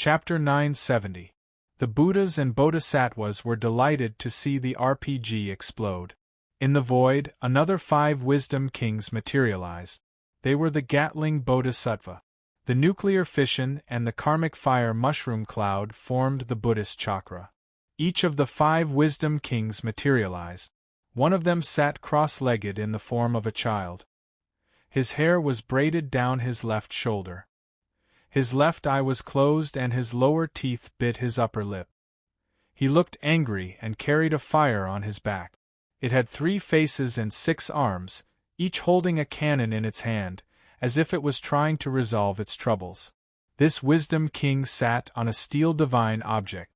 Chapter 970. The Buddhas and Bodhisattvas were delighted to see the RPG explode. In the void, another 5 wisdom kings materialized. They were the Gatling Bodhisattva. The nuclear fission and the karmic fire mushroom cloud formed the Buddhist chakra. Each of the 5 wisdom kings materialized. One of them sat cross-legged in the form of a child. His hair was braided down his left shoulder. His left eye was closed and his lower teeth bit his upper lip. He looked angry and carried a fire on his back. It had 3 faces and 6 arms, each holding a cannon in its hand, as if it was trying to resolve its troubles. This wisdom king sat on a steel divine object.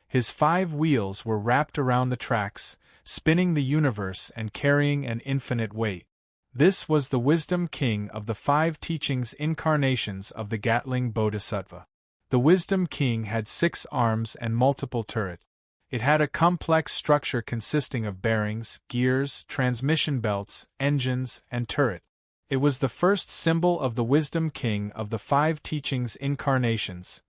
His 5 wheels were wrapped around the tracks, spinning the universe and carrying an infinite weight. This was the wisdom king of the 5 teachings incarnations of the Gatling Bodhisattva. The wisdom king had 6 arms and multiple turrets. It had a complex structure consisting of bearings, gears, transmission belts, engines, and turret. It was the first symbol of the wisdom king of the 5 teachings incarnations.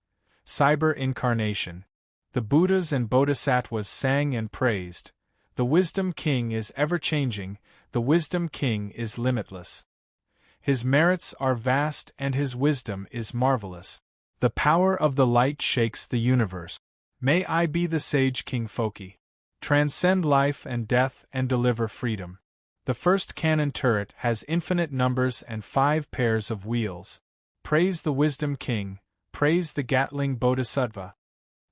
Cyber incarnation. The Buddhas and Bodhisattvas sang and praised. The wisdom king is ever-changing, the wisdom king is limitless. His merits are vast and his wisdom is marvelous. The power of the light shakes the universe. May I be the sage King Foki. Transcend life and death and deliver freedom. The first cannon turret has infinite numbers and 5 pairs of wheels. Praise the wisdom king, praise the Gatling Bodhisattva.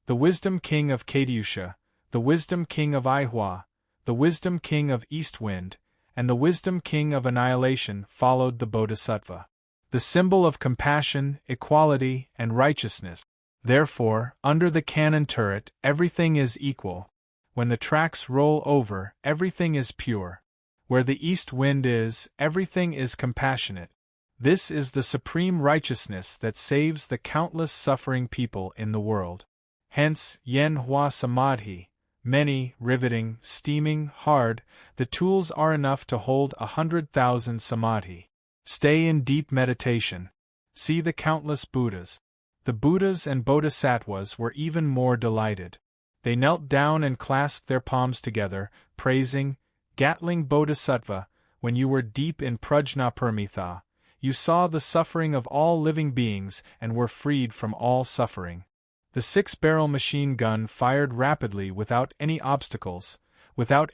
The wisdom king of Katyusha, the wisdom king of Aihua, the wisdom king of Eastwind, and the wisdom king of Annihilation followed the Bodhisattva. The symbol of compassion, equality, and righteousness. Therefore, under the cannon turret, everything is equal. When the tracks roll over, everything is pure. Where the east wind is, everything is compassionate. This is the supreme righteousness that saves the countless suffering people in the world. Hence, Yen Hua Samadhi. Many, riveting, steaming, hard, the tools are enough to hold 100,000 samadhi. Stay in deep meditation. See the countless Buddhas. The Buddhas and Bodhisattvas were even more delighted. They knelt down and clasped their palms together, praising, Gatling Bodhisattva, when you were deep in Prajnaparmitha, you saw the suffering of all living beings and were freed from all suffering. The 6-barrel machine gun fired rapidly without any obstacles, without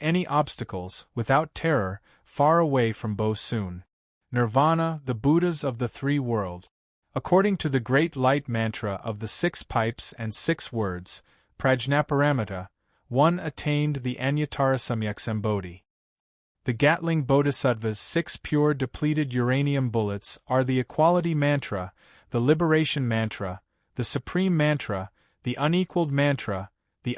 terror, far away from Bo Soon. Nirvana, the Buddhas of the 3 worlds. According to the great light mantra of the 6 pipes and 6 words, Prajnaparamita, one attained the Anyatarasamyaksambodhi. The Gatling Bodhisattva's 6 pure depleted uranium bullets are the equality mantra, the liberation mantra, the supreme mantra, the unequaled mantra, the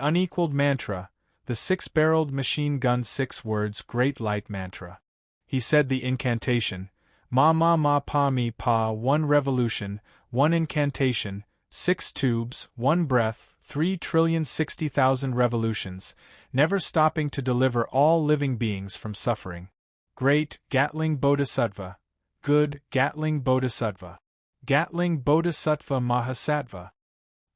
6-barreled machine gun 6 words great light mantra. He said the incantation, Ma ma ma pa mi pa, 1 revolution, 1 incantation, 6 tubes, 1 breath, 3,060,000 revolutions, never stopping to deliver all living beings from suffering. Great Gatling Bodhisattva. Good Gatling Bodhisattva. Gatling Bodhisattva Mahasattva.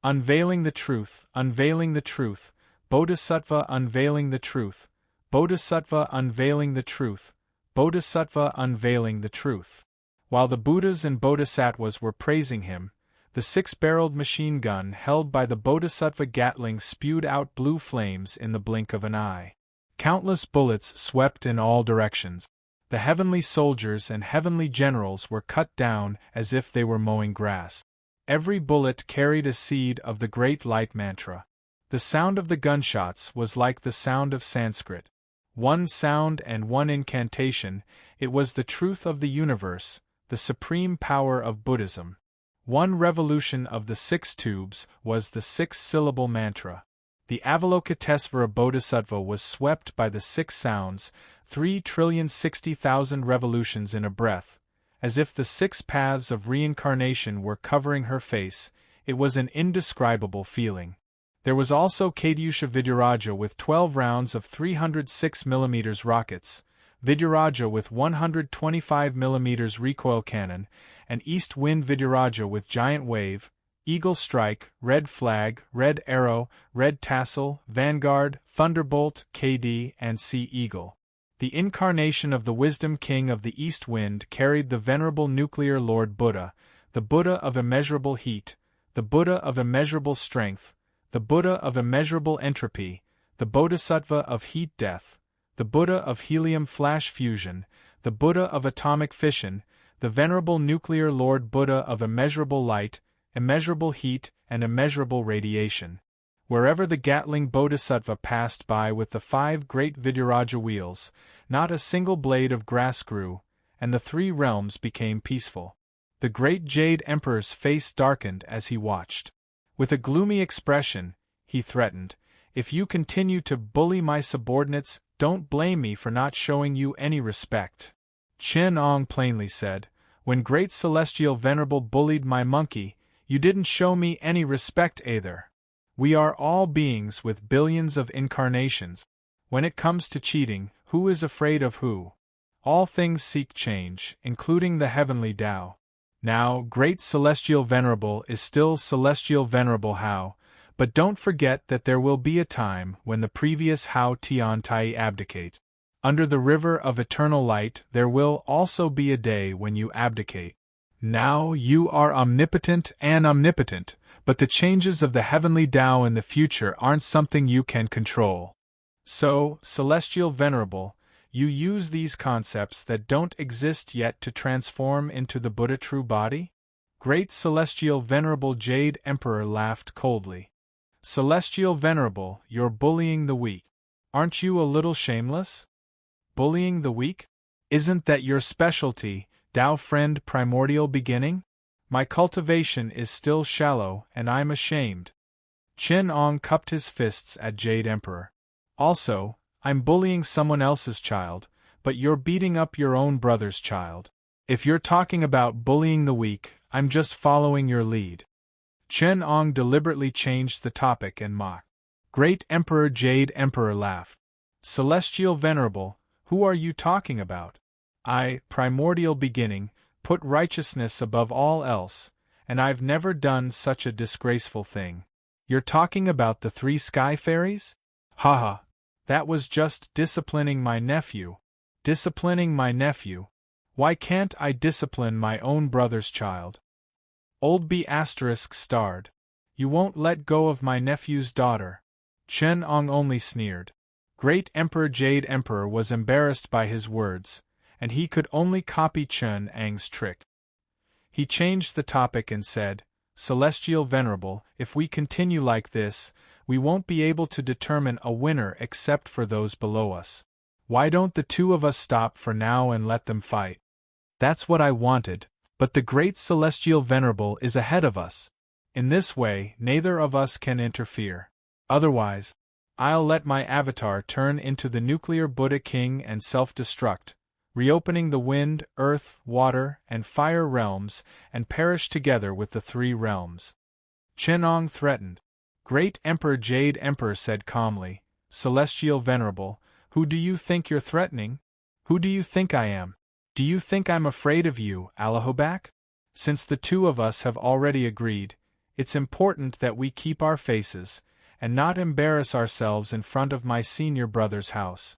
Unveiling the truth, unveiling the truth, Bodhisattva unveiling the truth, Bodhisattva unveiling the truth, Bodhisattva unveiling the truth. While the Buddhas and Bodhisattvas were praising him, the 6-barreled machine gun held by the Bodhisattva Gatling spewed out blue flames in the blink of an eye. Countless bullets swept in all directions. The heavenly soldiers and heavenly generals were cut down as if they were mowing grass. Every bullet carried a seed of the great light mantra. The sound of the gunshots was like the sound of Sanskrit. 1 sound and 1 incantation, it was the truth of the universe, the supreme power of Buddhism. 1 revolution of the 6 tubes was the 6-syllable mantra. The Avalokitesvara Bodhisattva was swept by the 6 sounds, 3,060,000 revolutions in a breath, as if the 6 paths of reincarnation were covering her face. It was an indescribable feeling. There was also Katyusha Vidyaraja with 12 rounds of 306 mm rockets, Vidyaraja with 125 mm recoil cannon, and East Wind Vidyaraja with giant wave, eagle strike, red flag, red arrow, red tassel, vanguard, thunderbolt, KD, and sea eagle. The incarnation of the wisdom king of the east wind carried the venerable nuclear Lord Buddha, the Buddha of immeasurable heat, the Buddha of immeasurable strength, the Buddha of immeasurable entropy, the Bodhisattva of heat death, the Buddha of helium flash fusion, the Buddha of atomic fission, the venerable nuclear Lord Buddha of immeasurable light, immeasurable heat, and immeasurable radiation. Wherever the Gatling Bodhisattva passed by with the 5 great Vidyaraja wheels, not a single blade of grass grew, and the 3 realms became peaceful. The great Jade Emperor's face darkened as he watched. With a gloomy expression, he threatened, "If you continue to bully my subordinates, don't blame me for not showing you any respect." Chen Ong plainly said, "When Great Celestial Venerable bullied my monkey, you didn't show me any respect either. We are all beings with billions of incarnations. When it comes to cheating, who is afraid of who? All things seek change, including the heavenly Tao. Now, Great Celestial Venerable is still Celestial Venerable Hao, but don't forget that there will be a time when the previous Hao Tian Tai abdicate. Under the river of eternal light there will also be a day when you abdicate. Now you are omnipotent and omnipotent, but the changes of the heavenly Tao in the future aren't something you can control. So, Celestial Venerable, you use these concepts that don't exist yet to transform into the Buddha true body?" Great Celestial Venerable Jade Emperor laughed coldly. "Celestial Venerable, you're bullying the weak. Aren't you a little shameless? Bullying the weak? Isn't that your specialty, Tao friend primordial beginning? My cultivation is still shallow and I'm ashamed." Chen Ong cupped his fists at Jade Emperor. "Also, I'm bullying someone else's child, but you're beating up your own brother's child. If you're talking about bullying the weak, I'm just following your lead." Chen Ong deliberately changed the topic and mocked. Great Emperor Jade Emperor laughed. "Celestial Venerable, who are you talking about? I, primordial beginning, put righteousness above all else, and I've never done such a disgraceful thing. You're talking about the 3 sky fairies? Haha. That was just disciplining my nephew. Disciplining my nephew? Why can't I discipline my own brother's child? Old B** starred. You won't let go of my nephew's daughter." Chen Ong only sneered. Great Emperor Jade Emperor was embarrassed by his words, and he could only copy Chen Ang's trick. He changed the topic and said, "Celestial Venerable, if we continue like this, we won't be able to determine a winner except for those below us. Why don't the 2 of us stop for now and let them fight?" "That's what I wanted, but the Great Celestial Venerable is ahead of us. In this way, neither of us can interfere. Otherwise, I'll let my avatar turn into the nuclear Buddha King and self-destruct, reopening the wind, earth, water, and fire realms, and perish together with the 3 realms." Chen Ong threatened. Great Emperor Jade Emperor said calmly, "Celestial Venerable, who do you think you're threatening? Who do you think I am? Do you think I'm afraid of you, Allahobak? Since the 2 of us have already agreed, it's important that we keep our faces, and not embarrass ourselves in front of my senior brother's house."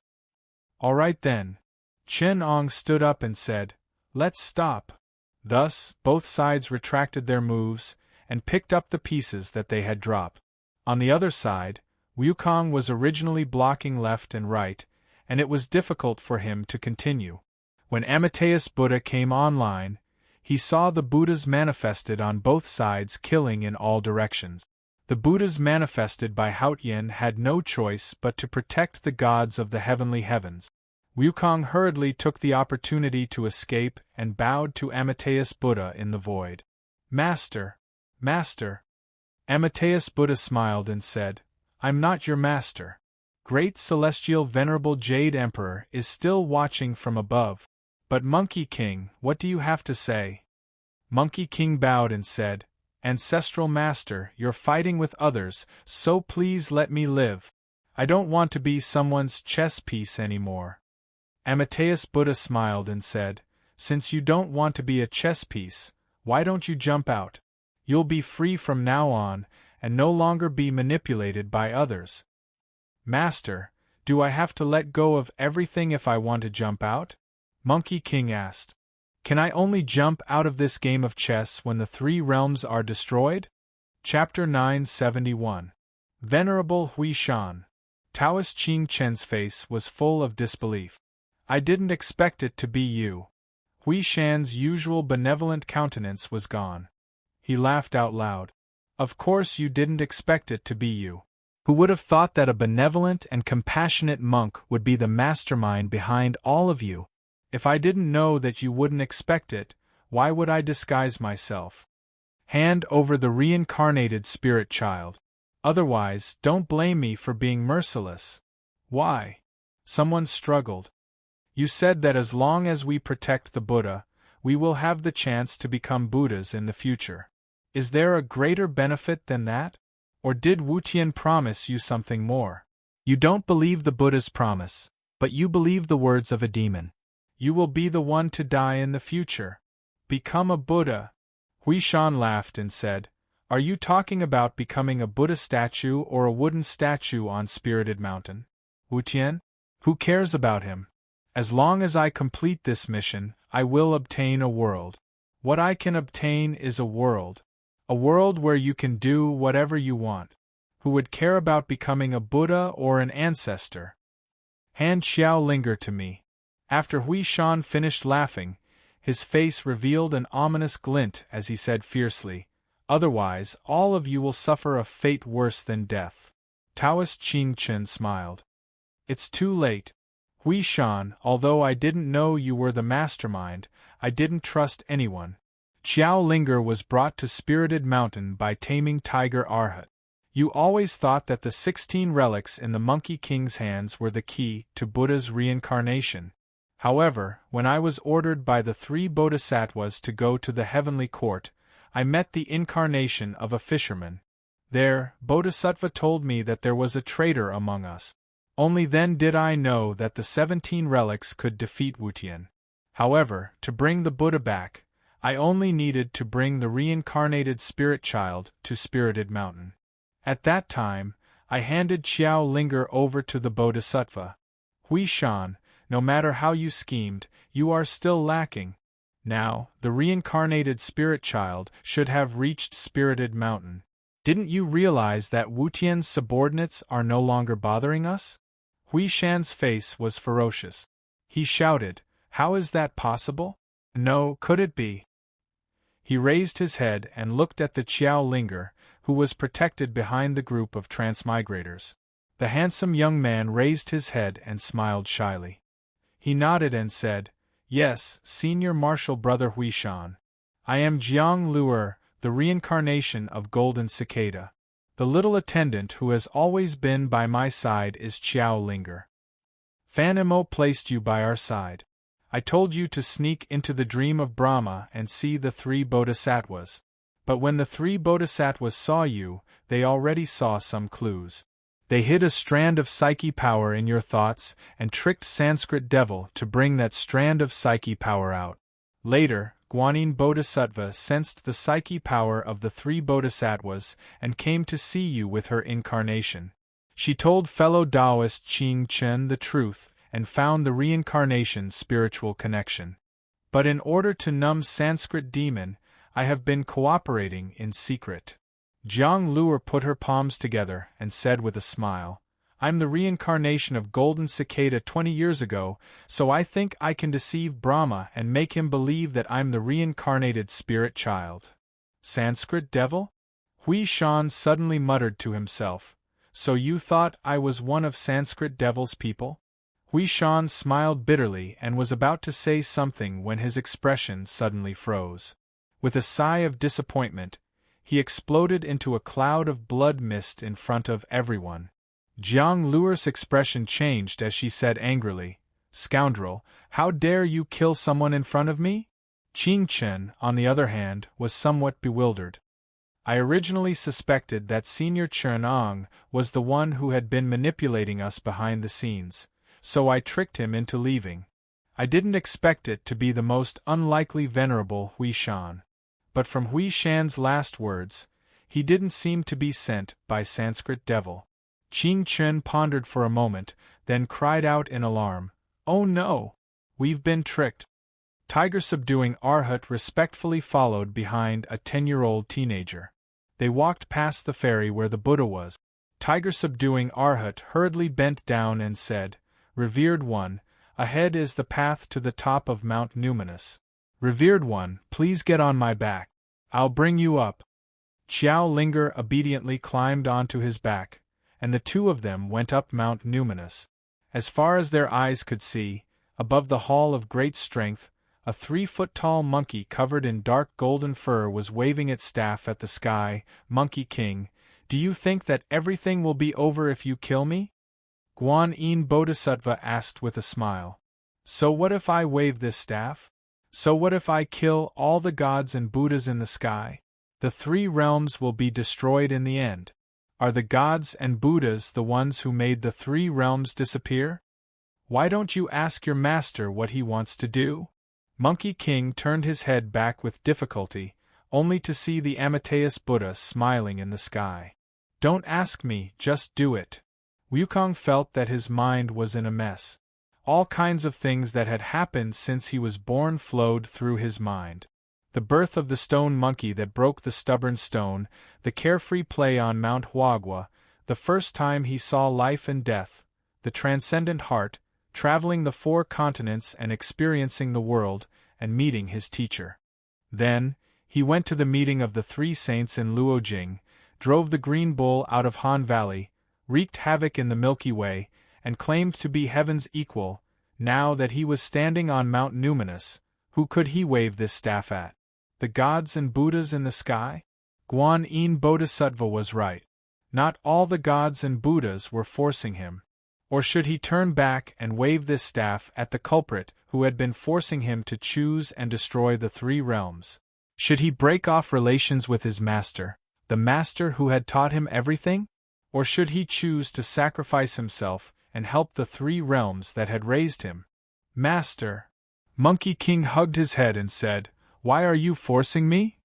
"All right then." Chen Ong stood up and said, "Let's stop." Thus, both sides retracted their moves, and picked up the pieces that they had dropped. On the other side, Wukong was originally blocking left and right, and it was difficult for him to continue. When Amateus Buddha came online, he saw the Buddhas manifested on both sides killing in all directions. The Buddhas manifested by Haotian had no choice but to protect the gods of the heavenly heavens. Wukong hurriedly took the opportunity to escape and bowed to Amateus Buddha in the void. "Master! Master!" Amateus Buddha smiled and said, "I'm not your master. Great Celestial Venerable Jade Emperor is still watching from above. But Monkey King, what do you have to say?" Monkey King bowed and said, "Ancestral Master, you're fighting with others, so please let me live. I don't want to be someone's chess piece anymore." Amateus Buddha smiled and said, "Since you don't want to be a chess piece, why don't you jump out? You'll be free from now on, and no longer be manipulated by others. Master, do I have to let go of everything if I want to jump out? Monkey King asked. Can I only jump out of this game of chess when the three realms are destroyed? Chapter 971. Venerable Hui Shan. Taoist Qing Chen's face was full of disbelief. I didn't expect it to be you. Hui Shan's usual benevolent countenance was gone. He laughed out loud. Of course you didn't expect it to be you. Who would have thought that a benevolent and compassionate monk would be the mastermind behind all of you? If I didn't know that you wouldn't expect it, why would I disguise myself? Hand over the reincarnated spirit child. Otherwise, don't blame me for being merciless. Why? Someone struggled. You said that as long as we protect the Buddha, we will have the chance to become Buddhas in the future. Is there a greater benefit than that? Or did Wu Tian promise you something more? You don't believe the Buddha's promise, but you believe the words of a demon. You will be the one to die in the future. Become a Buddha. Hui Shan laughed and said, Are you talking about becoming a Buddha statue or a wooden statue on Spirited Mountain? Wu Tian? Who cares about him? As long as I complete this mission, I will obtain a world. What I can obtain is a world. A world where you can do whatever you want. Who would care about becoming a Buddha or an ancestor? Hand Xiao Linger to me. After Hui Shan finished laughing, his face revealed an ominous glint as he said fiercely, Otherwise, all of you will suffer a fate worse than death. Taoist Qing Chen smiled. It's too late. Hui Shan, although I didn't know you were the mastermind, I didn't trust anyone. Xiao Linger was brought to Spirited Mountain by taming Tiger Arhat. You always thought that the 16 relics in the Monkey King's hands were the key to Buddha's reincarnation. However, when I was ordered by the 3 bodhisattvas to go to the heavenly court, I met the incarnation of a fisherman. There, Bodhisattva told me that there was a traitor among us. Only then did I know that the 17 relics could defeat Wu Tian. However, to bring the Buddha back, I only needed to bring the reincarnated spirit child to Spirited Mountain. At that time, I handed Xiao Linger over to the Bodhisattva. Hui Shan, no matter how you schemed, you are still lacking. Now, the reincarnated spirit child should have reached Spirited Mountain. Didn't you realize that Wu Tian's subordinates are no longer bothering us? Hui Shan's face was ferocious. He shouted, How is that possible? No, could it be? He raised his head and looked at the Xiao Linger, who was protected behind the group of transmigrators. The handsome young man raised his head and smiled shyly. He nodded and said, Yes, Senior Marshal Brother Hui Shan. I am Jiang Luer, the reincarnation of Golden Cicada. The little attendant who has always been by my side is Xiao Linger. Fan Imo placed you by our side. I told you to sneak into the dream of Brahma and see the 3 bodhisattvas. But when the 3 bodhisattvas saw you, they already saw some clues. They hid a strand of psyche power in your thoughts and tricked Sanskrit devil to bring that strand of psyche power out. Later, Guanyin Bodhisattva sensed the psyche power of the 3 bodhisattvas and came to see you with her incarnation. She told fellow Taoist Qing Chen the truth and found the reincarnation spiritual connection. But in order to numb Sanskrit demon, I have been cooperating in secret. Jiang Luer put her palms together and said with a smile, I'm the reincarnation of Golden Cicada 20 years ago, so I think I can deceive Brahma and make him believe that I'm the reincarnated spirit child. Sanskrit devil? Hui Shan suddenly muttered to himself, So you thought I was one of Sanskrit devil's people? Hui Shan smiled bitterly and was about to say something when his expression suddenly froze. With a sigh of disappointment, he exploded into a cloud of blood mist in front of everyone. Jiang Luer's expression changed as she said angrily, Scoundrel, how dare you kill someone in front of me? Qing Chen, on the other hand, was somewhat bewildered. I originally suspected that Senior Chen Ang was the one who had been manipulating us behind the scenes, so I tricked him into leaving. I didn't expect it to be the most unlikely Venerable Hui Shan. But from Hui Shan's last words, he didn't seem to be sent by Sanskrit devil. Qing Chen pondered for a moment, then cried out in alarm, "Oh no! We've been tricked." Tiger-subduing Arhat respectfully followed behind a 10-year-old teenager. They walked past the ferry where the Buddha was. Tiger-subduing Arhat hurriedly bent down and said, "Revered one, ahead is the path to the top of Mount Numinous. Revered one, please get on my back. I'll bring you up." Xiao Linger obediently climbed onto his back, and the two of them went up Mount Numinous. As far as their eyes could see, above the Hall of Great Strength, a 3-foot-tall monkey covered in dark golden fur was waving its staff at the sky. "Monkey King, do you think that everything will be over if you kill me?" Guan Yin Bodhisattva asked with a smile. "So what if I wave this staff? So what if I kill all the gods and Buddhas in the sky? The 3 realms will be destroyed in the end. Are the gods and Buddhas the ones who made the 3 realms disappear? Why don't you ask your master what he wants to do?" Monkey King turned his head back with difficulty, only to see the Amitayus Buddha smiling in the sky. "Don't ask me, just do it." Wukong felt that his mind was in a mess. All kinds of things that had happened since he was born flowed through his mind. The birth of the stone monkey that broke the stubborn stone, the carefree play on Mount Huagua, the first time he saw life and death, the transcendent heart, traveling the 4 continents and experiencing the world, and meeting his teacher. Then, he went to the meeting of the 3 saints in Luojing, drove the green bull out of Han Valley, wreaked havoc in the Milky Way, and claimed to be heaven's equal. Now that he was standing on Mount Numinous, who could he wave this staff at? The gods and Buddhas in the sky? Guan Yin Bodhisattva was right. Not all the gods and Buddhas were forcing him. Or should he turn back and wave this staff at the culprit who had been forcing him to choose and destroy the 3 realms? Should he break off relations with his master, the master who had taught him everything? Or should he choose to sacrifice himself and help the 3 realms that had raised him? "Master!" Monkey King hugged his head and said, "Why are you forcing me?"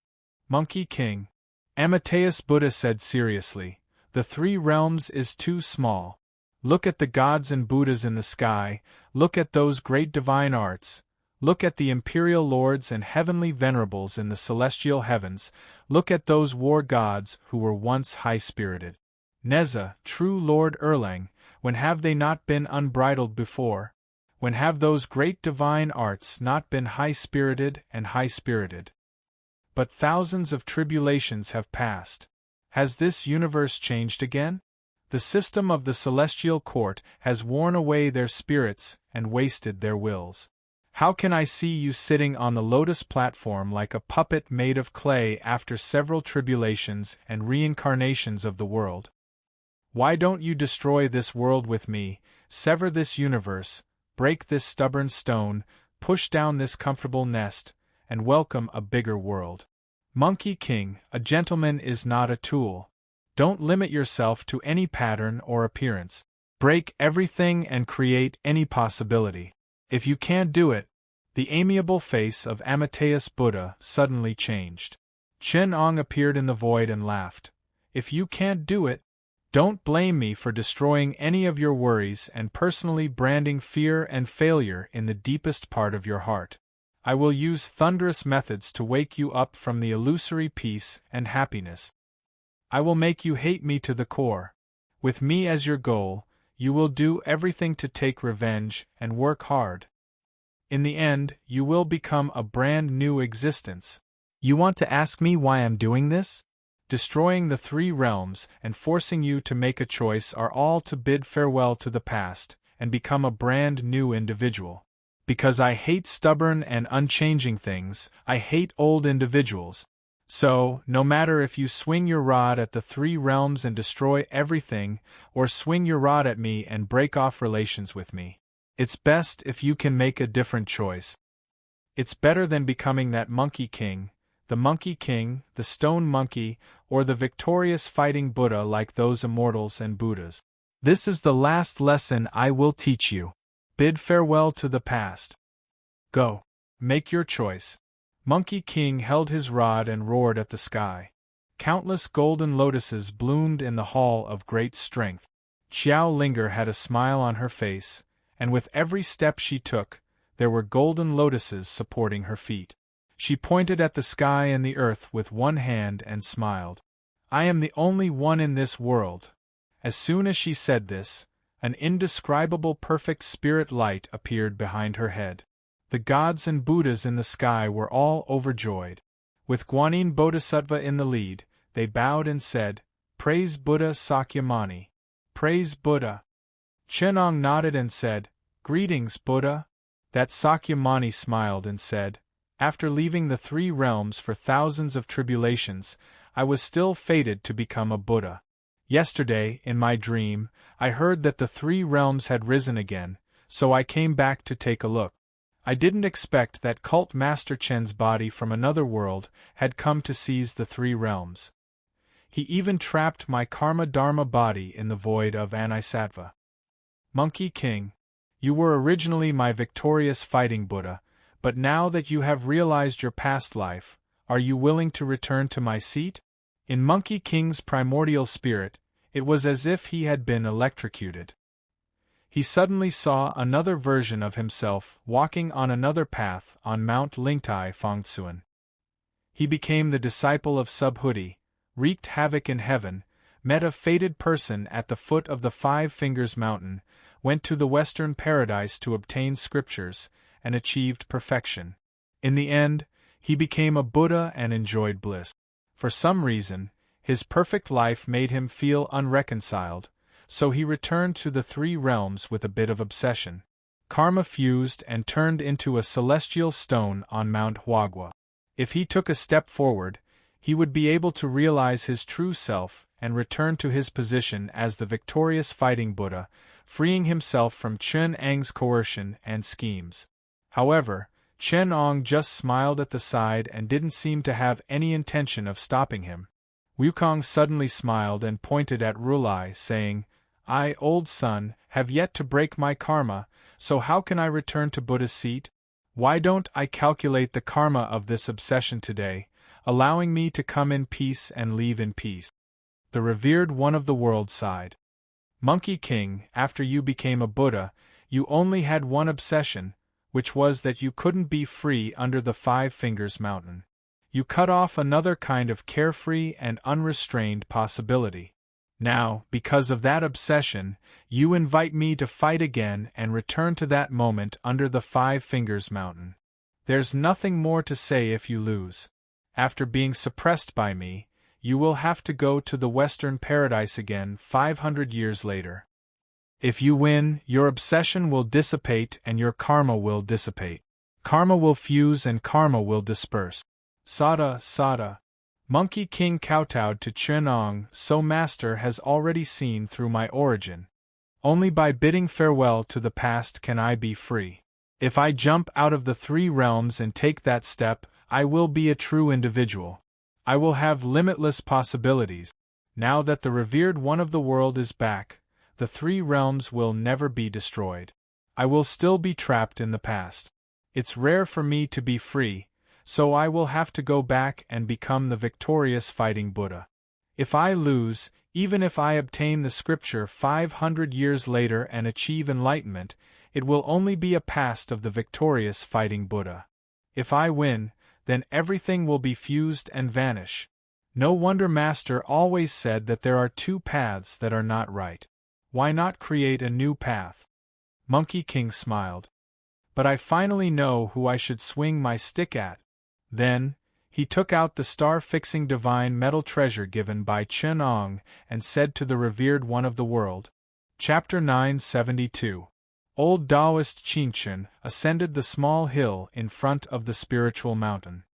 "Monkey King," Amitayus Buddha said seriously, "the 3 realms is too small. Look at the gods and Buddhas in the sky, look at those great divine arts, look at the imperial lords and heavenly venerables in the celestial heavens, look at those war gods who were once high-spirited. Neza, true Lord Erlang, when have they not been unbridled before? When have those great divine arts not been high-spirited and high-spirited? But thousands of tribulations have passed. Has this universe changed again? The system of the celestial court has worn away their spirits and wasted their wills. How can I see you sitting on the lotus platform like a puppet made of clay after several tribulations and reincarnations of the world? Why don't you destroy this world with me, sever this universe, break this stubborn stone, push down this comfortable nest, and welcome a bigger world? Monkey King, a gentleman is not a tool. Don't limit yourself to any pattern or appearance. Break everything and create any possibility. If you can't do it, the amiable face of Amitayus Buddha suddenly changed. Chen Ong appeared in the void and laughed. If you can't do it, don't blame me for destroying any of your worries and personally branding fear and failure in the deepest part of your heart. I will use thunderous methods to wake you up from the illusory peace and happiness. I will make you hate me to the core. With me as your goal, you will do everything to take revenge and work hard. In the end, you will become a brand new existence. You want to ask me why I'm doing this? Destroying the 3 realms and forcing you to make a choice are all to bid farewell to the past and become a brand new individual. Because I hate stubborn and unchanging things, I hate old individuals. So, no matter if you swing your rod at the 3 realms and destroy everything, or swing your rod at me and break off relations with me, it's best if you can make a different choice. It's better than becoming that Monkey King, the stone monkey, or the victorious fighting Buddha like those immortals and Buddhas. This is the last lesson I will teach you. Bid farewell to the past. Go. Make your choice. Monkey King held his rod and roared at the sky. Countless golden lotuses bloomed in the hall of great strength. Xiao Linger had a smile on her face, and with every step she took, there were golden lotuses supporting her feet. She pointed at the sky and the earth with one hand and smiled. I am the only one in this world. As soon as she said this, an indescribable perfect spirit light appeared behind her head. The gods and Buddhas in the sky were all overjoyed. With Guanyin Bodhisattva in the lead, they bowed and said, "Praise Buddha Sakyamuni! Praise Buddha!" Chenong nodded and said, "Greetings, Buddha." That Sakyamuni smiled and said, "After leaving the three realms for thousands of tribulations, I was still fated to become a Buddha. Yesterday, in my dream, I heard that the three realms had risen again, so I came back to take a look. I didn't expect that Cult Master Chen's body from another world had come to seize the three realms. He even trapped my Karma Dharma body in the void of Anisattva. Monkey King, you were originally my victorious fighting Buddha, but now that you have realized your past life, are you willing to return to my seat?" In Monkey King's primordial spirit, it was as if he had been electrocuted. He suddenly saw another version of himself walking on another path on Mount Lingtai Fongtsuan. He became the disciple of Subhuti, wreaked havoc in heaven, met a fated person at the foot of the Five Fingers Mountain, went to the Western Paradise to obtain scriptures, and achieved perfection. In the end, he became a Buddha and enjoyed bliss. For some reason, his perfect life made him feel unreconciled, so he returned to the three realms with a bit of obsession. Karma fused and turned into a celestial stone on Mount Huagua. If he took a step forward, he would be able to realize his true self and return to his position as the victorious fighting Buddha, freeing himself from Chen Ang's coercion and schemes. However, Chen Ong just smiled at the side and didn't seem to have any intention of stopping him. Wukong suddenly smiled and pointed at Rulai, saying, "I, old son, have yet to break my karma, so how can I return to Buddha's seat? Why don't I calculate the karma of this obsession today, allowing me to come in peace and leave in peace?" The revered one of the world sighed. "Monkey King, after you became a Buddha, you only had one obsession, which was that you couldn't be free under the Five Fingers Mountain. You cut off another kind of carefree and unrestrained possibility. Now, because of that obsession, you invite me to fight again and return to that moment under the Five Fingers Mountain. There's nothing more to say if you lose. After being suppressed by me, you will have to go to the Western Paradise again 500 years later. If you win, your obsession will dissipate and your karma will dissipate. Karma will fuse and karma will disperse. Sada, Sada." Monkey King kowtowed to Chen Ong, "So Master has already seen through my origin. Only by bidding farewell to the past can I be free. If I jump out of the three realms and take that step, I will be a true individual. I will have limitless possibilities. Now that the revered one of the world is back, the three realms will never be destroyed. I will still be trapped in the past. It's rare for me to be free, so I will have to go back and become the victorious fighting Buddha. If I lose, even if I obtain the scripture 500 years later and achieve enlightenment, it will only be a past of the victorious fighting Buddha. If I win, then everything will be fused and vanish. No wonder Master always said that there are two paths that are not right. Why not create a new path?" Monkey King smiled. "But I finally know who I should swing my stick at." Then, he took out the star-fixing divine metal treasure given by Chen Ong and said to the revered one of the world. Chapter 972. Old Taoist Qingchen ascended the small hill in front of the spiritual mountain.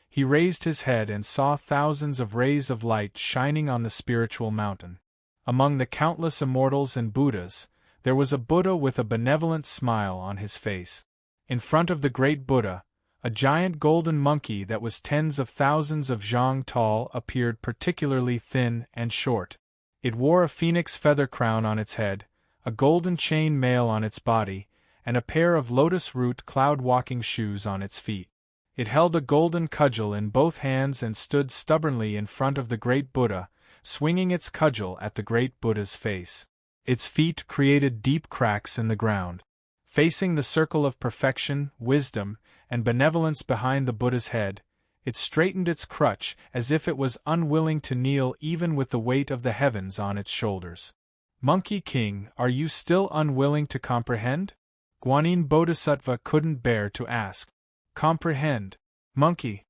He raised his head and saw thousands of rays of light shining on the spiritual mountain. Among the countless immortals and Buddhas, there was a Buddha with a benevolent smile on his face. In front of the great Buddha, a giant golden monkey that was tens of thousands of zhang tall appeared particularly thin and short. It wore a phoenix feather crown on its head, a golden chain mail on its body, and a pair of lotus root cloud walking shoes on its feet. It held a golden cudgel in both hands and stood stubbornly in front of the great Buddha, swinging its cudgel at the great Buddha's face. Its feet created deep cracks in the ground. Facing the circle of perfection, wisdom, and benevolence behind the Buddha's head, it straightened its crutch as if it was unwilling to kneel even with the weight of the heavens on its shoulders. Monkey King, are you still unwilling to comprehend? Guanyin Bodhisattva couldn't bear to ask. Comprehend, monkey?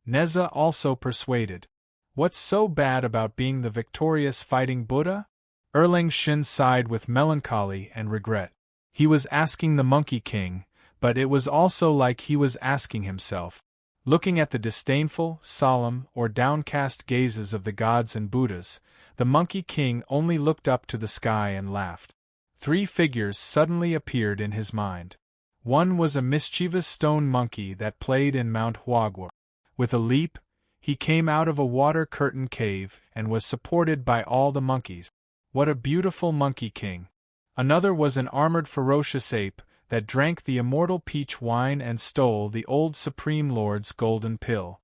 Neza also persuaded. What's so bad about being the victorious fighting Buddha? Erlang Shin sighed with melancholy and regret. He was asking the Monkey King, but it was also like he was asking himself. Looking at the disdainful, solemn, or downcast gazes of the gods and Buddhas, the Monkey King only looked up to the sky and laughed. 3 figures suddenly appeared in his mind. One was a mischievous stone monkey that played in Mount Huagua. With a leap, he came out of a water-curtained cave and was supported by all the monkeys. What a beautiful Monkey King! Another was an armored ferocious ape that drank the immortal peach wine and stole the old Supreme Lord's golden pill.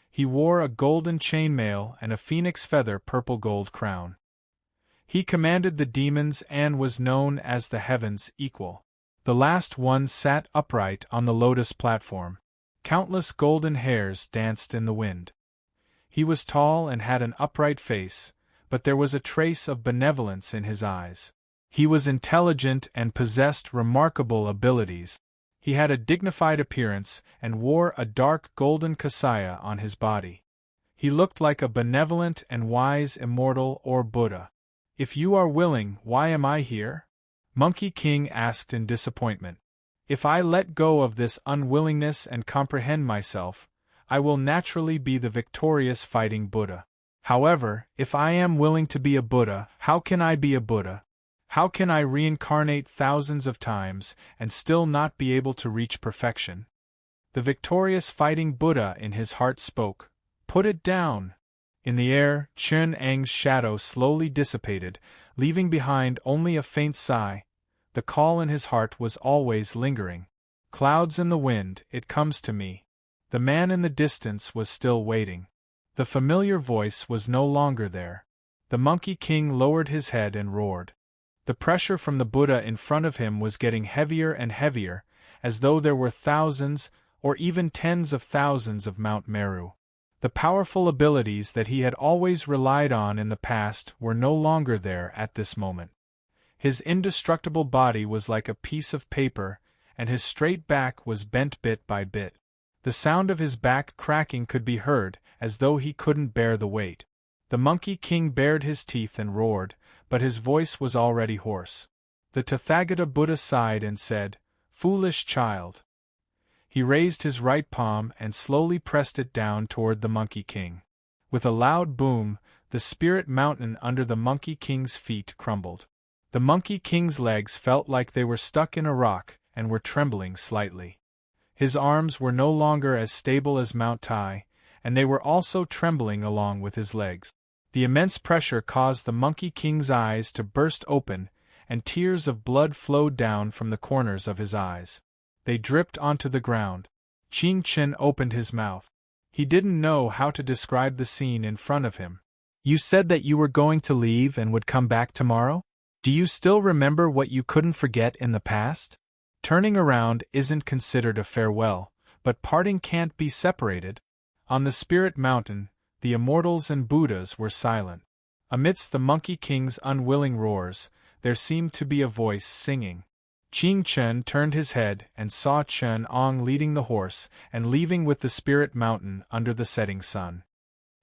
He wore a golden chainmail and a phoenix feather purple gold crown. He commanded the demons and was known as the Heaven's Equal. The last one sat upright on the lotus platform. Countless golden hairs danced in the wind. He was tall and had an upright face, but there was a trace of benevolence in his eyes. He was intelligent and possessed remarkable abilities. He had a dignified appearance and wore a dark golden kasaya on his body. He looked like a benevolent and wise immortal or Buddha. If you are willing, why am I here? Monkey King asked in disappointment. If I let go of this unwillingness and comprehend myself, I will naturally be the victorious fighting Buddha. However, if I am willing to be a Buddha, how can I be a Buddha? How can I reincarnate thousands of times and still not be able to reach perfection? The victorious fighting Buddha in his heart spoke. Put it down! In the air, Chun Ang's shadow slowly dissipated, leaving behind only a faint sigh. The call in his heart was always lingering. Clouds in the wind, it comes to me. The man in the distance was still waiting. The familiar voice was no longer there. The Monkey King lowered his head and roared. The pressure from the Buddha in front of him was getting heavier and heavier, as though there were thousands, or even tens of thousands of Mount Meru. The powerful abilities that he had always relied on in the past were no longer there at this moment. His indestructible body was like a piece of paper, and his straight back was bent bit by bit. The sound of his back cracking could be heard, as though he couldn't bear the weight. The Monkey King bared his teeth and roared, but his voice was already hoarse. The Tathagata Buddha sighed and said, "Foolish child." He raised his right palm and slowly pressed it down toward the Monkey King. With a loud boom, the spirit mountain under the Monkey King's feet crumbled. The Monkey King's legs felt like they were stuck in a rock and were trembling slightly. His arms were no longer as stable as Mount Tai, and they were also trembling along with his legs. The immense pressure caused the Monkey King's eyes to burst open, and tears of blood flowed down from the corners of his eyes. They dripped onto the ground. Ching Chen opened his mouth. He didn't know how to describe the scene in front of him. "You said that you were going to leave and would come back tomorrow? Do you still remember what you couldn't forget in the past? Turning around isn't considered a farewell, but parting can't be separated." On the Spirit Mountain, the Immortals and Buddhas were silent. Amidst the Monkey King's unwilling roars, there seemed to be a voice singing. Ching Chen turned his head and saw Chun Ong leading the horse and leaving with the Spirit Mountain under the setting sun.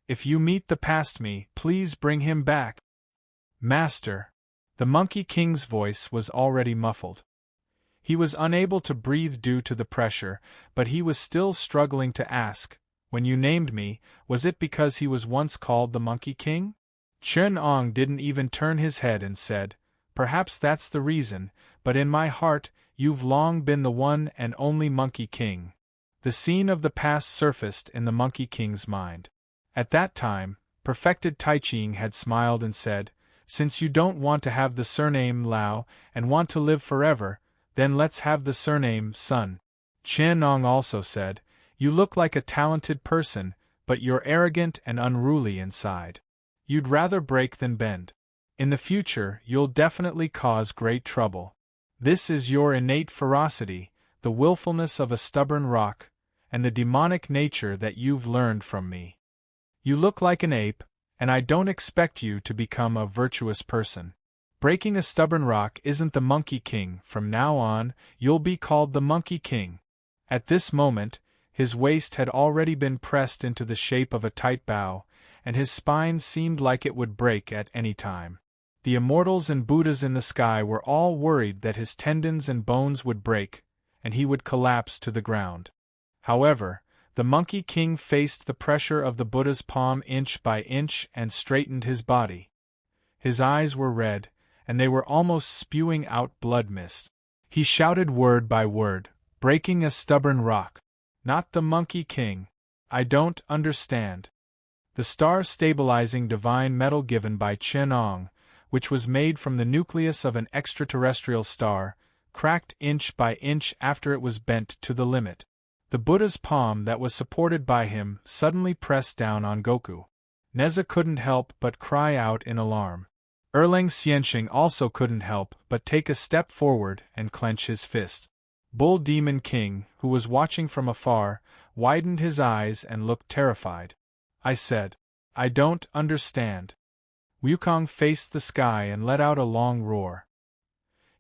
"If you meet the past me, please bring him back." "Master." The Monkey King's voice was already muffled. He was unable to breathe due to the pressure, but he was still struggling to ask, "When you named me, was it because he was once called the Monkey King?" Chun Ong didn't even turn his head and said, "Perhaps that's the reason, but in my heart, you've long been the one and only Monkey King." The scene of the past surfaced in the Monkey King's mind. At that time, perfected Tai Ching had smiled and said, "Since you don't want to have the surname Lao and want to live forever, then let's have the surname Sun." Chen Ong also said, You look like a talented person, but you're arrogant and unruly inside. You'd rather break than bend. In the future, you'll definitely cause great trouble. This is your innate ferocity, the willfulness of a stubborn rock, and the demonic nature that you've learned from me. You look like an ape, and I don't expect you to become a virtuous person. Breaking a stubborn rock isn't the Monkey King. From now on, you'll be called the Monkey King. At this moment, his waist had already been pressed into the shape of a tight bow, and his spine seemed like it would break at any time. The immortals and Buddhas in the sky were all worried that his tendons and bones would break, and he would collapse to the ground. However, the Monkey King faced the pressure of the Buddha's palm inch by inch and straightened his body. His eyes were red, and they were almost spewing out blood mist. He shouted word by word, breaking a stubborn rock. Not the Monkey King. I don't understand. The star-stabilizing divine metal given by Chen Ong, which was made from the nucleus of an extraterrestrial star, cracked inch by inch after it was bent to the limit. The Buddha's palm that was supported by him suddenly pressed down on Goku. Neza couldn't help but cry out in alarm. Erlang Xianxing also couldn't help but take a step forward and clench his fist. Bull Demon King, who was watching from afar, widened his eyes and looked terrified. I said, I don't understand. Wukong faced the sky and let out a long roar.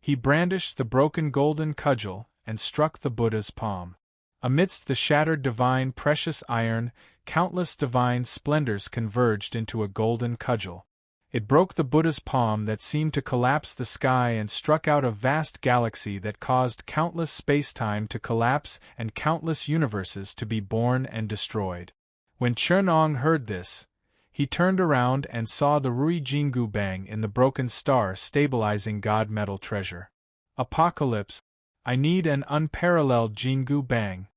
He brandished the broken golden cudgel and struck the Buddha's palm. Amidst the shattered divine precious iron, countless divine splendors converged into a golden cudgel. It broke the Buddha's palm that seemed to collapse the sky and struck out a vast galaxy that caused countless space-time to collapse and countless universes to be born and destroyed. When Chen Ong heard this, he turned around and saw the Rui Jingu Bang in the broken star stabilizing God metal treasure. Apocalypse, I need an unparalleled Jingu Bang.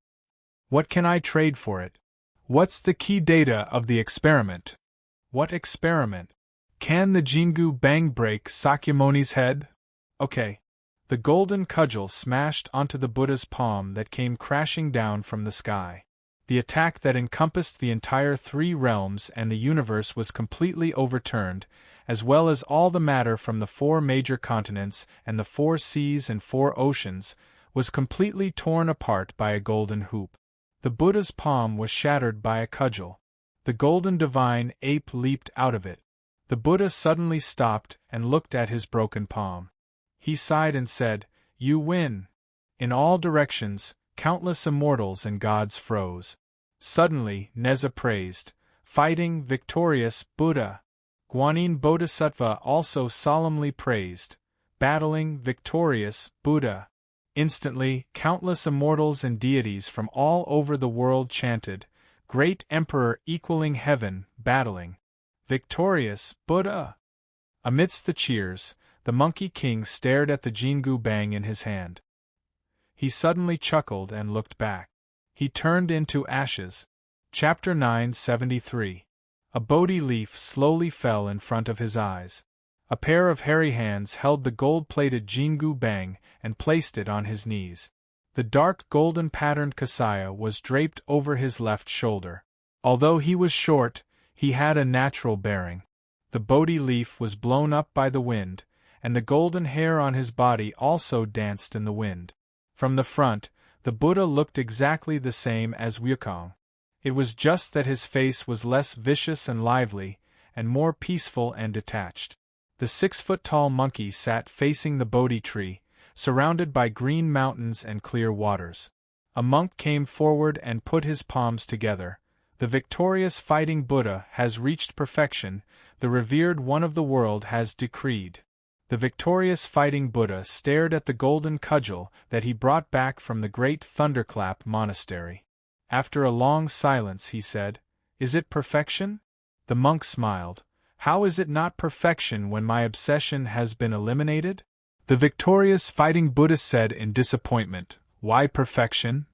What can I trade for it? What's the key data of the experiment? What experiment? Can the Jingu Bang break Sakyamuni's head? Okay. The golden cudgel smashed onto the Buddha's palm that came crashing down from the sky. The attack that encompassed the entire three realms and the universe was completely overturned, as well as all the matter from the 4 major continents and the 4 seas and 4 oceans, was completely torn apart by a golden hoop. The Buddha's palm was shattered by a cudgel. The golden divine ape leaped out of it. The Buddha suddenly stopped and looked at his broken palm. He sighed and said, You win. In all directions, countless immortals and gods froze. Suddenly, Neza praised, Fighting, victorious, Buddha. Guanyin Bodhisattva also solemnly praised, Battling, victorious, Buddha. Instantly, countless immortals and deities from all over the world chanted, Great Emperor equaling heaven, battling. Victorious, Buddha! Amidst the cheers, the Monkey King stared at the Jingu Bang in his hand. He suddenly chuckled and looked back. He turned into ashes. Chapter 973. A Bodhi leaf slowly fell in front of his eyes. A pair of hairy hands held the gold-plated Jingu Bang and placed it on his knees. The dark golden patterned kasaya was draped over his left shoulder. Although he was short, he had a natural bearing. The Bodhi leaf was blown up by the wind, and the golden hair on his body also danced in the wind. From the front, the Buddha looked exactly the same as Wukong. It was just that his face was less vicious and lively, and more peaceful and detached. The 6-foot-tall monkey sat facing the Bodhi tree, surrounded by green mountains and clear waters. A monk came forward and put his palms together. The victorious fighting Buddha has reached perfection, the revered one of the world has decreed. The victorious fighting Buddha stared at the golden cudgel that he brought back from the great Thunderclap monastery. After a long silence he said, Is it perfection? The monk smiled. How is it not perfection when my obsession has been eliminated? The victorious fighting Buddha said in disappointment, Why perfection?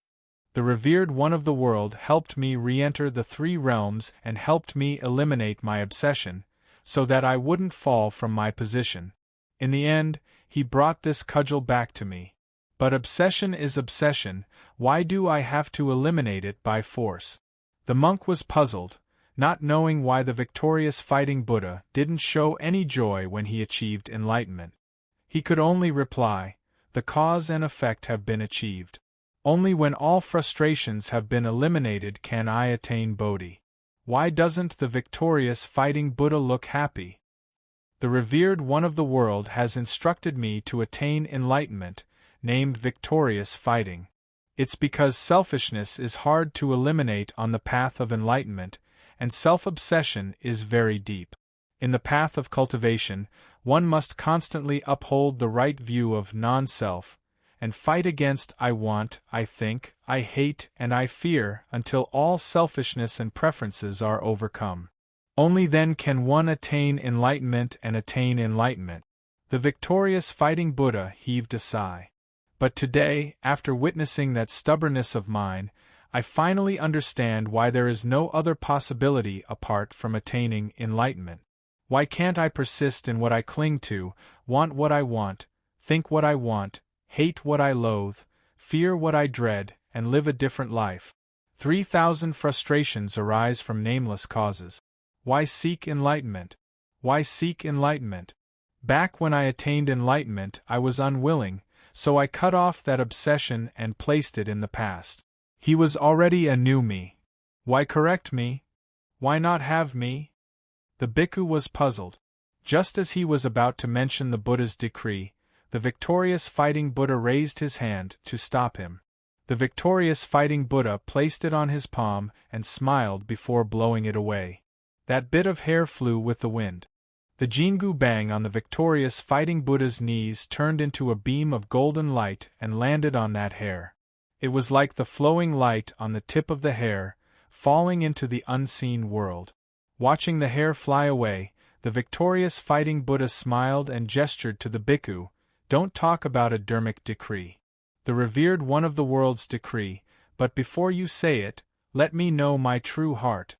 The revered one of the world helped me re-enter the 3 realms and helped me eliminate my obsession, so that I wouldn't fall from my position. In the end, he brought this cudgel back to me. But obsession is obsession, why do I have to eliminate it by force? The monk was puzzled, not knowing why the victorious fighting Buddha didn't show any joy when he achieved enlightenment. He could only reply, the cause and effect have been achieved. Only when all frustrations have been eliminated can I attain Bodhi. Why doesn't the victorious fighting Buddha look happy? The revered one of the world has instructed me to attain enlightenment, named victorious fighting. It's because selfishness is hard to eliminate on the path of enlightenment, and self-obsession is very deep. In the path of cultivation, one must constantly uphold the right view of non-self, and fight against I want, I think, I hate, and I fear until all selfishness and preferences are overcome. Only then can one attain enlightenment and attain enlightenment. The victorious fighting Buddha heaved a sigh. But today, after witnessing that stubbornness of mine, I finally understand why there is no other possibility apart from attaining enlightenment. Why can't I persist in what I cling to, want what I want, think what I want, hate what I loathe, fear what I dread, and live a different life? 3,000 frustrations arise from nameless causes. Why seek enlightenment? Why seek enlightenment? Back when I attained enlightenment, I was unwilling, so I cut off that obsession and placed it in the past. He was already a new me. Why correct me? Why not have me? The bhikkhu was puzzled. Just as he was about to mention the Buddha's decree, the victorious fighting Buddha raised his hand to stop him. The victorious fighting Buddha placed it on his palm and smiled before blowing it away. That bit of hair flew with the wind. The Jingu bang on the victorious fighting Buddha's knees turned into a beam of golden light and landed on that hair. It was like the flowing light on the tip of the hair, falling into the unseen world. Watching the hair fly away, the victorious fighting Buddha smiled and gestured to the bhikkhu, "Don't talk about a dharmic decree. The revered one of the world's decree, but before you say it, let me know my true heart."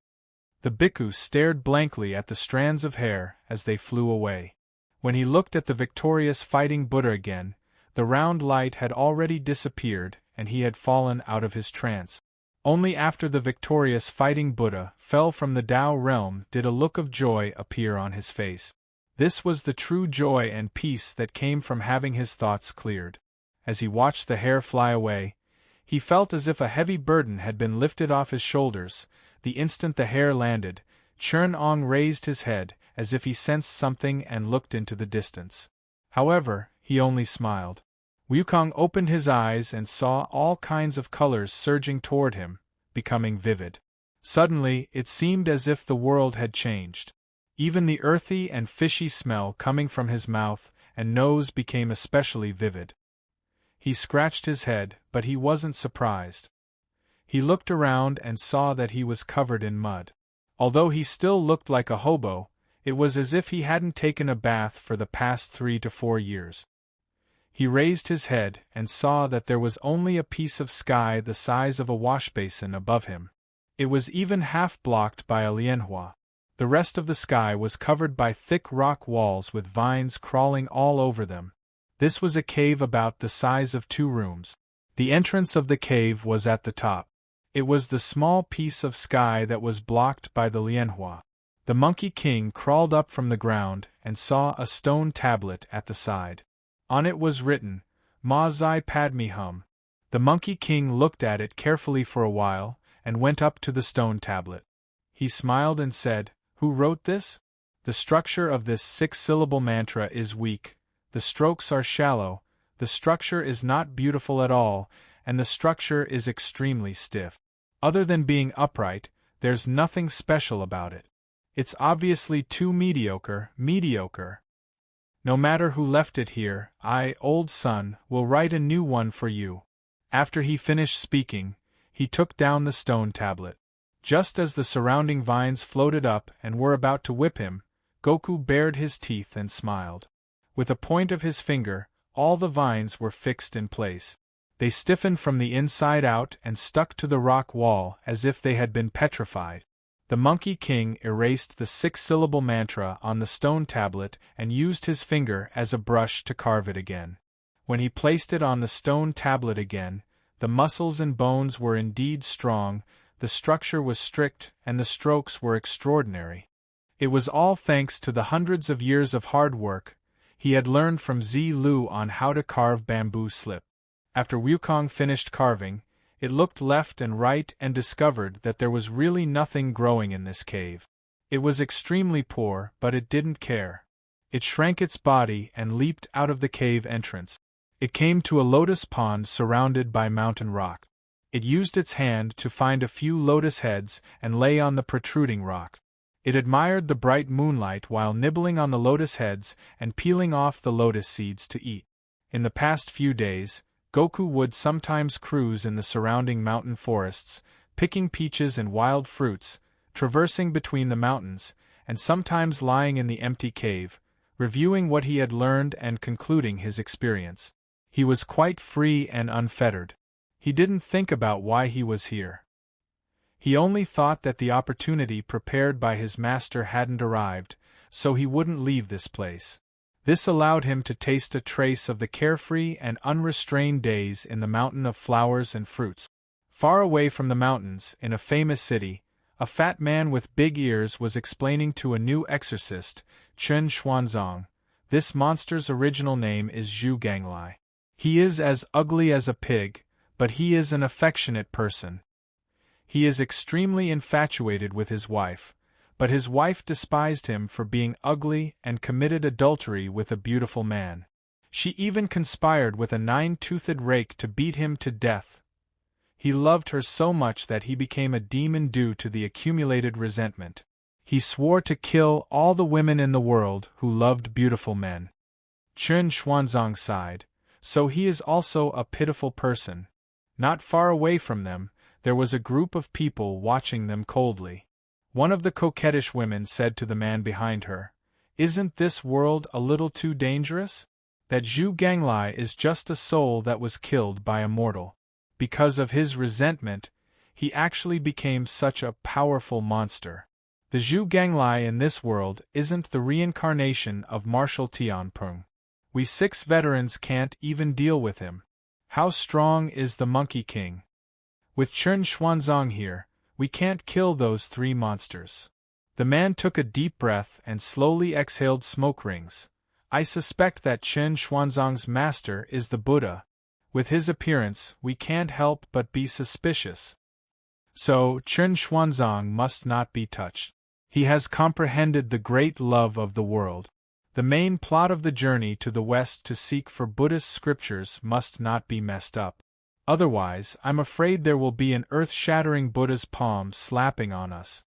The bhikkhu stared blankly at the strands of hair as they flew away. When he looked at the victorious fighting Buddha again, the round light had already disappeared and he had fallen out of his trance. Only after the victorious fighting Buddha fell from the Tao realm did a look of joy appear on his face. This was the true joy and peace that came from having his thoughts cleared. As he watched the hair fly away, he felt as if a heavy burden had been lifted off his shoulders. The instant the hair landed, Chern Ong raised his head, as if he sensed something and looked into the distance. However, he only smiled. Wukong opened his eyes and saw all kinds of colors surging toward him, becoming vivid. Suddenly, it seemed as if the world had changed. Even the earthy and fishy smell coming from his mouth and nose became especially vivid. He scratched his head, but he wasn't surprised. He looked around and saw that he was covered in mud. Although he still looked like a hobo, it was as if he hadn't taken a bath for the past 3 to 4 years. He raised his head and saw that there was only a piece of sky the size of a washbasin above him. It was even half blocked by a lianhua. The rest of the sky was covered by thick rock walls with vines crawling all over them. This was a cave about the size of 2 rooms. The entrance of the cave was at the top. It was the small piece of sky that was blocked by the lianhua. The Monkey King crawled up from the ground and saw a stone tablet at the side. On it was written, Ma Zai Padme Hum. The Monkey King looked at it carefully for a while, and went up to the stone tablet. He smiled and said, "Who wrote this? The structure of this 6-syllable mantra is weak, the strokes are shallow, the structure is not beautiful at all, and the structure is extremely stiff. Other than being upright, there's nothing special about it. It's obviously too mediocre. No matter who left it here, I, old son, will write a new one for you." After he finished speaking, he took down the stone tablet. Just as the surrounding vines floated up and were about to whip him, Goku bared his teeth and smiled. With a point of his finger, all the vines were fixed in place. They stiffened from the inside out and stuck to the rock wall as if they had been petrified. The Monkey King erased the 6-syllable mantra on the stone tablet and used his finger as a brush to carve it again. When he placed it on the stone tablet again, the muscles and bones were indeed strong, the structure was strict, and the strokes were extraordinary. It was all thanks to the hundreds of years of hard work he had learned from Zi Lu on how to carve bamboo slip. After Wukong finished carving, it looked left and right and discovered that there was really nothing growing in this cave. It was extremely poor, but it didn't care. It shrank its body and leaped out of the cave entrance. It came to a lotus pond surrounded by mountain rock. It used its hand to find a few lotus heads and lay on the protruding rock. It admired the bright moonlight while nibbling on the lotus heads and peeling off the lotus seeds to eat. In the past few days, Goku would sometimes cruise in the surrounding mountain forests, picking peaches and wild fruits, traversing between the mountains, and sometimes lying in the empty cave, reviewing what he had learned and concluding his experience. He was quite free and unfettered. He didn't think about why he was here. He only thought that the opportunity prepared by his master hadn't arrived, so he wouldn't leave this place. This allowed him to taste a trace of the carefree and unrestrained days in the mountain of flowers and fruits. Far away from the mountains, in a famous city, a fat man with big ears was explaining to a new exorcist, Chen Xuanzang. This monster's original name is Zhu Ganglai. He is as ugly as a pig, but he is an affectionate person. He is extremely infatuated with his wife, but his wife despised him for being ugly and committed adultery with a beautiful man. She even conspired with a 9-toothed rake to beat him to death. He loved her so much that he became a demon due to the accumulated resentment. He swore to kill all the women in the world who loved beautiful men. Chen Xuanzang sighed. So he is also a pitiful person. Not far away from them, there was a group of people watching them coldly. One of the coquettish women said to the man behind her, "Isn't this world a little too dangerous? That Zhu Ganglai is just a soul that was killed by a mortal. Because of his resentment, he actually became such a powerful monster. The Zhu Ganglai in this world isn't the reincarnation of Marshal Tianpeng. We 6 veterans can't even deal with him. How strong is the Monkey King? With Chen Xuanzang here, we can't kill those 3 monsters." The man took a deep breath and slowly exhaled smoke rings. "I suspect that Chen Xuanzang's master is the Buddha. With his appearance, we can't help but be suspicious. So, Chen Xuanzang must not be touched. He has comprehended the great love of the world. The main plot of the journey to the West to seek for Buddhist scriptures must not be messed up. Otherwise, I'm afraid there will be an earth-shattering Buddha's palm slapping on us.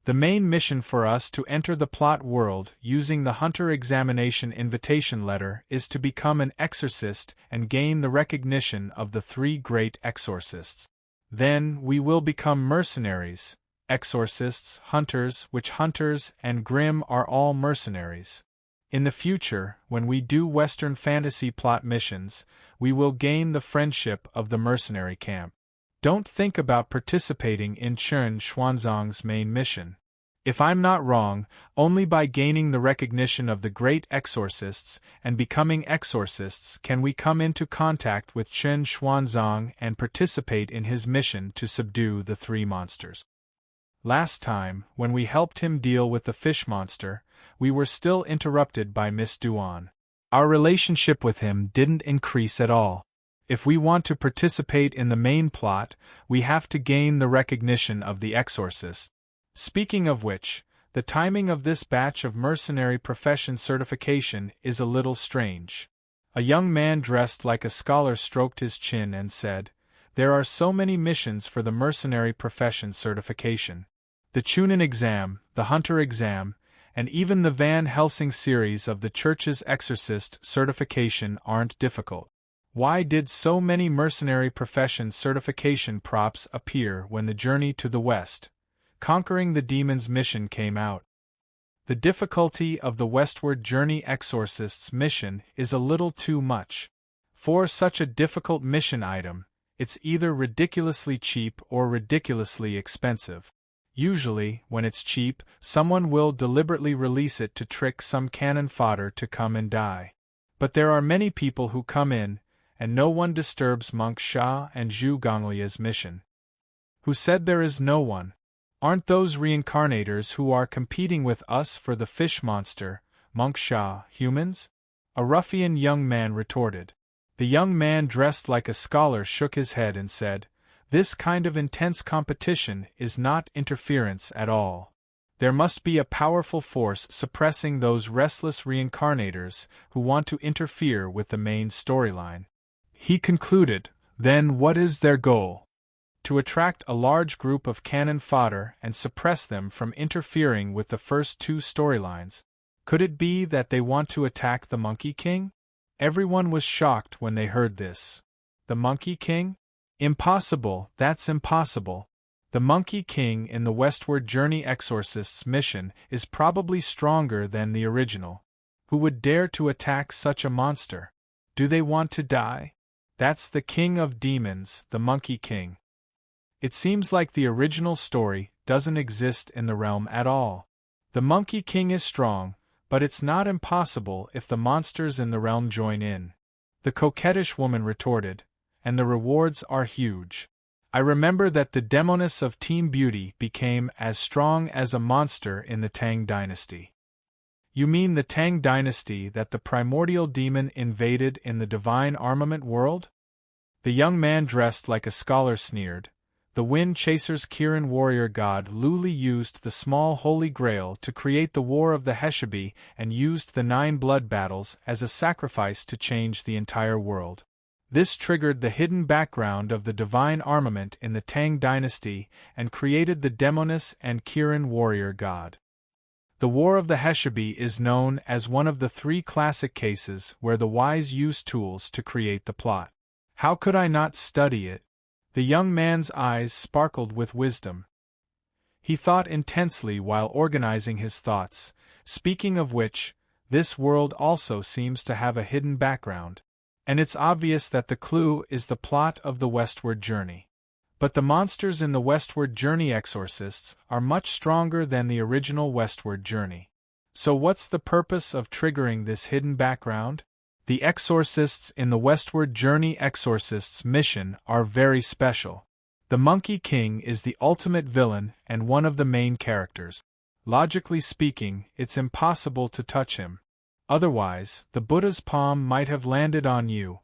The main mission for us to enter the plot world using the Hunter Examination Invitation Letter is to become an exorcist and gain the recognition of the 3 great exorcists. Then we will become mercenaries, exorcists, hunters, witch hunters, and Grimm are all mercenaries. In the future, when we do Western fantasy plot missions, we will gain the friendship of the mercenary camp. Don't think about participating in Chen Xuanzang's main mission. If I'm not wrong, only by gaining the recognition of the great exorcists and becoming exorcists can we come into contact with Chen Xuanzang and participate in his mission to subdue the 3 monsters. Last time, when we helped him deal with the fish monster, we were still interrupted by Miss Duan. Our relationship with him didn't increase at all. If we want to participate in the main plot, we have to gain the recognition of the exorcist. Speaking of which, the timing of this batch of mercenary profession certification is a little strange. A young man dressed like a scholar stroked his chin and said, "There are so many missions for the mercenary profession certification. The Chunin exam, the Hunter exam, and even the Van Helsing series of the Church's Exorcist certification aren't difficult. Why did so many mercenary profession certification props appear when the journey to the West, conquering the demons mission came out? The difficulty of the Westward Journey Exorcist's mission is a little too much. For such a difficult mission item, it's either ridiculously cheap or ridiculously expensive. Usually, when it's cheap, someone will deliberately release it to trick some cannon fodder to come and die. But there are many people who come in, and no one disturbs Monk Sha and Zhu Gonglia's mission. Who said there is no one? Aren't those reincarnators who are competing with us for the fish monster, Monk Sha, humans? A ruffian young man retorted. The young man dressed like a scholar shook his head and said, "This kind of intense competition is not interference at all. There must be a powerful force suppressing those restless reincarnators who want to interfere with the main storyline." He concluded, "Then what is their goal? To attract a large group of cannon fodder and suppress them from interfering with the first two storylines. Could it be that they want to attack the Monkey King?" Everyone was shocked when they heard this. The Monkey King? Impossible, that's impossible. The Monkey King in the Westward Journey Exorcist's mission is probably stronger than the original. Who would dare to attack such a monster? Do they want to die? That's the King of Demons, the Monkey King. It seems like the original story doesn't exist in the realm at all. The Monkey King is strong, but it's not impossible if the monsters in the realm join in. The coquettish woman retorted, and the rewards are huge. I remember that the demoness of Team Beauty became as strong as a monster in the Tang Dynasty. You mean the Tang Dynasty that the primordial demon invaded in the divine armament world? The young man dressed like a scholar sneered. The Wind Chaser's Kirin warrior god Luli used the small Holy Grail to create the War of the Heshabi and used the 9 blood battles as a sacrifice to change the entire world. This triggered the hidden background of the divine armament in the Tang Dynasty and created the Demoness and Kirin warrior god. The War of the Heshabi is known as one of the 3 classic cases where the wise use tools to create the plot. How could I not study it? The young man's eyes sparkled with wisdom. He thought intensely while organizing his thoughts, speaking of which, this world also seems to have a hidden background, and it's obvious that the clue is the plot of the Westward Journey. But the monsters in the Westward Journey Exorcists are much stronger than the original Westward Journey. So what's the purpose of triggering this hidden background? The exorcists in the Westward Journey Exorcists mission are very special. The Monkey King is the ultimate villain and one of the main characters. Logically speaking, it's impossible to touch him. Otherwise, the Buddha's palm might have landed on you.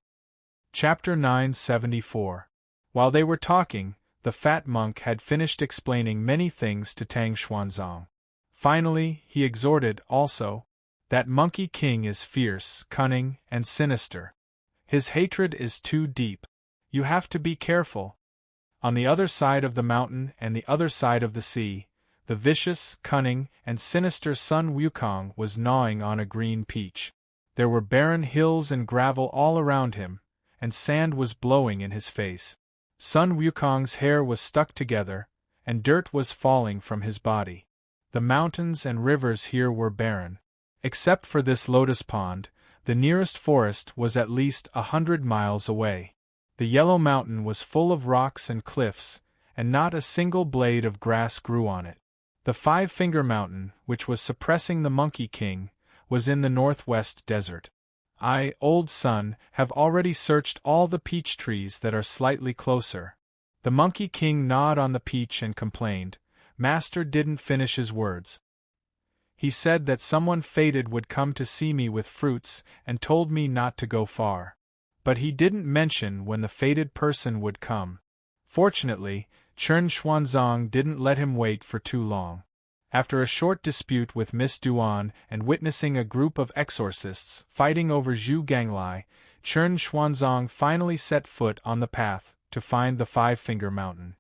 Chapter 974. While they were talking, the fat monk had finished explaining many things to Tang Xuanzang. Finally, he exhorted also, that Monkey King is fierce, cunning, and sinister. His hatred is too deep. You have to be careful. On the other side of the mountain and the other side of the sea, the vicious, cunning, and sinister Sun Wukong was gnawing on a green peach. There were barren hills and gravel all around him, and sand was blowing in his face. Sun Wukong's hair was stuck together, and dirt was falling from his body. The mountains and rivers here were barren. Except for this lotus pond, the nearest forest was at least 100 miles away. The Yellow Mountain was full of rocks and cliffs, and not a single blade of grass grew on it. The Five-Finger Mountain, which was suppressing the Monkey King, was in the northwest desert. I, old son, have already searched all the peach trees that are slightly closer. The Monkey King gnawed on the peach and complained. Master didn't finish his words. He said that someone fated would come to see me with fruits and told me not to go far. But he didn't mention when the fated person would come. Fortunately, Chen Xuanzang didn't let him wait for too long. After a short dispute with Miss Duan and witnessing a group of exorcists fighting over Zhu Ganglai, Chen Xuanzang finally set foot on the path to find the Five-Finger Mountain.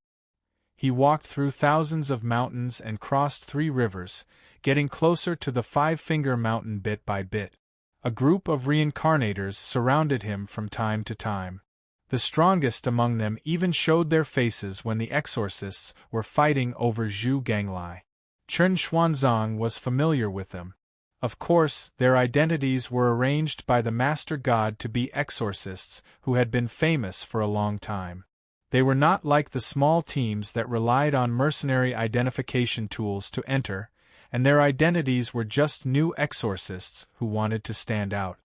He walked through thousands of mountains and crossed 3 rivers, getting closer to the Five-Finger Mountain bit by bit. A group of reincarnators surrounded him from time to time. The strongest among them even showed their faces when the exorcists were fighting over Zhu Ganglai. Chen Xuanzang was familiar with them. Of course, their identities were arranged by the Master God to be exorcists who had been famous for a long time. They were not like the small teams that relied on mercenary identification tools to enter, and their identities were just new exorcists who wanted to stand out.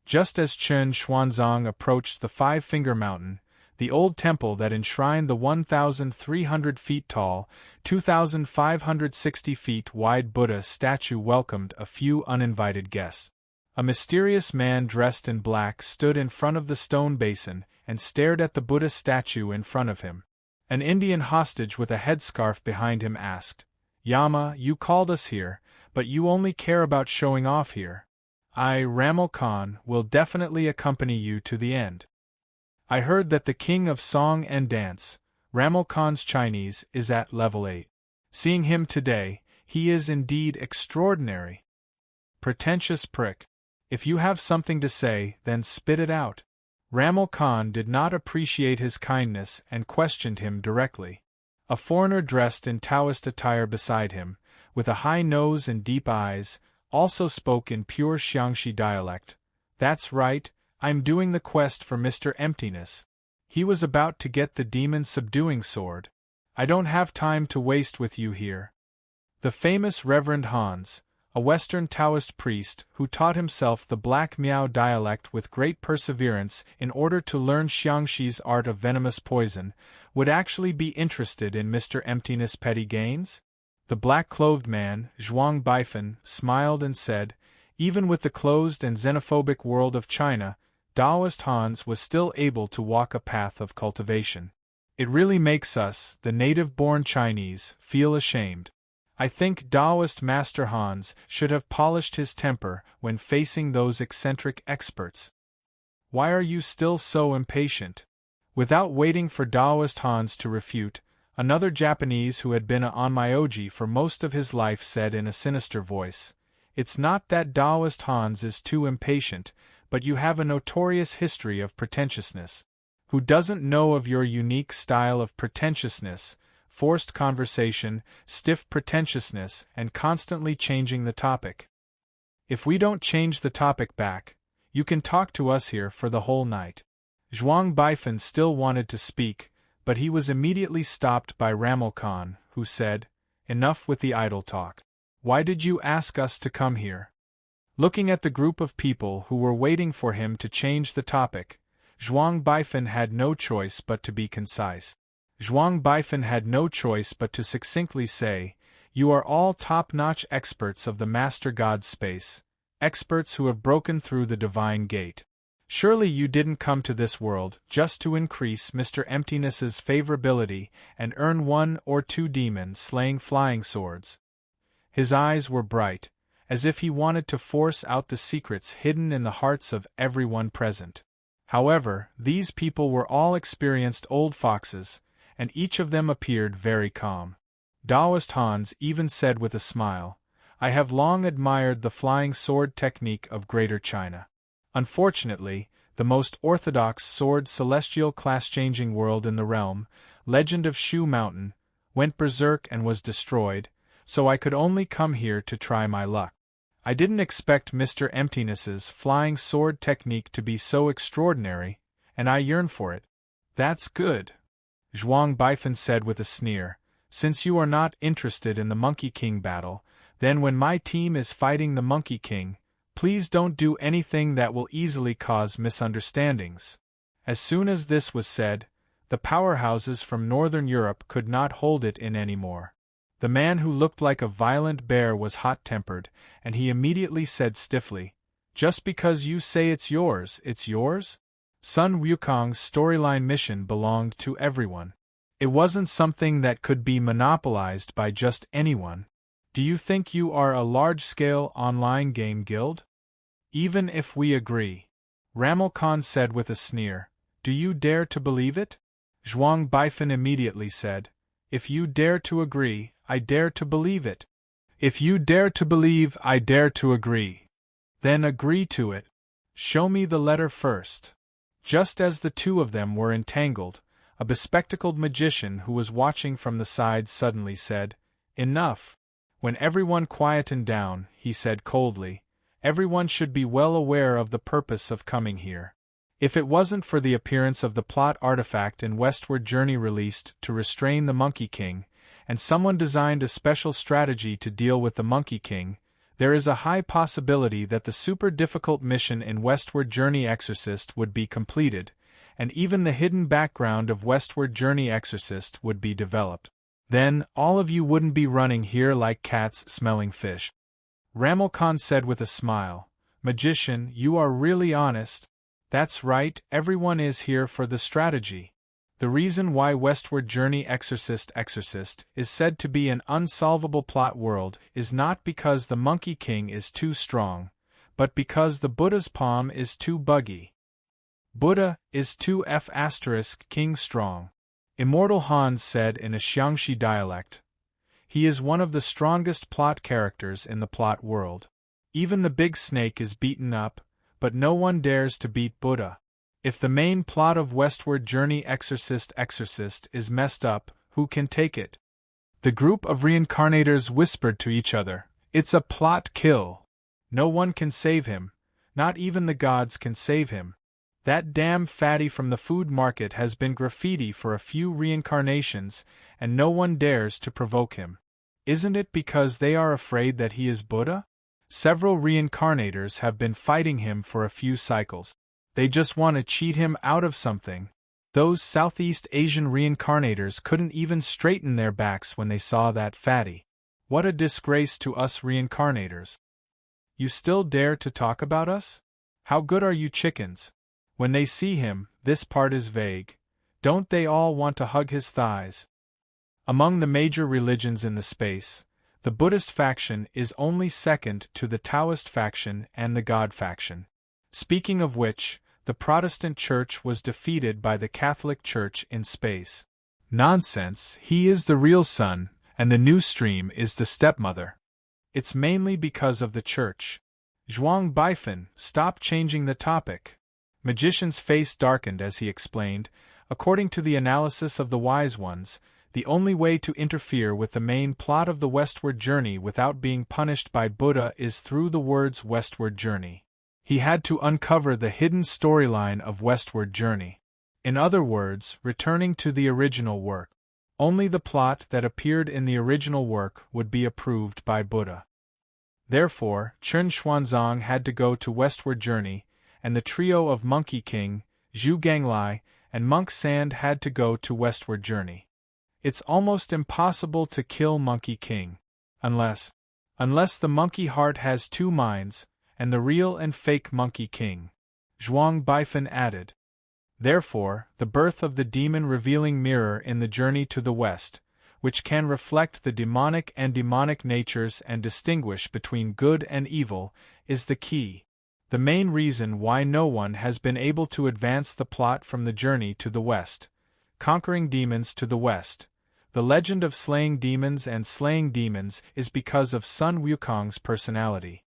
Just as Chen Xuanzang approached the Five-Finger Mountain, the old temple that enshrined the 1,300 feet tall, 2,560 feet wide Buddha statue welcomed a few uninvited guests. A mysterious man dressed in black stood in front of the stone basin and stared at the Buddha statue in front of him. An Indian hostage with a headscarf behind him asked, "Yama, you called us here, but you only care about showing off here. I, Ramal Khan, will definitely accompany you to the end." I heard that the king of song and dance, Ramal Khan's Chinese, is at level 8. Seeing him today, he is indeed extraordinary. Pretentious prick. If you have something to say, then spit it out. Ramal Khan did not appreciate his kindness and questioned him directly. A foreigner dressed in Taoist attire beside him, with a high nose and deep eyes, also spoke in pure Xiangxi dialect. "That's right, I'm doing the quest for Mr. Emptiness. He was about to get the demon-subduing sword. I don't have time to waste with you here." The famous Reverend Hans, a Western Taoist priest who taught himself the Black Miao dialect with great perseverance in order to learn Xiangxi's art of venomous poison, would actually be interested in Mr. Emptiness' petty gains? The black-clothed man, Zhuang Baifan, smiled and said, "Even with the closed and xenophobic world of China, Taoist Hans was still able to walk a path of cultivation. It really makes us, the native-born Chinese, feel ashamed. I think Taoist Master Hans should have polished his temper when facing those eccentric experts. Why are you still so impatient?" Without waiting for Taoist Hans to refute, another Japanese who had been a onmyoji for most of his life said in a sinister voice, "It's not that Taoist Hans is too impatient, but you have a notorious history of pretentiousness. Who doesn't know of your unique style of pretentiousness, forced conversation, stiff pretentiousness, and constantly changing the topic? If we don't change the topic back, you can talk to us here for the whole night." Zhuang Baifan still wanted to speak, but he was immediately stopped by Ramal Khan, who said, "Enough with the idle talk. Why did you ask us to come here?" Looking at the group of people who were waiting for him to change the topic, Zhuang Baifan had no choice but to be concise. Zhuang Baifan had no choice but to succinctly say, "You are all top-notch experts of the Master God's space, experts who have broken through the divine gate. Surely you didn't come to this world just to increase Mr. Emptiness's favorability and earn 1 or 2 demon-slaying flying swords." His eyes were bright, as if he wanted to force out the secrets hidden in the hearts of everyone present. However, these people were all experienced old foxes, and each of them appeared very calm. Taoist Hans even said with a smile, "I have long admired the flying sword technique of Greater China. Unfortunately, the most orthodox sword celestial class-changing world in the realm, Legend of Shu Mountain, went berserk and was destroyed, so I could only come here to try my luck. I didn't expect Mr. Emptiness's flying sword technique to be so extraordinary, and I yearn for it." "That's good," Zhuang Baifan said with a sneer. "Since you are not interested in the Monkey King battle, then when my team is fighting the Monkey King, please don't do anything that will easily cause misunderstandings." As soon as this was said, the powerhouses from Northern Europe could not hold it in anymore. The man who looked like a violent bear was hot-tempered, and he immediately said stiffly, "Just because you say it's yours, it's yours?" Sun Wukong's storyline mission belonged to everyone. It wasn't something that could be monopolized by just anyone. Do you think you are a large-scale online game guild? Even if we agree, Ramal Khan said with a sneer, "Do you dare to believe it?" Zhuang Baifan immediately said, "If you dare to agree, I dare to believe it. If you dare to believe, I dare to agree. Then agree to it. Show me the letter first." Just as the two of them were entangled, a bespectacled magician who was watching from the side suddenly said, "Enough." When everyone quietened down, he said coldly, "Everyone should be well aware of the purpose of coming here. If it wasn't for the appearance of the plot artifact in Westward Journey released to restrain the Monkey King, and someone designed a special strategy to deal with the Monkey King, there is a high possibility that the super difficult mission in Westward Journey Exorcist would be completed, and even the hidden background of Westward Journey Exorcist would be developed. Then, all of you wouldn't be running here like cats smelling fish. Ramelkhan said with a smile, "Magician, you are really honest." "That's right, everyone is here for the strategy. The reason why Westward Journey Exorcist is said to be an unsolvable plot world is not because the Monkey King is too strong, but because the Buddha's palm is too buggy. Buddha is too King strong," Immortal Hans said in a Xiangxi dialect. "He is one of the strongest plot characters in the plot world. Even the big snake is beaten up, but no one dares to beat Buddha. If the main plot of Westward Journey Exorcist is messed up, who can take it?" The group of reincarnators whispered to each other, "It's a plot kill. No one can save him, not even the gods can save him. That damn fatty from the food market has been graffiti for a few reincarnations, and no one dares to provoke him. Isn't it because they are afraid that he is Buddha? Several reincarnators have been fighting him for a few cycles. They just want to cheat him out of something. Those Southeast Asian reincarnators couldn't even straighten their backs when they saw that fatty. What a disgrace to us reincarnators. You still dare to talk about us? How good are you chickens? When they see him, this part is vague. Don't they all want to hug his thighs?" Among the major religions in the space, the Buddhist faction is only second to the Taoist faction and the God faction. Speaking of which, the Protestant Church was defeated by the Catholic Church in space. Nonsense, he is the real son, and the new stream is the stepmother. It's mainly because of the Church. Zhuang Baifan, stop changing the topic. Magician's face darkened as he explained, according to the analysis of the wise ones, the only way to interfere with the main plot of the Westward Journey without being punished by Buddha is through the words Westward Journey. He had to uncover the hidden storyline of Westward Journey. In other words, returning to the original work. Only the plot that appeared in the original work would be approved by Buddha. Therefore, Chen Xuanzang had to go to Westward Journey, and the trio of Monkey King, Zhu Ganglai, and Monk Sand had to go to Westward Journey. It's almost impossible to kill Monkey King. Unless the monkey heart has two minds, and the real and fake Monkey King. Zhuang Baifan added. Therefore, the birth of the demon-revealing mirror in the journey to the West, which can reflect the demonic and demonic natures and distinguish between good and evil, is the key. The main reason why no one has been able to advance the plot from the journey to the West, conquering demons to the West. The legend of slaying demons and slaying demons is because of Sun Wukong's personality.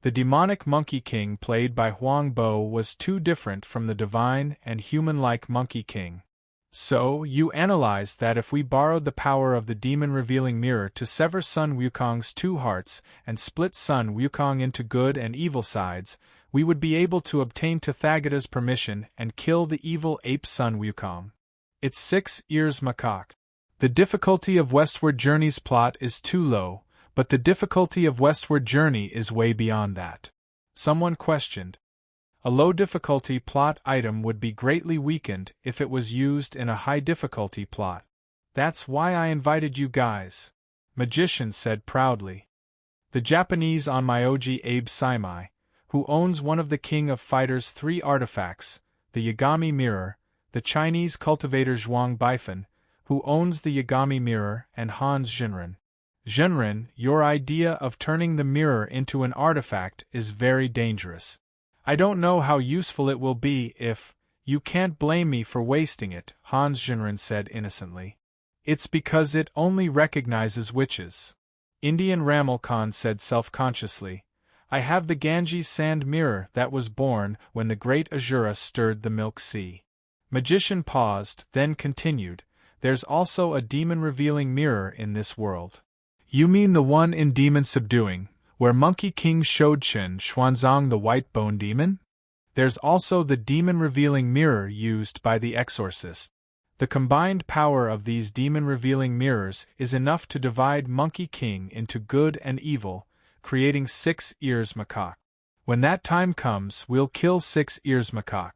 The demonic Monkey King played by Huang Bo was too different from the divine and human-like Monkey King. So, you analyze that if we borrowed the power of the demon-revealing mirror to sever Sun Wukong's two hearts and split Sun Wukong into good and evil sides, we would be able to obtain Tathagata's permission and kill the evil ape Sun Wukong. It's 6 ears macaque. The difficulty of Westward Journey's plot is too low, but the difficulty of Westward Journey is way beyond that. Someone questioned. A low-difficulty plot item would be greatly weakened if it was used in a high-difficulty plot. That's why I invited you guys, Magician said proudly. The Japanese Onmyoji Abe Saimai, who owns one of the King of Fighters' 3 artifacts, the Yagami Mirror, the Chinese cultivator Zhuang Baifan, who owns the Yagami Mirror, and Hans Zhenren. Zhenren, your idea of turning the mirror into an artifact is very dangerous. I don't know how useful it will be if, you can't blame me for wasting it, Hans Zhenren said innocently. It's because it only recognizes witches. Indian Ramelkhan said self-consciously, I have the Ganges sand mirror that was born when the great Azura stirred the milk sea. Magician paused, then continued, there's also a demon-revealing mirror in this world. You mean the one in Demon Subduing, where Monkey King showed Chen Xuanzang the white bone demon? There's also the demon-revealing mirror used by the exorcist. The combined power of these demon-revealing mirrors is enough to divide Monkey King into good and evil, creating 6 ears macaque. When that time comes, we'll kill 6 ears macaque.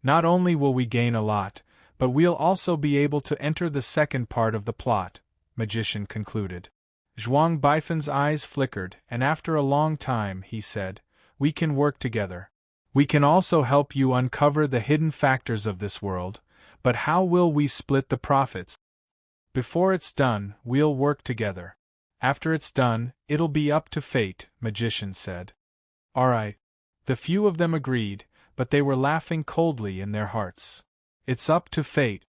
Not only will we gain a lot, but we'll also be able to enter the second part of the plot, Magician concluded. Zhuang Baifan's eyes flickered, and after a long time he said, "We can work together. We can also help you uncover the hidden factors of this world, but how will we split the profits? Before it's done, we'll work together. After it's done, it'll be up to fate," Magician said. "Alright." The few of them agreed, but they were laughing coldly in their hearts. It's up to fate.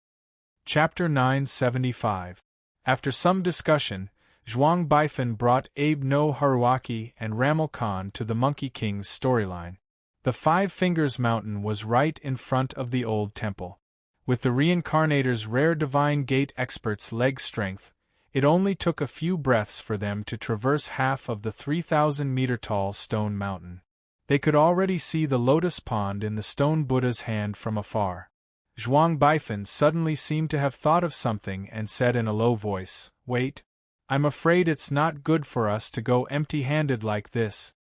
Chapter 975. After some discussion, Zhuang Baifan brought Abe no Haruaki and Ramal Khan to the Monkey King's storyline. The Five Fingers Mountain was right in front of the old temple. With the reincarnator's rare divine gate expert's leg strength, it only took a few breaths for them to traverse half of the 3,000-meter-tall stone mountain. They could already see the lotus pond in the stone Buddha's hand from afar. Zhuang Baifan suddenly seemed to have thought of something and said in a low voice, "Wait. I'm afraid it's not good for us to go empty-handed like this."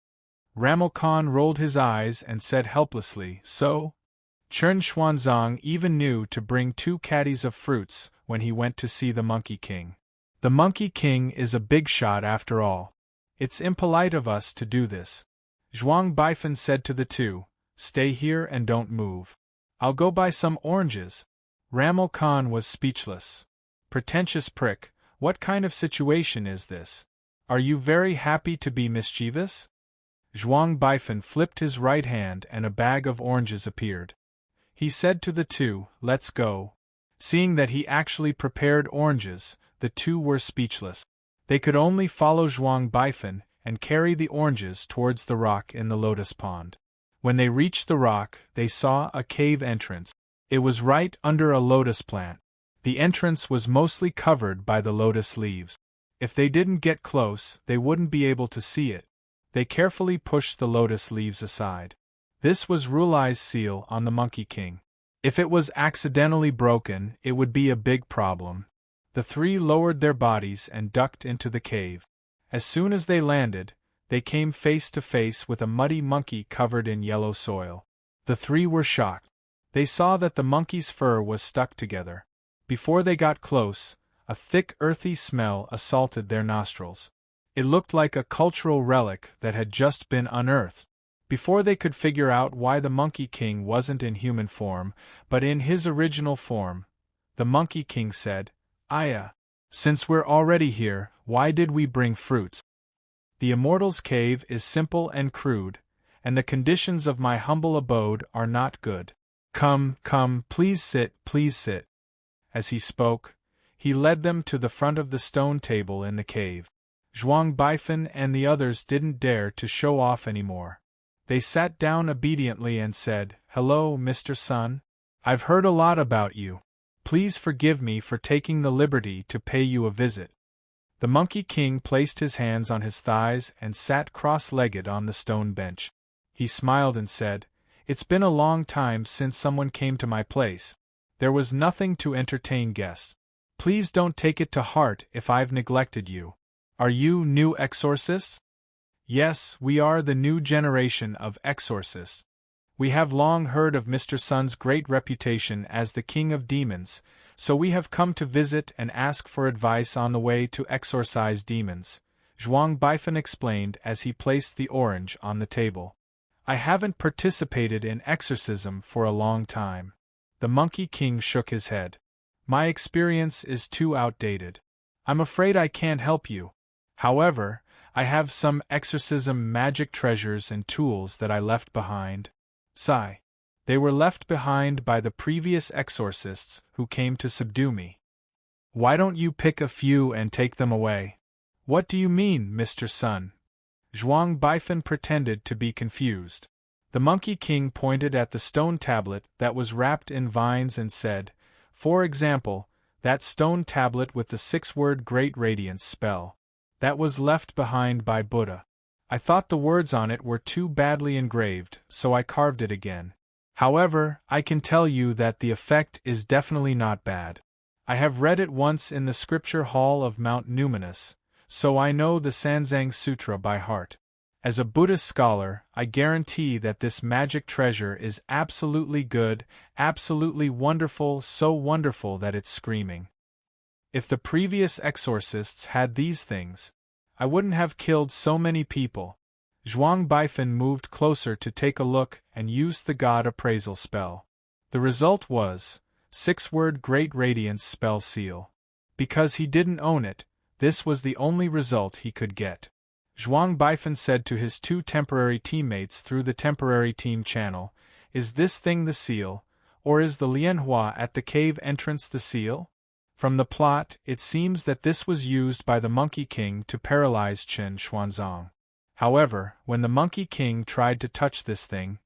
Ramal Khan rolled his eyes and said helplessly, "So?" Chen Xuanzang even knew to bring 2 caddies of fruits when he went to see the Monkey King. The Monkey King is a big shot after all. It's impolite of us to do this. Zhuang Baifan said to the 2, "Stay here and don't move. I'll go buy some oranges." Ramal Khan was speechless. "Pretentious prick, what kind of situation is this? Are you very happy to be mischievous?" Zhuang Baifan flipped his right hand and a bag of oranges appeared. He said to the 2, "Let's go." Seeing that he actually prepared oranges, the 2 were speechless. They could only follow Zhuang Baifan and carry the oranges towards the rock in the lotus pond. When they reached the rock, they saw a cave entrance. It was right under a lotus plant. The entrance was mostly covered by the lotus leaves. If they didn't get close, they wouldn't be able to see it. They carefully pushed the lotus leaves aside. This was Rulai's seal on the Monkey King. If it was accidentally broken, it would be a big problem. The 3 lowered their bodies and ducked into the cave. As soon as they landed, they came face to face with a muddy monkey covered in yellow soil. The 3 were shocked. They saw that the monkey's fur was stuck together. Before they got close, a thick earthy smell assaulted their nostrils. It looked like a cultural relic that had just been unearthed. Before they could figure out why the Monkey King wasn't in human form, but in his original form, the Monkey King said, "Aya, since we're already here, why did we bring fruits? The Immortal's Cave is simple and crude, and the conditions of my humble abode are not good. Come, come, please sit, please sit." As he spoke, he led them to the front of the stone table in the cave. Zhuang Baifan and the others didn't dare to show off anymore. They sat down obediently and said, "Hello, Mr. Sun. I've heard a lot about you. Please forgive me for taking the liberty to pay you a visit." The Monkey King placed his hands on his thighs and sat cross-legged on the stone bench. He smiled and said, "It's been a long time since someone came to my place. There was nothing to entertain guests. Please don't take it to heart if I've neglected you. Are you new exorcists?" "Yes, we are the new generation of exorcists. We have long heard of Mr. Sun's great reputation as the King of Demons, so we have come to visit and ask for advice on the way to exorcise demons," Zhuang Baifan explained as he placed the orange on the table. "I haven't participated in exorcism for a long time." The Monkey King shook his head. "My experience is too outdated. I'm afraid I can't help you. However, I have some exorcism magic treasures and tools that I left behind." Sigh. "They were left behind by the previous exorcists who came to subdue me. Why don't you pick a few and take them away?" "What do you mean, Mr. Sun?" Zhuang Baifan pretended to be confused. The Monkey King pointed at the stone tablet that was wrapped in vines and said, "For example, that stone tablet with the 6-word Great Radiance spell. That was left behind by Buddha. I thought the words on it were too badly engraved, so I carved it again. However, I can tell you that the effect is definitely not bad. I have read it once in the scripture hall of Mount Numinous, so I know the Sanzang Sutra by heart. As a Buddhist scholar, I guarantee that this magic treasure is absolutely good, absolutely wonderful, so wonderful that it's screaming. If the previous exorcists had these things, I wouldn't have killed so many people. Zhuang Baifeng moved closer to take a look and used the God appraisal spell. The result was 6-word Great Radiance spell seal. Because he didn't own it, this was the only result he could get. Zhuang Baifeng said to his 2 temporary teammates through the temporary team channel, "Is this thing the seal, or is the Lianhua at the cave entrance the seal?" From the plot, it seems that this was used by the Monkey King to paralyze Chen Xuanzang. However, when the Monkey King tried to touch this thing,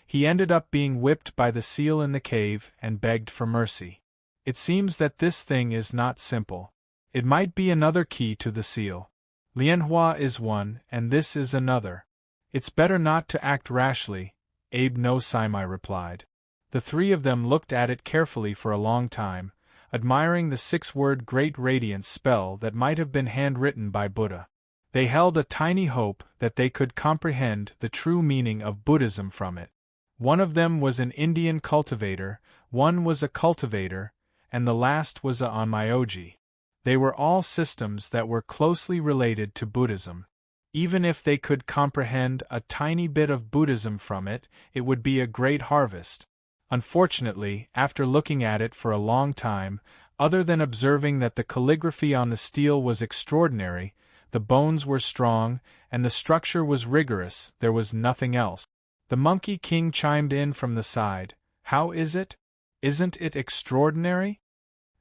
he ended up being whipped by the seal in the cave and begged for mercy. It seems that this thing is not simple. It might be another key to the seal. Lianhua is one, and this is another. It's better not to act rashly, Abe no Saimai replied. The 3 of them looked at it carefully for a long time, admiring the 6-word Great Radiance spell that might have been handwritten by Buddha. They held a tiny hope that they could comprehend the true meaning of Buddhism from it. One of them was an Indian cultivator, one was a cultivator, and the last was a Onmyoji. They were all systems that were closely related to Buddhism. Even if they could comprehend a tiny bit of Buddhism from it, it would be a great harvest. Unfortunately, after looking at it for a long time, other than observing that the calligraphy on the steel was extraordinary, the bones were strong, and the structure was rigorous, there was nothing else. The Monkey King chimed in from the side. "How is it? Isn't it extraordinary?"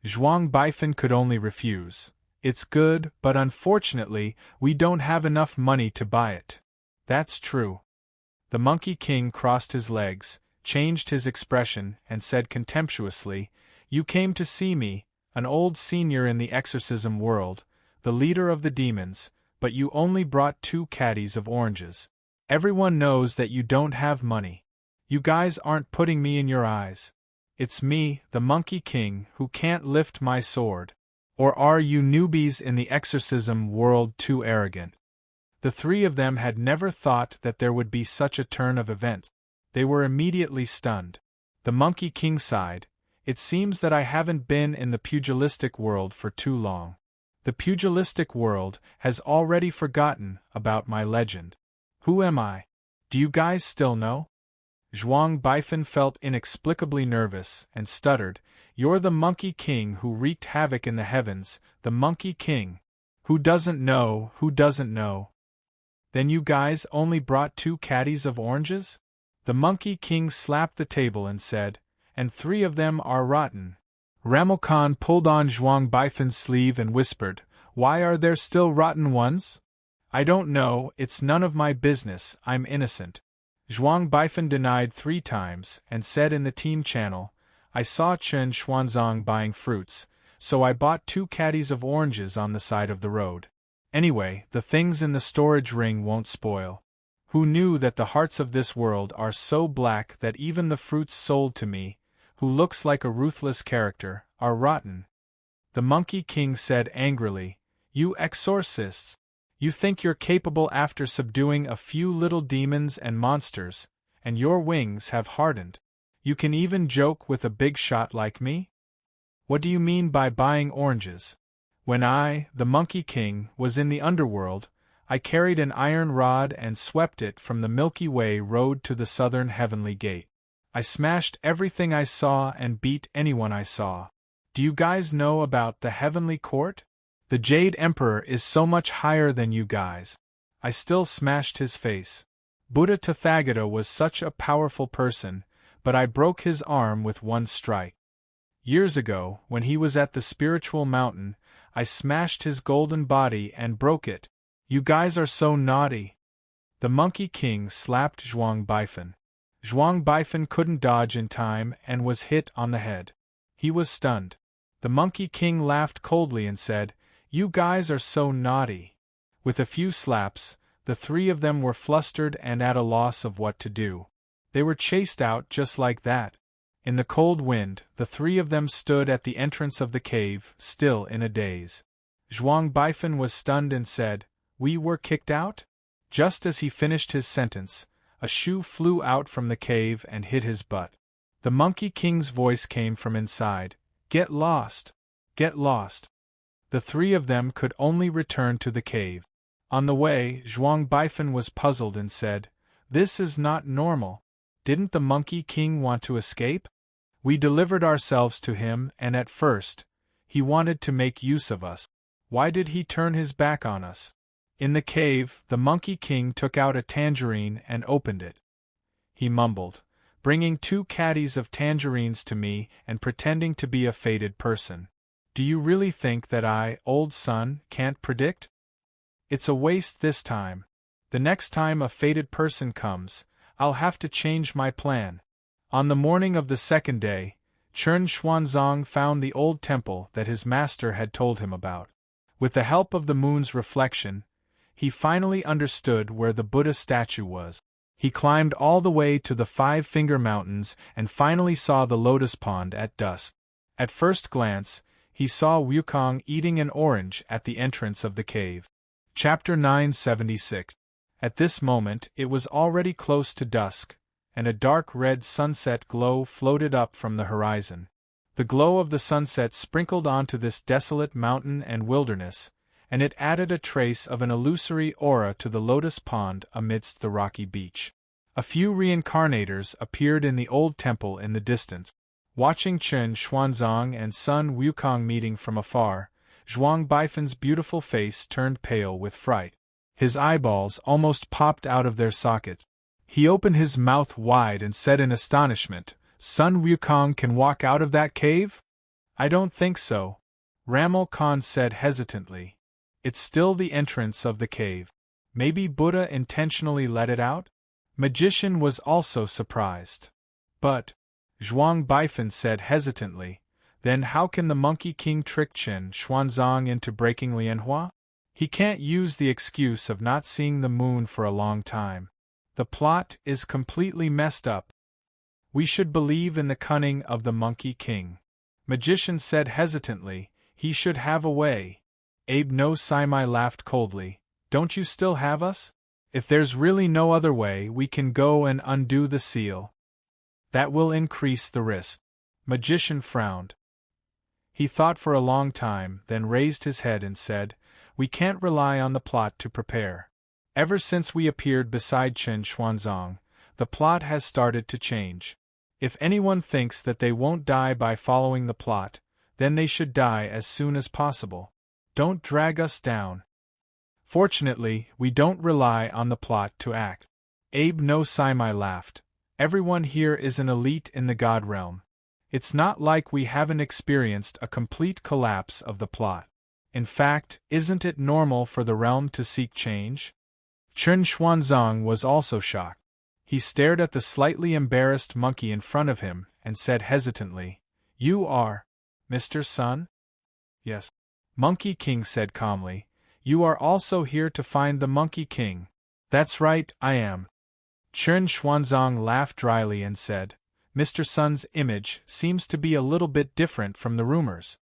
Zhuang Baifeng could only refuse. "It's good, but unfortunately, we don't have enough money to buy it." "That's true." The Monkey King crossed his legs, changed his expression, and said contemptuously, "You came to see me, an old senior in the exorcism world, the leader of the demons, but you only brought 2 caddies of oranges. Everyone knows that you don't have money. You guys aren't putting me in your eyes. It's me, the Monkey King, who can't lift my sword. Or are you newbies in the exorcism world too arrogant?" The 3 of them had never thought that there would be such a turn of events. They were immediately stunned. The Monkey King sighed. "It seems that I haven't been in the pugilistic world for too long. The pugilistic world has already forgotten about my legend. Who am I? Do you guys still know?" Zhuang Baifeng felt inexplicably nervous and stuttered, "You're the Monkey King who wreaked havoc in the heavens, the Monkey King. Who doesn't know, who doesn't know?" "Then you guys only brought 2 caddies of oranges?" The Monkey King slapped the table and said, "And 3 of them are rotten." Ramelkhan pulled on Zhuang Baifeng's sleeve and whispered, "Why are there still rotten ones?" "I don't know, it's none of my business, I'm innocent." Zhuang Baifeng denied 3 times, and said in the team channel, "I saw Chen Xuanzang buying fruits, so I bought 2 caddies of oranges on the side of the road. Anyway, the things in the storage ring won't spoil. Who knew that the hearts of this world are so black that even the fruits sold to me, who looks like a ruthless character, are rotten?" The Monkey King said angrily, "You exorcists! You think you're capable after subduing a few little demons and monsters, and your wings have hardened. You can even joke with a big shot like me? What do you mean by buying oranges? When I, the Monkey King, was in the underworld, I carried an iron rod and swept it from the Milky Way road to the southern heavenly gate. I smashed everything I saw and beat anyone I saw. Do you guys know about the heavenly court? The Jade Emperor is so much higher than you guys." I still smashed his face. Buddha Tathagata was such a powerful person, but I broke his arm with 1 strike. Years ago, when he was at the spiritual mountain, I smashed his golden body and broke it. You guys are so naughty. The Monkey King slapped Zhuang Baifeng. Zhuang Baifeng couldn't dodge in time and was hit on the head. He was stunned. The Monkey King laughed coldly and said, "You guys are so naughty." With a few slaps, the 3 of them were flustered and at a loss of what to do. They were chased out just like that. In the cold wind, the 3 of them stood at the entrance of the cave, still in a daze. Zhuang Baifeng was stunned and said, "We were kicked out? Just as he finished his sentence, a shoe flew out from the cave and hit his butt. The Monkey King's voice came from inside. Get lost! Get lost! The three of them could only return to the cave. On the way, Zhuang Baifeng was puzzled and said, This is not normal. Didn't the Monkey King want to escape? We delivered ourselves to him and at first, he wanted to make use of us. Why did he turn his back on us? In the cave, the Monkey King took out a tangerine and opened it. He mumbled, bringing 2 caddies of tangerines to me and pretending to be a fated person. Do you really think that I, old son, can't predict? It's a waste this time. The next time a fated person comes, I'll have to change my plan. On the morning of the second day, Chen Xuanzang found the old temple that his master had told him about. With the help of the moon's reflection, he finally understood where the Buddha statue was. He climbed all the way to the 5-Finger Mountains and finally saw the lotus pond at dusk. At first glance, he saw Wukong eating an orange at the entrance of the cave. Chapter 976. At this moment it was already close to dusk, and a dark red sunset glow floated up from the horizon. The glow of the sunset sprinkled onto this desolate mountain and wilderness, and it added a trace of an illusory aura to the lotus pond amidst the rocky beach. A few reincarnators appeared in the old temple in the distance. Watching Chen Xuanzang and son Wukong meeting from afar, Zhuang Baifen's beautiful face turned pale with fright. His eyeballs almost popped out of their sockets. He opened his mouth wide and said in astonishment, Son Wukong can walk out of that cave? I don't think so. Ramal Khan said hesitantly. It's still the entrance of the cave. Maybe Buddha intentionally let it out? Magician was also surprised. But, Zhuang Baifeng said hesitantly, then how can the Monkey King trick Chen Xuanzang into breaking Lianhua? He can't use the excuse of not seeing the moon for a long time. The plot is completely messed up. We should believe in the cunning of the Monkey King. Magician said hesitantly, he should have a way. Abe no Saimai laughed coldly, don't you still have us? If there's really no other way we can go and undo the seal. That will increase the risk. Magician frowned. He thought for a long time, then raised his head and said, We can't rely on the plot to prepare. Ever since we appeared beside Chen Xuanzang, the plot has started to change. If anyone thinks that they won't die by following the plot, then they should die as soon as possible. Don't drag us down. Fortunately, we don't rely on the plot to act. Abe no Saimai laughed. Everyone here is an elite in the God realm. It's not like we haven't experienced a complete collapse of the plot. In fact, isn't it normal for the realm to seek change? Chen Xuanzang was also shocked. He stared at the slightly embarrassed monkey in front of him and said hesitantly, You are Mr. Sun? Yes. Monkey King said calmly, You are also here to find the Monkey King. That's right, I am. Chen Xuanzang laughed dryly and said, Mr. Sun's image seems to be a little bit different from the rumors.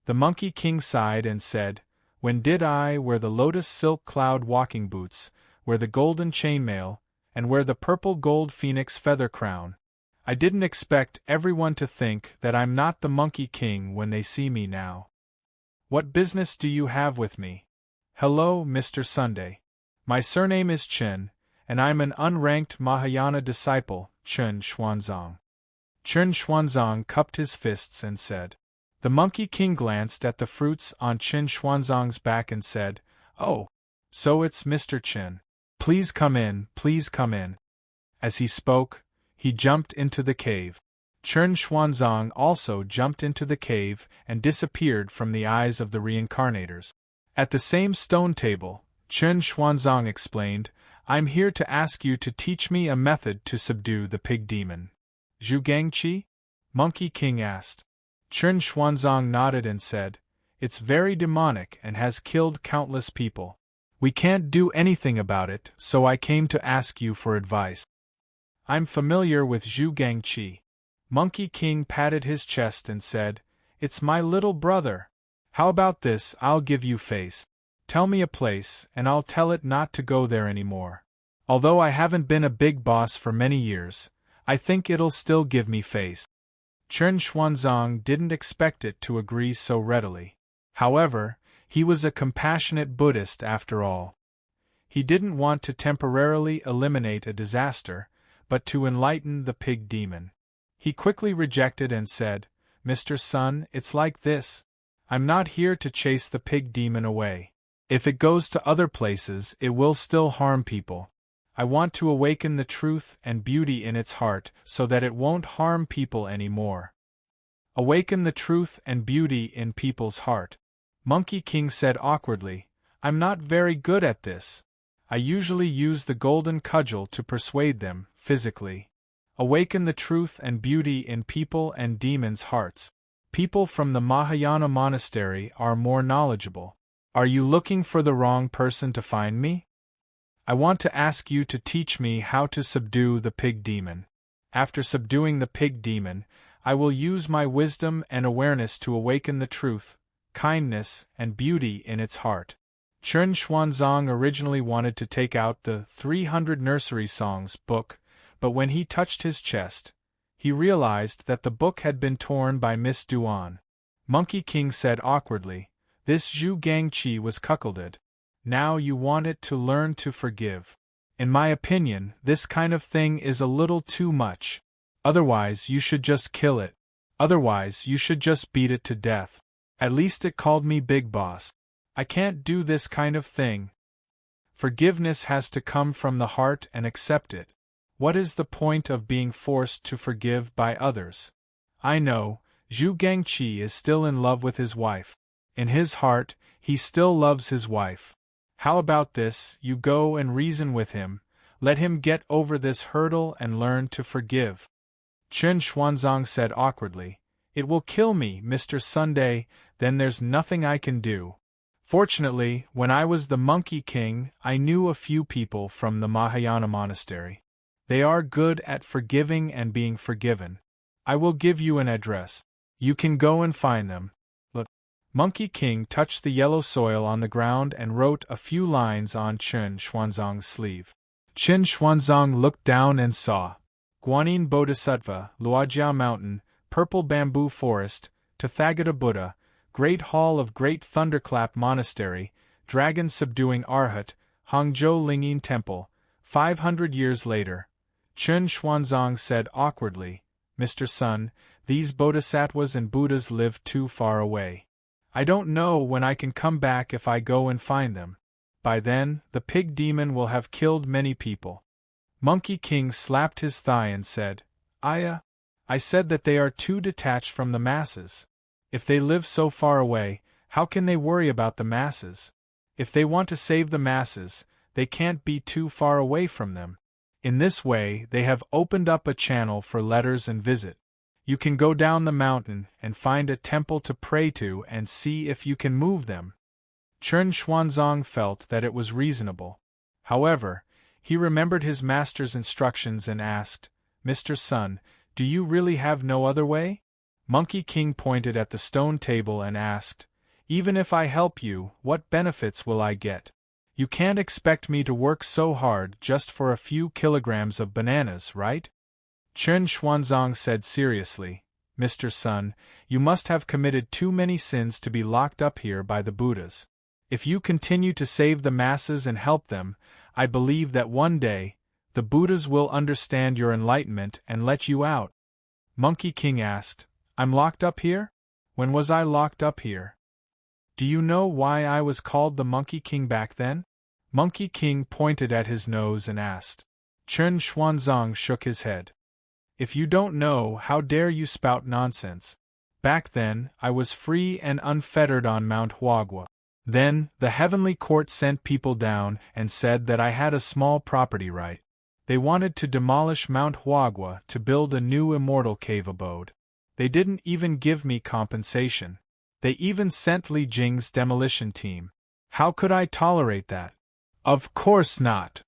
The Monkey King sighed and said, When did I wear the lotus silk cloud walking boots, wear the golden chainmail, and wear the purple gold phoenix feather crown? I didn't expect everyone to think that I'm not the Monkey King when they see me now. What business do you have with me? Hello, Mr. Sunday. My surname is Chen, and I'm an unranked Mahayana disciple, Chen Xuanzang. Chen Xuanzang cupped his fists and said. The Monkey King glanced at the fruits on Chen Xuanzang's back and said, Oh, so it's Mr. Chen. Please come in, please come in. As he spoke, he jumped into the cave. Chen Xuanzang also jumped into the cave and disappeared from the eyes of the reincarnators. At the same stone table, Chen Xuanzang explained, I'm here to ask you to teach me a method to subdue the pig demon. Zhu Gangqi? Monkey King asked. Chen Xuanzang nodded and said, It's very demonic and has killed countless people. We can't do anything about it, so I came to ask you for advice. I'm familiar with Zhu Gangqi. Monkey King patted his chest and said, It's my little brother. How about this, I'll give you face. Tell me a place, and I'll tell it not to go there anymore. Although I haven't been a big boss for many years, I think it'll still give me face. Chen Xuanzang didn't expect it to agree so readily. However, he was a compassionate Buddhist after all. He didn't want to temporarily eliminate a disaster, but to enlighten the pig demon. He quickly rejected and said, "Mr. Sun, it's like this. I'm not here to chase the pig demon away. If it goes to other places, it will still harm people. I want to awaken the truth and beauty in its heart so that it won't harm people anymore." Awaken the truth and beauty in people's heart. Monkey King said awkwardly, "I'm not very good at this. I usually use the golden cudgel to persuade them, physically. Awaken the truth and beauty in people and demons' hearts. People from the Mahayana monastery are more knowledgeable. Are you looking for the wrong person to find me? I want to ask you to teach me how to subdue the pig demon. After subduing the pig demon, I will use my wisdom and awareness to awaken the truth, kindness, and beauty in its heart." Chen Xuanzang originally wanted to take out the 300 Nursery Songs book, but when he touched his chest, he realized that the book had been torn by Miss Duan. Monkey King said awkwardly, "This Zhu Gangqi was cuckolded. Now you want it to learn to forgive. In my opinion, this kind of thing is a little too much. Otherwise you should just kill it. Otherwise you should just beat it to death. At least it called me Big Boss. I can't do this kind of thing. Forgiveness has to come from the heart and accept it. What is the point of being forced to forgive by others? I know, Zhu Gangqi is still in love with his wife. In his heart, he still loves his wife. How about this, you go and reason with him, let him get over this hurdle and learn to forgive." Chen Xuanzang said awkwardly, "It will kill me, Mr. Sunday, then there's nothing I can do. Fortunately, when I was the Monkey King, I knew a few people from the Mahayana monastery. They are good at forgiving and being forgiven. I will give you an address. You can go and find them." Look. Monkey King touched the yellow soil on the ground and wrote a few lines on Chen Xuanzang's sleeve. Chen Xuanzang looked down and saw Guanyin Bodhisattva, Luojiao Mountain, Purple Bamboo Forest, Tathagata Buddha, Great Hall of Great Thunderclap Monastery, Dragon Subduing Arhat, Hangzhou Lingyin Temple. 500 years later, Chen Xuanzang said awkwardly, "Mr. Sun, these bodhisattvas and Buddhas live too far away. I don't know when I can come back if I go and find them. By then, the pig demon will have killed many people." Monkey King slapped his thigh and said, I said that they are too detached from the masses. If they live so far away, how can they worry about the masses? If they want to save the masses, they can't be too far away from them. In this way, they have opened up a channel for letters and visit. You can go down the mountain and find a temple to pray to and see if you can move them. Chen Xuanzang felt that it was reasonable. However, he remembered his master's instructions and asked, "Mr. Sun, do you really have no other way?" Monkey King pointed at the stone table and asked, "Even if I help you, what benefits will I get? You can't expect me to work so hard just for a few kilograms of bananas, right?" Chen Xuanzang said seriously, "Mr. Sun, you must have committed too many sins to be locked up here by the Buddhas. If you continue to save the masses and help them, I believe that one day, the Buddhas will understand your enlightenment and let you out." Monkey King asked, "I'm locked up here? When was I locked up here? Do you know why I was called the Monkey King back then?" Monkey King pointed at his nose and asked. Chen Xuanzang shook his head. "If you don't know, how dare you spout nonsense? Back then, I was free and unfettered on Mount Huagua. Then, the heavenly court sent people down and said that I had a small property right. They wanted to demolish Mount Huagua to build a new immortal cave abode. They didn't even give me compensation. They even sent Li Jing's demolition team. How could I tolerate that? Of course not.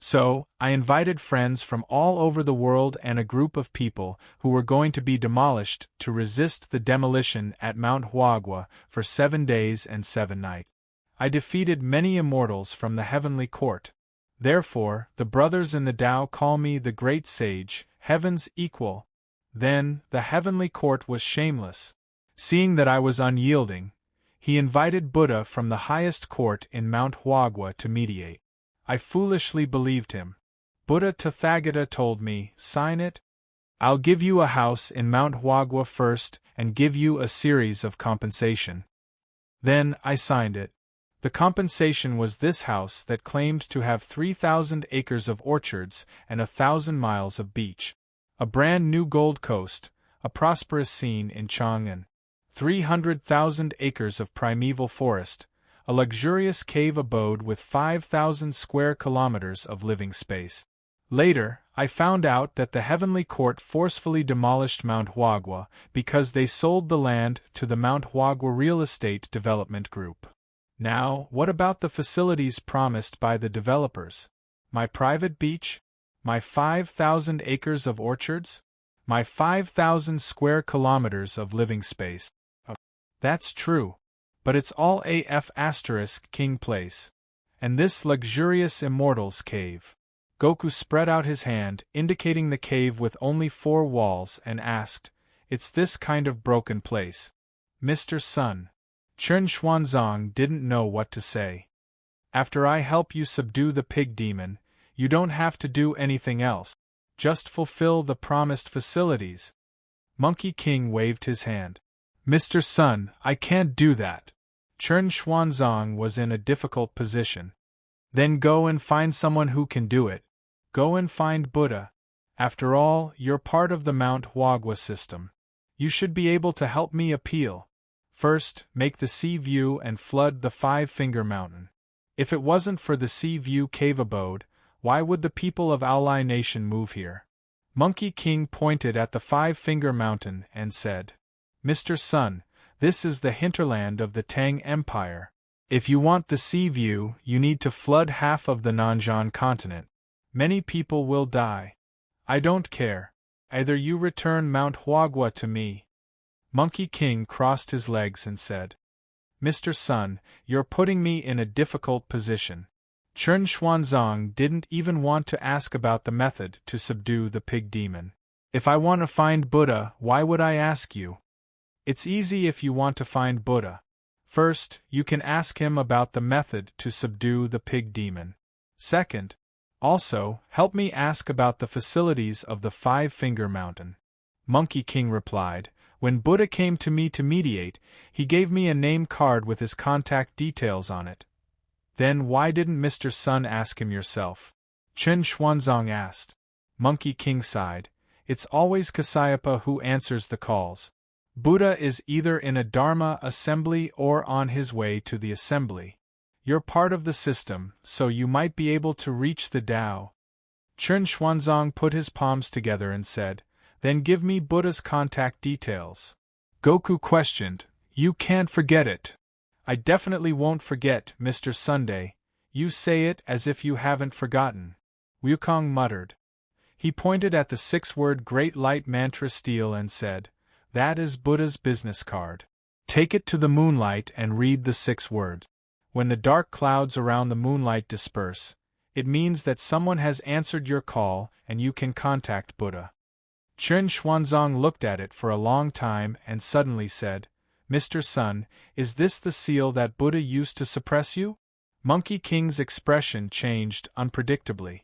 So, I invited friends from all over the world and a group of people who were going to be demolished to resist the demolition at Mount Huagua for 7 days and 7 nights. I defeated many immortals from the heavenly court. Therefore, the brothers in the Tao call me the great sage, heaven's equal. Then, the heavenly court was shameless. Seeing that I was unyielding, he invited Buddha from the highest court in Mount Huagua to mediate. I foolishly believed him. Buddha Tathagata told me, sign it. I'll give you a house in Mount Huagua first and give you a series of compensation. Then, I signed it. The compensation was this house that claimed to have 3,000 acres of orchards and 1,000 miles of beach, a brand new Gold Coast, a prosperous scene in Chang'an, 300,000 acres of primeval forest, a luxurious cave abode with 5,000 square kilometers of living space. Later, I found out that the heavenly court forcefully demolished Mount Huagua because they sold the land to the Mount Huagua Real Estate Development Group. Now, what about the facilities promised by the developers? My private beach? My 5,000 acres of orchards? My 5,000 square kilometers of living space? That's true. But it's all AF * King Place. And this luxurious immortal's cave. Goku spread out his hand, indicating the cave with only 4 walls, and asked, "It's this kind of broken place, Mr. Sun?" Chen Xuanzang didn't know what to say. After I help you subdue the pig demon, you don't have to do anything else. Just fulfill the promised facilities. Monkey King waved his hand. Mr. Sun, I can't do that. Chen Xuanzang was in a difficult position. Then go and find someone who can do it. Go and find Buddha. After all, you're part of the Mount Huagua system. You should be able to help me appeal. First, make the sea view and flood the Five-Finger Mountain. If it wasn't for the sea view cave abode, why would the people of Aulai Nation move here? Monkey King pointed at the Five-Finger Mountain and said, Mr. Sun, this is the hinterland of the Tang Empire. If you want the sea view, you need to flood half of the Nanzhan continent. Many people will die. I don't care. Either you return Mount Huagua to me. Monkey King crossed his legs and said, Mr. Sun, you're putting me in a difficult position. Chen Xuanzang didn't even want to ask about the method to subdue the pig demon. If I want to find Buddha, why would I ask you? It's easy if you want to find Buddha. First, you can ask him about the method to subdue the pig demon. Second, also, help me ask about the facilities of the Five-Finger Mountain. Monkey King replied, When Buddha came to me to mediate, he gave me a name card with his contact details on it. Then why didn't Mr. Sun ask him yourself? Chen Xuanzang asked. Monkey King sighed. It's always Kasayapa who answers the calls. Buddha is either in a Dharma assembly or on his way to the assembly. You're part of the system, so you might be able to reach the Tao. Chen Xuanzang put his palms together and said, Then give me Buddha's contact details. Goku questioned, You can't forget it. I definitely won't forget, Mr. Sunday. You say it as if you haven't forgotten. Wukong muttered. He pointed at the 6-word Great Light Mantra stele and said, That is Buddha's business card. Take it to the moonlight and read the 6 words. When the dark clouds around the moonlight disperse, it means that someone has answered your call and you can contact Buddha. Chen Xuanzang looked at it for a long time and suddenly said, Mr. Sun, is this the seal that Buddha used to suppress you? Monkey King's expression changed unpredictably.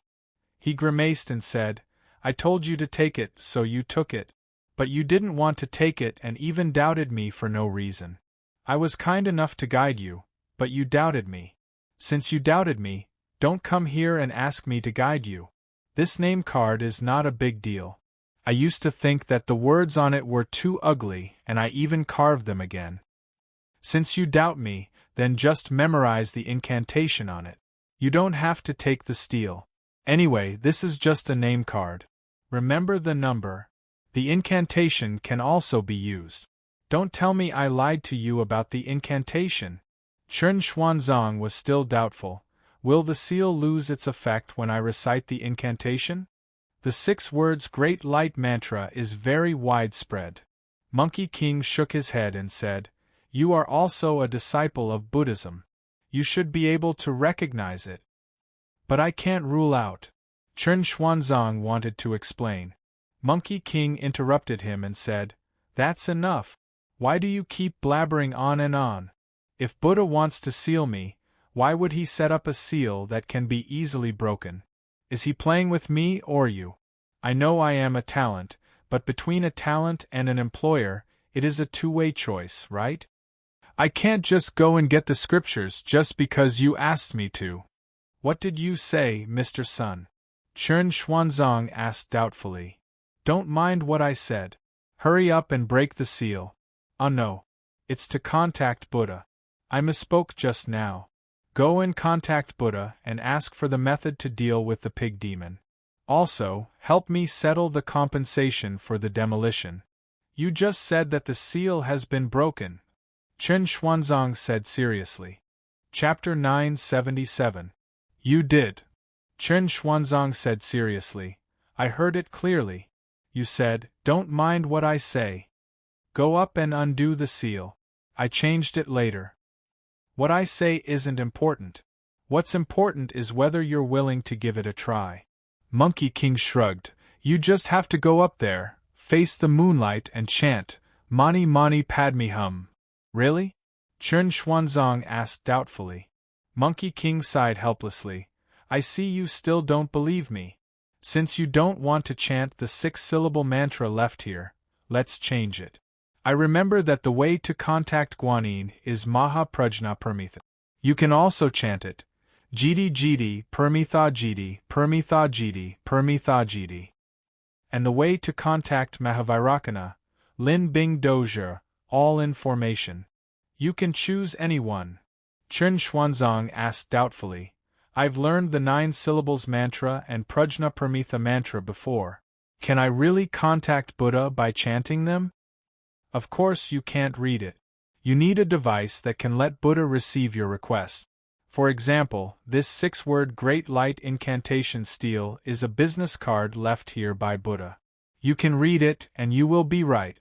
He grimaced and said, I told you to take it, so you took it. But you didn't want to take it and even doubted me for no reason. I was kind enough to guide you, but you doubted me. Since you doubted me, don't come here and ask me to guide you. This name card is not a big deal. I used to think that the words on it were too ugly, and I even carved them again. Since you doubt me, then just memorize the incantation on it. You don't have to take the stele. Anyway, this is just a name card. Remember the number. The incantation can also be used. Don't tell me I lied to you about the incantation. Chen Xuanzang was still doubtful. Will the seal lose its effect when I recite the incantation? The 6 words Great Light Mantra is very widespread. Monkey King shook his head and said, You are also a disciple of Buddhism. You should be able to recognize it. But I can't rule out. Chen Xuanzang wanted to explain. Monkey King interrupted him and said, "That's enough. Why do you keep blabbering on and on? If Buddha wants to seal me, why would he set up a seal that can be easily broken? Is he playing with me or you? I know I am a talent, but between a talent and an employer, it is a two-way choice, right? I can't just go and get the scriptures just because you asked me to." "What did you say, Mr. Sun?" Chen Xuanzang asked doubtfully. "Don't mind what I said. Hurry up and break the seal." "Oh no. It's to contact Buddha. I misspoke just now. Go and contact Buddha and ask for the method to deal with the pig demon. Also, help me settle the compensation for the demolition." "You just said that the seal has been broken," Chen Xuanzang said seriously. Chapter 977. "You did," Chen Xuanzang said seriously. "I heard it clearly. You said, 'Don't mind what I say. Go up and undo the seal.' I changed it later. What I say isn't important. What's important is whether you're willing to give it a try." Monkey King shrugged. "You just have to go up there, face the moonlight and chant, 'Mani Mani Padme Hum.'" "Really?" Chen Xuanzang asked doubtfully. Monkey King sighed helplessly. "I see you still don't believe me. Since you don't want to chant the 6-syllable mantra left here, let's change it. I remember that the way to contact Guanyin is Maha Prajna Permitha. You can also chant it, Jiti Jiti Permitha Jiti Permitha Jiti Permitha Jiti. And the way to contact Mahavairakana, Lin Bing Doja, all in formation. You can choose any one." Chen Xuanzang asked doubtfully. "I've learned the 9 syllables mantra and Prajna Permitha mantra before. Can I really contact Buddha by chanting them?" "Of course you can't read it. You need a device that can let Buddha receive your request. For example, this 6-word Great Light Incantation Stele is a business card left here by Buddha. You can read it and you will be right."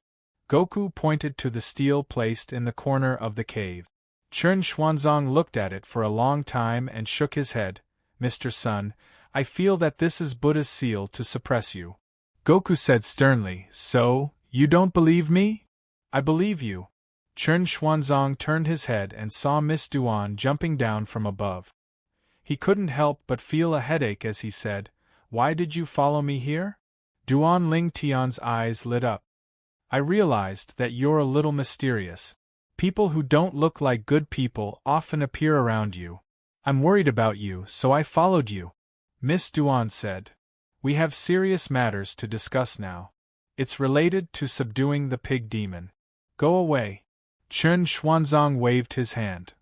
Goku pointed to the stele placed in the corner of the cave. Chen Xuanzang looked at it for a long time and shook his head. "Mr. Sun, I feel that this is Buddha's seal to suppress you." Goku said sternly, "So, you don't believe me?" "I believe you." Chen Xuanzang turned his head and saw Miss Duan jumping down from above. He couldn't help but feel a headache as he said, "Why did you follow me here?" Duan Ling Tian's eyes lit up. "I realized that you're a little mysterious. People who don't look like good people often appear around you. I'm worried about you, so I followed you." Miss Duan said, "We have serious matters to discuss now. It's related to subduing the pig demon. Go away." Chen Xuanzang waved his hand.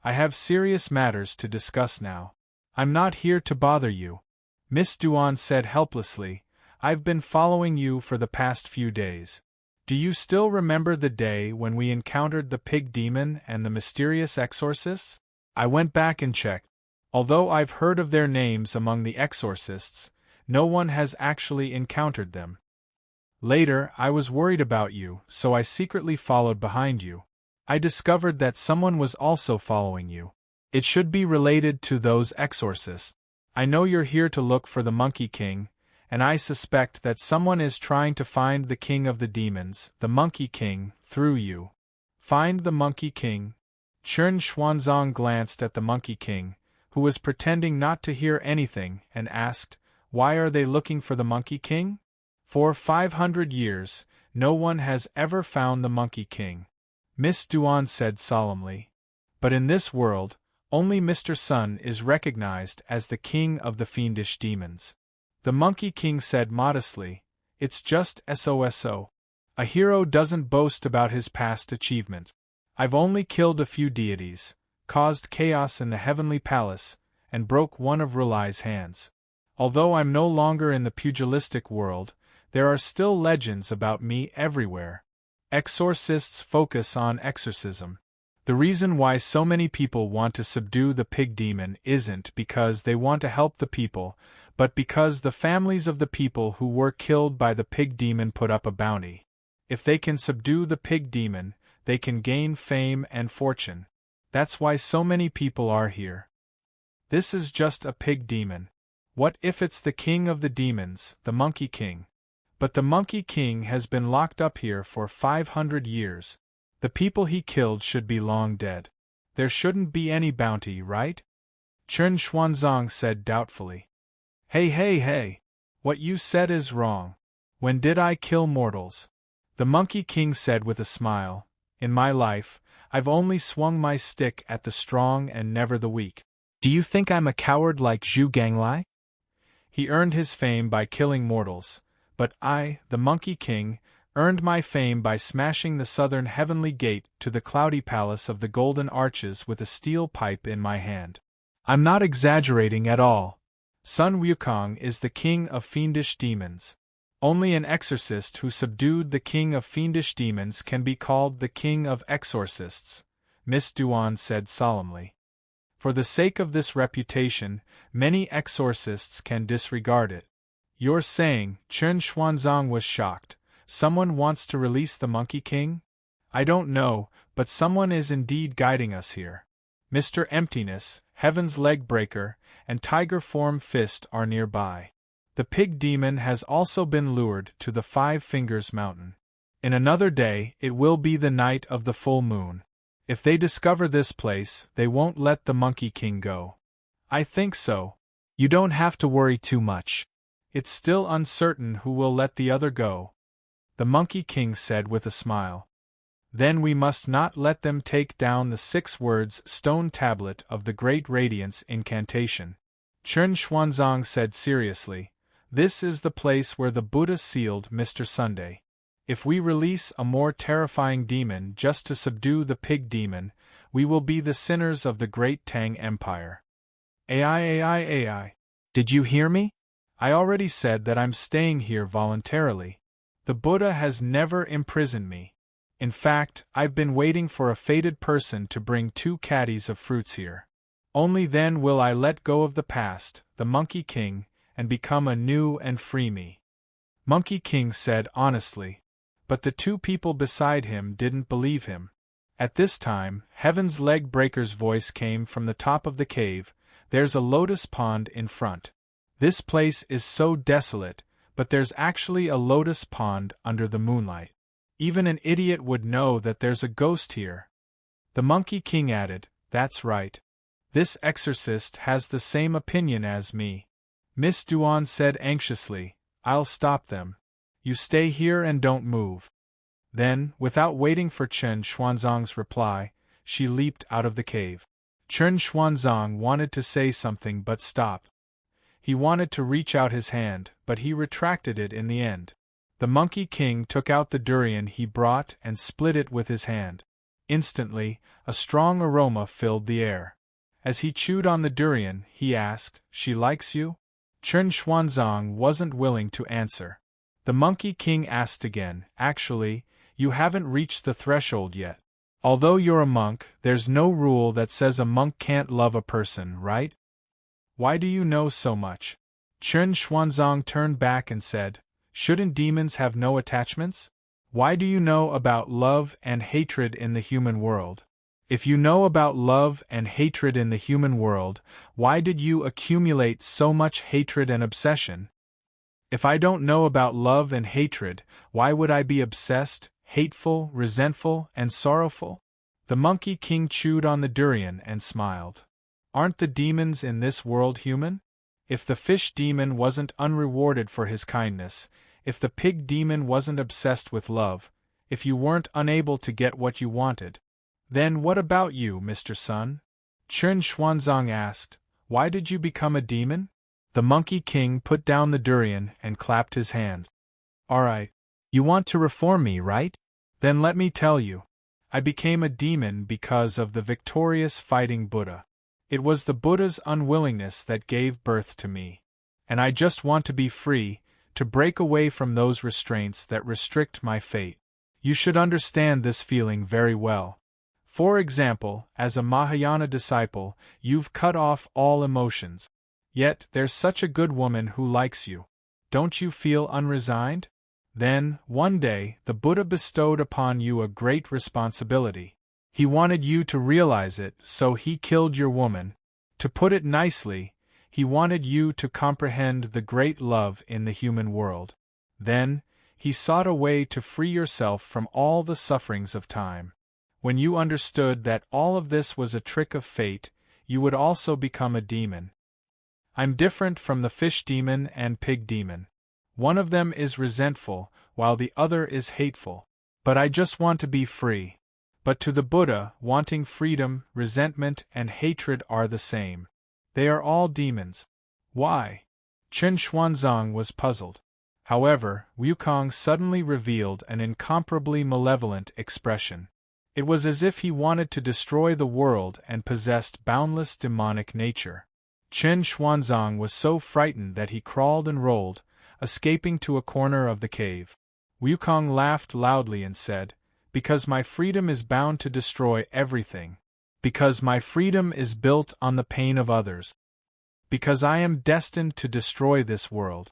"I have serious matters to discuss now. I'm not here to bother you." Miss Duan said helplessly, "I've been following you for the past few days. Do you still remember the day when we encountered the pig demon and the mysterious exorcists?" I went back and checked. Although I've heard of their names among the exorcists, no one has actually encountered them. Later, I was worried about you, so I secretly followed behind you. I discovered that someone was also following you. It should be related to those exorcists. I know you're here to look for the Monkey King, and I suspect that someone is trying to find the King of the Demons, the Monkey King, through you. Find the Monkey King? Chen Xuanzang glanced at the Monkey King, who was pretending not to hear anything, and asked, "Why are they looking for the Monkey King?" "For 500 years, no one has ever found the Monkey King," Miss Duan said solemnly. "But in this world, only Mr. Sun is recognized as the king of the fiendish demons." The Monkey King said modestly, "It's just SOSO. A hero doesn't boast about his past achievements. I've only killed a few deities, caused chaos in the heavenly palace, and broke one of Rulai's hands. Although I'm no longer in the pugilistic world, there are still legends about me everywhere. Exorcists focus on exorcism. The reason why so many people want to subdue the pig demon isn't because they want to help the people, but because the families of the people who were killed by the pig demon put up a bounty. If they can subdue the pig demon, they can gain fame and fortune. That's why so many people are here. This is just a pig demon. What if it's the king of the demons, the Monkey King? But the Monkey King has been locked up here for 500 years. The people he killed should be long dead. There shouldn't be any bounty, right? Chen Xuanzang said doubtfully. Hey! What you said is wrong. When did I kill mortals? The Monkey King said with a smile. In my life, I've only swung my stick at the strong and never the weak. Do you think I'm a coward like Zhu Ganglai? He earned his fame by killing mortals, but I, the Monkey King, earned my fame by smashing the southern heavenly gate to the cloudy palace of the golden arches with a steel pipe in my hand. I'm not exaggerating at all. Sun Wukong is the king of fiendish demons. Only an exorcist who subdued the king of fiendish demons can be called the king of exorcists, Miss Duan said solemnly. For the sake of this reputation, many exorcists can disregard it. You're saying, Chen Xuanzang was shocked, someone wants to release the Monkey King? I don't know, but someone is indeed guiding us here. Mr. Emptiness, Heaven's Leg Breaker, and Tiger Form Fist are nearby. The pig demon has also been lured to the Five Fingers Mountain. In another day, it will be the night of the full moon. If they discover this place, they won't let the Monkey King go. I think so. You don't have to worry too much. It's still uncertain who will let the other go, the Monkey King said with a smile. Then we must not let them take down the 6 words stone tablet of the Great Radiance incantation. Chen Xuanzang said seriously. This is the place where the Buddha sealed Mr. Sunday. If we release a more terrifying demon just to subdue the pig demon, we will be the sinners of the great Tang Empire. AI. Did you hear me? I already said that I'm staying here voluntarily. The Buddha has never imprisoned me. In fact, I've been waiting for a fated person to bring 2 caddies of fruits here. Only then will I let go of the past, the Monkey King, and become a new and free me. Monkey King said honestly. But the 2 people beside him didn't believe him. At this time, Heaven's Leg Breaker's voice came from the top of the cave. There's a lotus pond in front. This place is so desolate, but there's actually a lotus pond under the moonlight. Even an idiot would know that there's a ghost here. The Monkey King added, That's right. This exorcist has the same opinion as me. Miss Duan said anxiously, I'll stop them. You stay here and don't move. Then, without waiting for Chen Xuanzang's reply, she leaped out of the cave. Chen Xuanzang wanted to say something but stopped. He wanted to reach out his hand, but he retracted it in the end. The Monkey King took out the durian he brought and split it with his hand. Instantly, a strong aroma filled the air. As he chewed on the durian, he asked, She likes you? Chen Xuanzang wasn't willing to answer. The Monkey King asked again, Actually, you haven't reached the threshold yet. Although you're a monk, there's no rule that says a monk can't love a person, right? Why do you know so much? Chen Xuanzang turned back and said, Shouldn't demons have no attachments? Why do you know about love and hatred in the human world? If you know about love and hatred in the human world, why did you accumulate so much hatred and obsession? If I don't know about love and hatred, why would I be obsessed, hateful, resentful, and sorrowful? The Monkey King chewed on the durian and smiled. Aren't the demons in this world human? If the fish demon wasn't unrewarded for his kindness, if the pig demon wasn't obsessed with love, if you weren't unable to get what you wanted, then what about you, Mr. Sun? Chen Xuanzang asked, Why did you become a demon? The Monkey King put down the durian and clapped his hands. Alright. You want to reform me, right? Then let me tell you. I became a demon because of the victorious fighting Buddha. It was the Buddha's unwillingness that gave birth to me. And I just want to be free, to break away from those restraints that restrict my fate. You should understand this feeling very well. For example, as a Mahayana disciple, you've cut off all emotions. Yet, there's such a good woman who likes you. Don't you feel unresigned? Then, one day, the Buddha bestowed upon you a great responsibility. He wanted you to realize it, so he killed your woman. To put it nicely, he wanted you to comprehend the great love in the human world. Then, he sought a way to free yourself from all the sufferings of time. When you understood that all of this was a trick of fate, you would also become a demon. I'm different from the fish demon and pig demon. One of them is resentful, while the other is hateful. But I just want to be free. But to the Buddha, wanting freedom, resentment, and hatred are the same. They are all demons. Why? Chen Xuanzang was puzzled. However, Wukong suddenly revealed an incomparably malevolent expression. It was as if he wanted to destroy the world and possessed boundless demonic nature. Chen Xuanzang was so frightened that he crawled and rolled, escaping to a corner of the cave. Wukong laughed loudly and said, "Because my freedom is bound to destroy everything. Because my freedom is built on the pain of others. Because I am destined to destroy this world."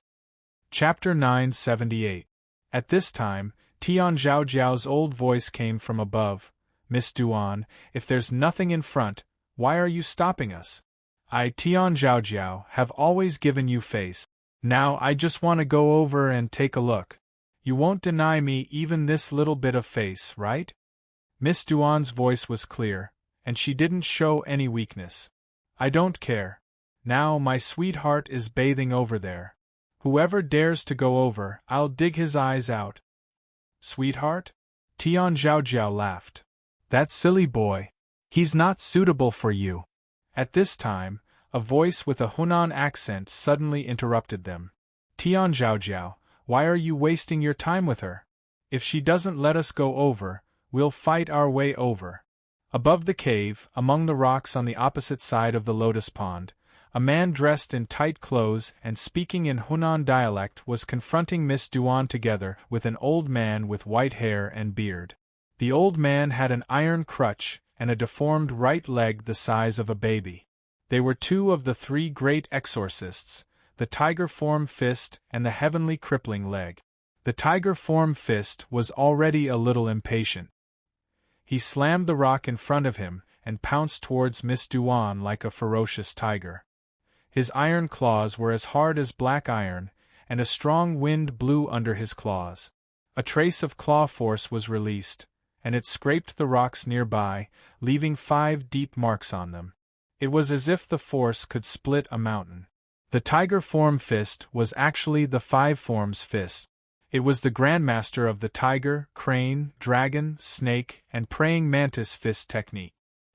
Chapter 978. At this time, Tian Zhaojiao's old voice came from above. "Miss Duan, if there's nothing in front, why are you stopping us? I, Tian Zhaojiao, have always given you face. Now I just want to go over and take a look. You won't deny me even this little bit of face, right?" Miss Duan's voice was clear, and she didn't show any weakness. "I don't care. Now my sweetheart is bathing over there. Whoever dares to go over, I'll dig his eyes out." "Sweetheart?" Tian Zhaojiao laughed. "That silly boy. He's not suitable for you." At this time, a voice with a Hunan accent suddenly interrupted them. "Tian Zhaojiao, why are you wasting your time with her? If she doesn't let us go over, we'll fight our way over." Above the cave, among the rocks on the opposite side of the lotus pond, a man dressed in tight clothes and speaking in Hunan dialect was confronting Miss Duan together with an old man with white hair and beard. The old man had an iron crutch and a deformed right leg the size of a baby. They were two of the three great exorcists, the tiger form fist and the heavenly crippling leg. The tiger form fist was already a little impatient. He slammed the rock in front of him and pounced towards Miss Duan like a ferocious tiger. His iron claws were as hard as black iron, and a strong wind blew under his claws. A trace of claw force was released, and it scraped the rocks nearby, leaving 5 deep marks on them. It was as if the force could split a mountain. The tiger form fist was actually the 5 forms fist. It was the grandmaster of the tiger, crane, dragon, snake, and praying mantis fist technique.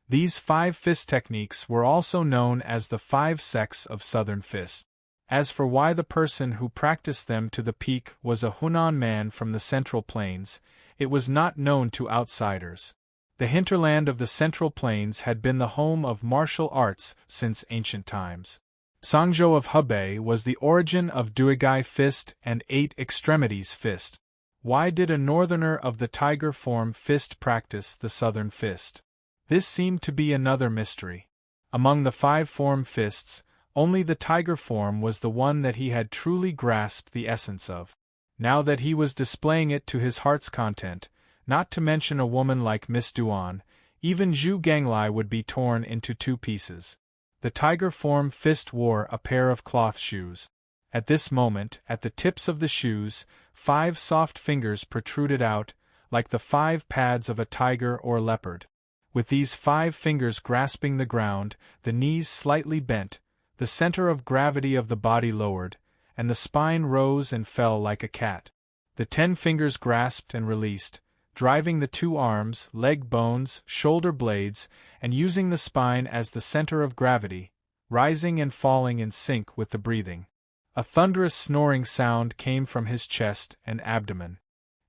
These 5 fist techniques were also known as the 5 sects of Southern Fist. As for why the person who practiced them to the peak was a Hunan man from the Central Plains, it was not known to outsiders. The hinterland of the Central Plains had been the home of martial arts since ancient times. Songzhou of Hebei was the origin of Duigai fist and 8 extremities fist. Why did a northerner of the tiger form fist practice the southern fist? This seemed to be another mystery. Among the 5 form fists, only the tiger form was the one that he had truly grasped the essence of. Now that he was displaying it to his heart's content, not to mention a woman like Miss Duan, even Zhu Ganglai would be torn into 2 pieces. The tiger form fist wore a pair of cloth shoes. At this moment, at the tips of the shoes, 5 soft fingers protruded out, like the 5 pads of a tiger or leopard. With these 5 fingers grasping the ground, the knees slightly bent, the center of gravity of the body lowered, and the spine rose and fell like a cat. The 10 fingers grasped and released, driving the 2 arms, leg bones, shoulder blades, and using the spine as the center of gravity, rising and falling in sync with the breathing. A thunderous snoring sound came from his chest and abdomen.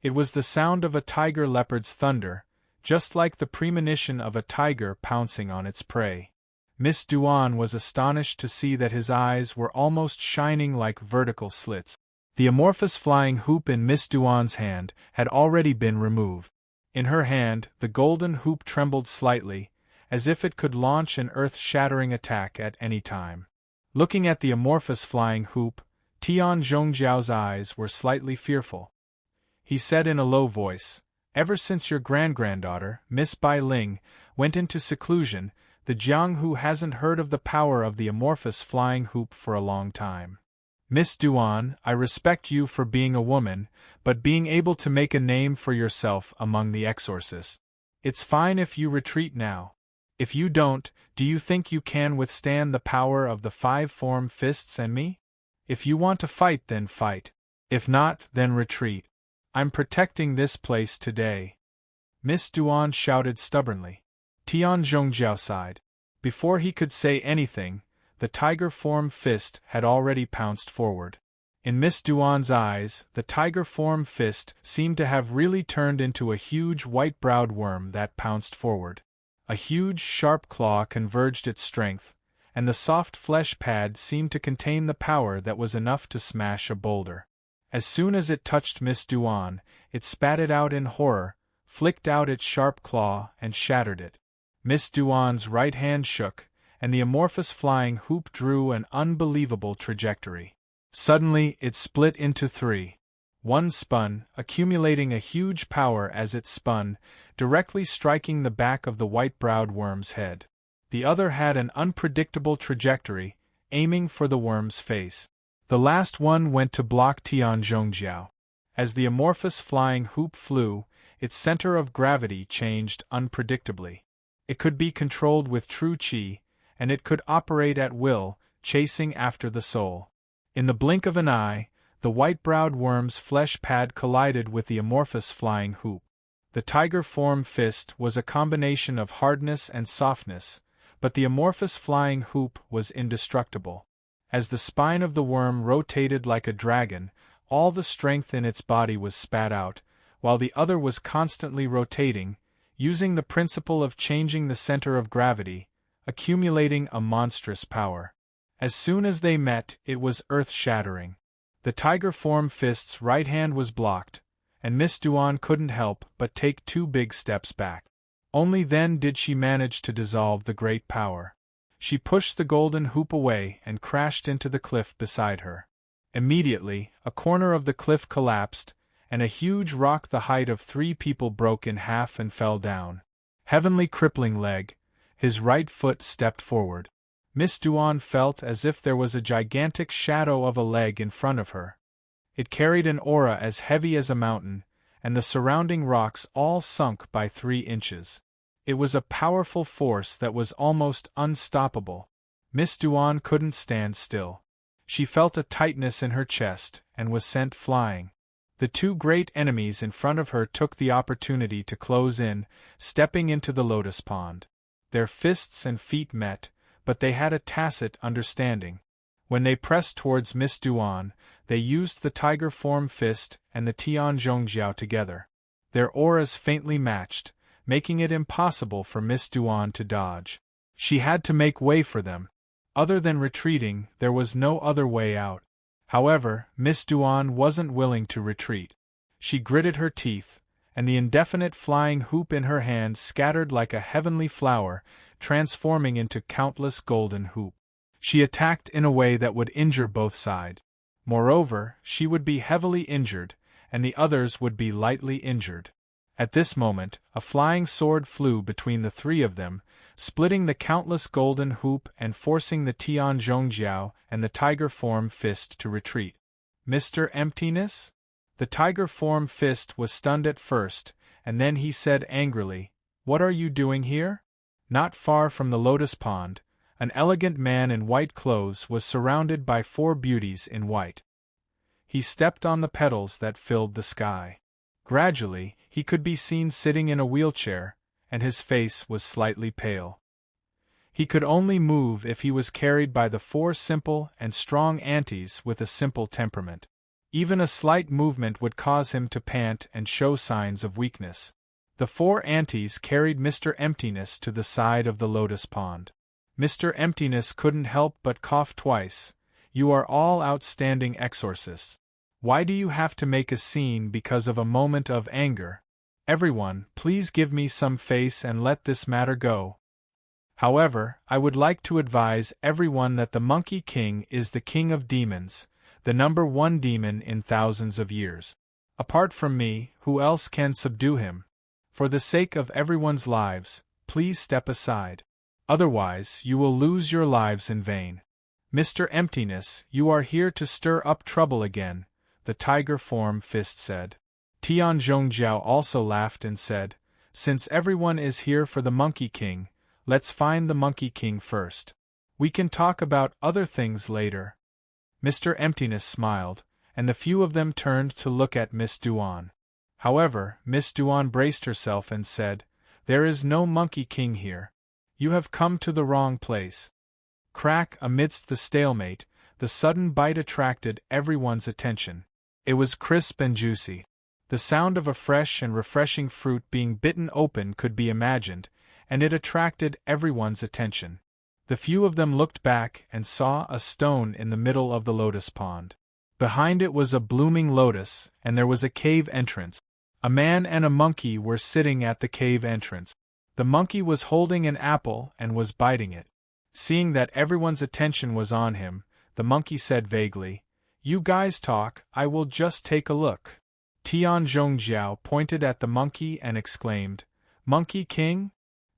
It was the sound of a tiger leopard's thunder, just like the premonition of a tiger pouncing on its prey. Miss Duan was astonished to see that his eyes were almost shining like vertical slits. The amorphous flying hoop in Miss Duan's hand had already been removed. In her hand, the golden hoop trembled slightly, as if it could launch an earth-shattering attack at any time. Looking at the amorphous flying hoop, Tian Zhongjiao's eyes were slightly fearful. He said in a low voice, Ever since your grand-granddaughter, Miss Bai Ling, went into seclusion, the Jianghu hasn't heard of the power of the amorphous flying hoop for a long time. Miss Duan, I respect you for being a woman, but being able to make a name for yourself among the exorcists. It's fine if you retreat now. If you don't, do you think you can withstand the power of the 5-form fists and me? If you want to fight, then fight. If not, then retreat. I'm protecting this place today. Miss Duan shouted stubbornly. Tian Zhongjiao sighed. Before he could say anything, the tiger-form fist had already pounced forward. In Miss Duan's eyes, the tiger-form fist seemed to have really turned into a huge white-browed worm that pounced forward. A huge, sharp claw converged its strength, and the soft flesh pad seemed to contain the power that was enough to smash a boulder. As soon as it touched Miss Duan, it spat it out in horror, flicked out its sharp claw, and shattered it. Miss Duan's right hand shook, and the amorphous flying hoop drew an unbelievable trajectory. Suddenly, it split into 3. One spun, accumulating a huge power as it spun, directly striking the back of the white-browed worm's head. The other had an unpredictable trajectory, aiming for the worm's face. The last one went to block Tian Zhongjiao. As the amorphous flying hoop flew, its center of gravity changed unpredictably. It could be controlled with true qi, and it could operate at will, chasing after the soul. In the blink of an eye, the white-browed worm's flesh pad collided with the amorphous flying hoop. The tiger-form fist was a combination of hardness and softness, but the amorphous flying hoop was indestructible. As the spine of the worm rotated like a dragon, all the strength in its body was spat out, while the other was constantly rotating, using the principle of changing the center of gravity, accumulating a monstrous power. As soon as they met, it was earth-shattering. The tiger-form fist's right hand was blocked, and Miss Duan couldn't help but take 2 big steps back. Only then did she manage to dissolve the great power. She pushed the golden hoop away and crashed into the cliff beside her. Immediately, a corner of the cliff collapsed, and a huge rock the height of 3 people broke in half and fell down. Heavenly crippling leg, his right foot stepped forward. Miss Duan felt as if there was a gigantic shadow of a leg in front of her. It carried an aura as heavy as a mountain, and the surrounding rocks all sunk by 3 inches. It was a powerful force that was almost unstoppable. Miss Duan couldn't stand still. She felt a tightness in her chest and was sent flying. The 2 great enemies in front of her took the opportunity to close in, stepping into the lotus pond. Their fists and feet met, but they had a tacit understanding. When they pressed towards Miss Duan, they used the tiger-form fist and the Tian Zhongjiao together. Their auras faintly matched, making it impossible for Miss Duan to dodge. She had to make way for them. Other than retreating, there was no other way out. However, Miss Duan wasn't willing to retreat. She gritted her teeth, and the indefinite flying hoop in her hand scattered like a heavenly flower, transforming into countless golden hoop. She attacked in a way that would injure both sides. Moreover, she would be heavily injured, and the others would be lightly injured. At this moment, a flying sword flew between the 3 of them, splitting the countless golden hoop and forcing the Tian Zhongjiao and the tiger-form fist to retreat. Mr. Emptiness? The tiger-form fist was stunned at first, and then he said angrily, "What are you doing here?" Not far from the lotus pond, an elegant man in white clothes was surrounded by 4 beauties in white. He stepped on the petals that filled the sky. Gradually, he could be seen sitting in a wheelchair, and his face was slightly pale. He could only move if he was carried by the 4 simple and strong aunties with a simple temperament. Even a slight movement would cause him to pant and show signs of weakness. The 4 aunties carried Mr. Emptiness to the side of the lotus pond. Mr. Emptiness couldn't help but cough twice. "You are all outstanding exorcists. Why do you have to make a scene because of a moment of anger? Everyone, please give me some face and let this matter go. However, I would like to advise everyone that the Monkey King is the king of demons, the #1 demon in thousands of years. Apart from me, who else can subdue him? For the sake of everyone's lives, please step aside. Otherwise, you will lose your lives in vain. Mr. Emptiness, you are here to stir up trouble again, the tiger form fist said. Tian Zhongjiao also laughed and said, since everyone is here for the Monkey King, let's find the Monkey King first. We can talk about other things later. Mr. Emptiness smiled, and the few of them turned to look at Miss Duan. However, Miss Duan braced herself and said, there is no Monkey King here. You have come to the wrong place. Crack! Amidst the stalemate, the sudden bite attracted everyone's attention. It was crisp and juicy. The sound of a fresh and refreshing fruit being bitten open could be imagined, and it attracted everyone's attention. The few of them looked back and saw a stone in the middle of the lotus pond. Behind it was a blooming lotus, and there was a cave entrance. A man and a monkey were sitting at the cave entrance. The monkey was holding an apple and was biting it. Seeing that everyone's attention was on him, the monkey said vaguely, you guys talk, I will just take a look. Tian Zhongjiao pointed at the monkey and exclaimed, Monkey King?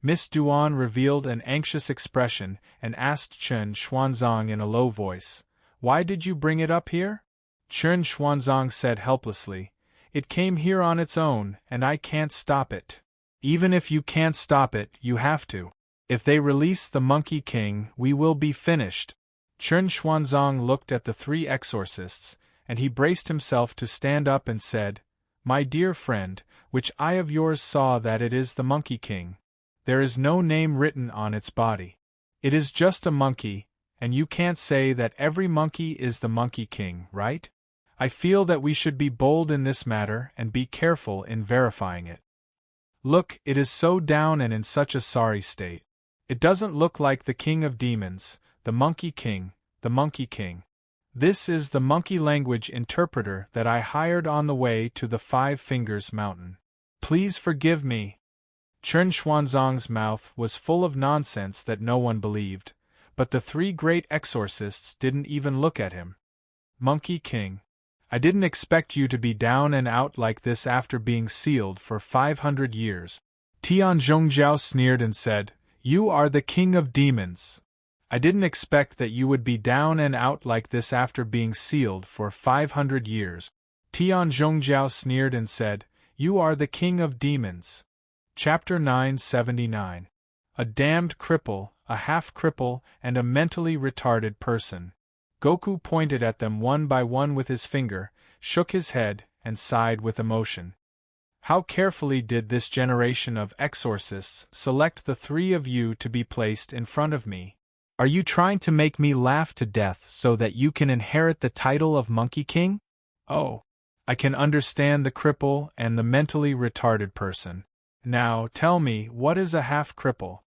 Miss Duan revealed an anxious expression and asked Chen Xuanzang in a low voice, why did you bring it up here? Chen Xuanzang said helplessly, it came here on its own, and I can't stop it. Even if you can't stop it, you have to. If they release the Monkey King, we will be finished. Chen Xuanzang looked at the three exorcists, and he braced himself to stand up and said, my dear friend, which eye of yours saw that it is the Monkey King? There is no name written on its body. It is just a monkey, and you can't say that every monkey is the Monkey King, right? I feel that we should be bold in this matter and be careful in verifying it. Look, it is so down and in such a sorry state. It doesn't look like the King of Demons, the Monkey King, the Monkey King. This is the monkey language interpreter that I hired on the way to the Five Fingers Mountain. Please forgive me. Chen Xuanzang's mouth was full of nonsense that no one believed, but the three great exorcists didn't even look at him. Monkey King. I didn't expect you to be down and out like this after being sealed for 500 years. Tian Zhongjiao sneered and said, you are the King of Demons. I didn't expect that you would be down and out like this after being sealed for 500 years. Tian Zhongjiao sneered and said, you are the King of Demons. Chapter 979. A damned cripple, a half-cripple, and a mentally retarded person. Goku pointed at them one by one with his finger, shook his head, and sighed with emotion. How carefully did this generation of exorcists select the three of you to be placed in front of me? Are you trying to make me laugh to death so that you can inherit the title of Monkey King? Oh, I can understand the cripple and the mentally retarded person. Now, tell me, what is a half-cripple?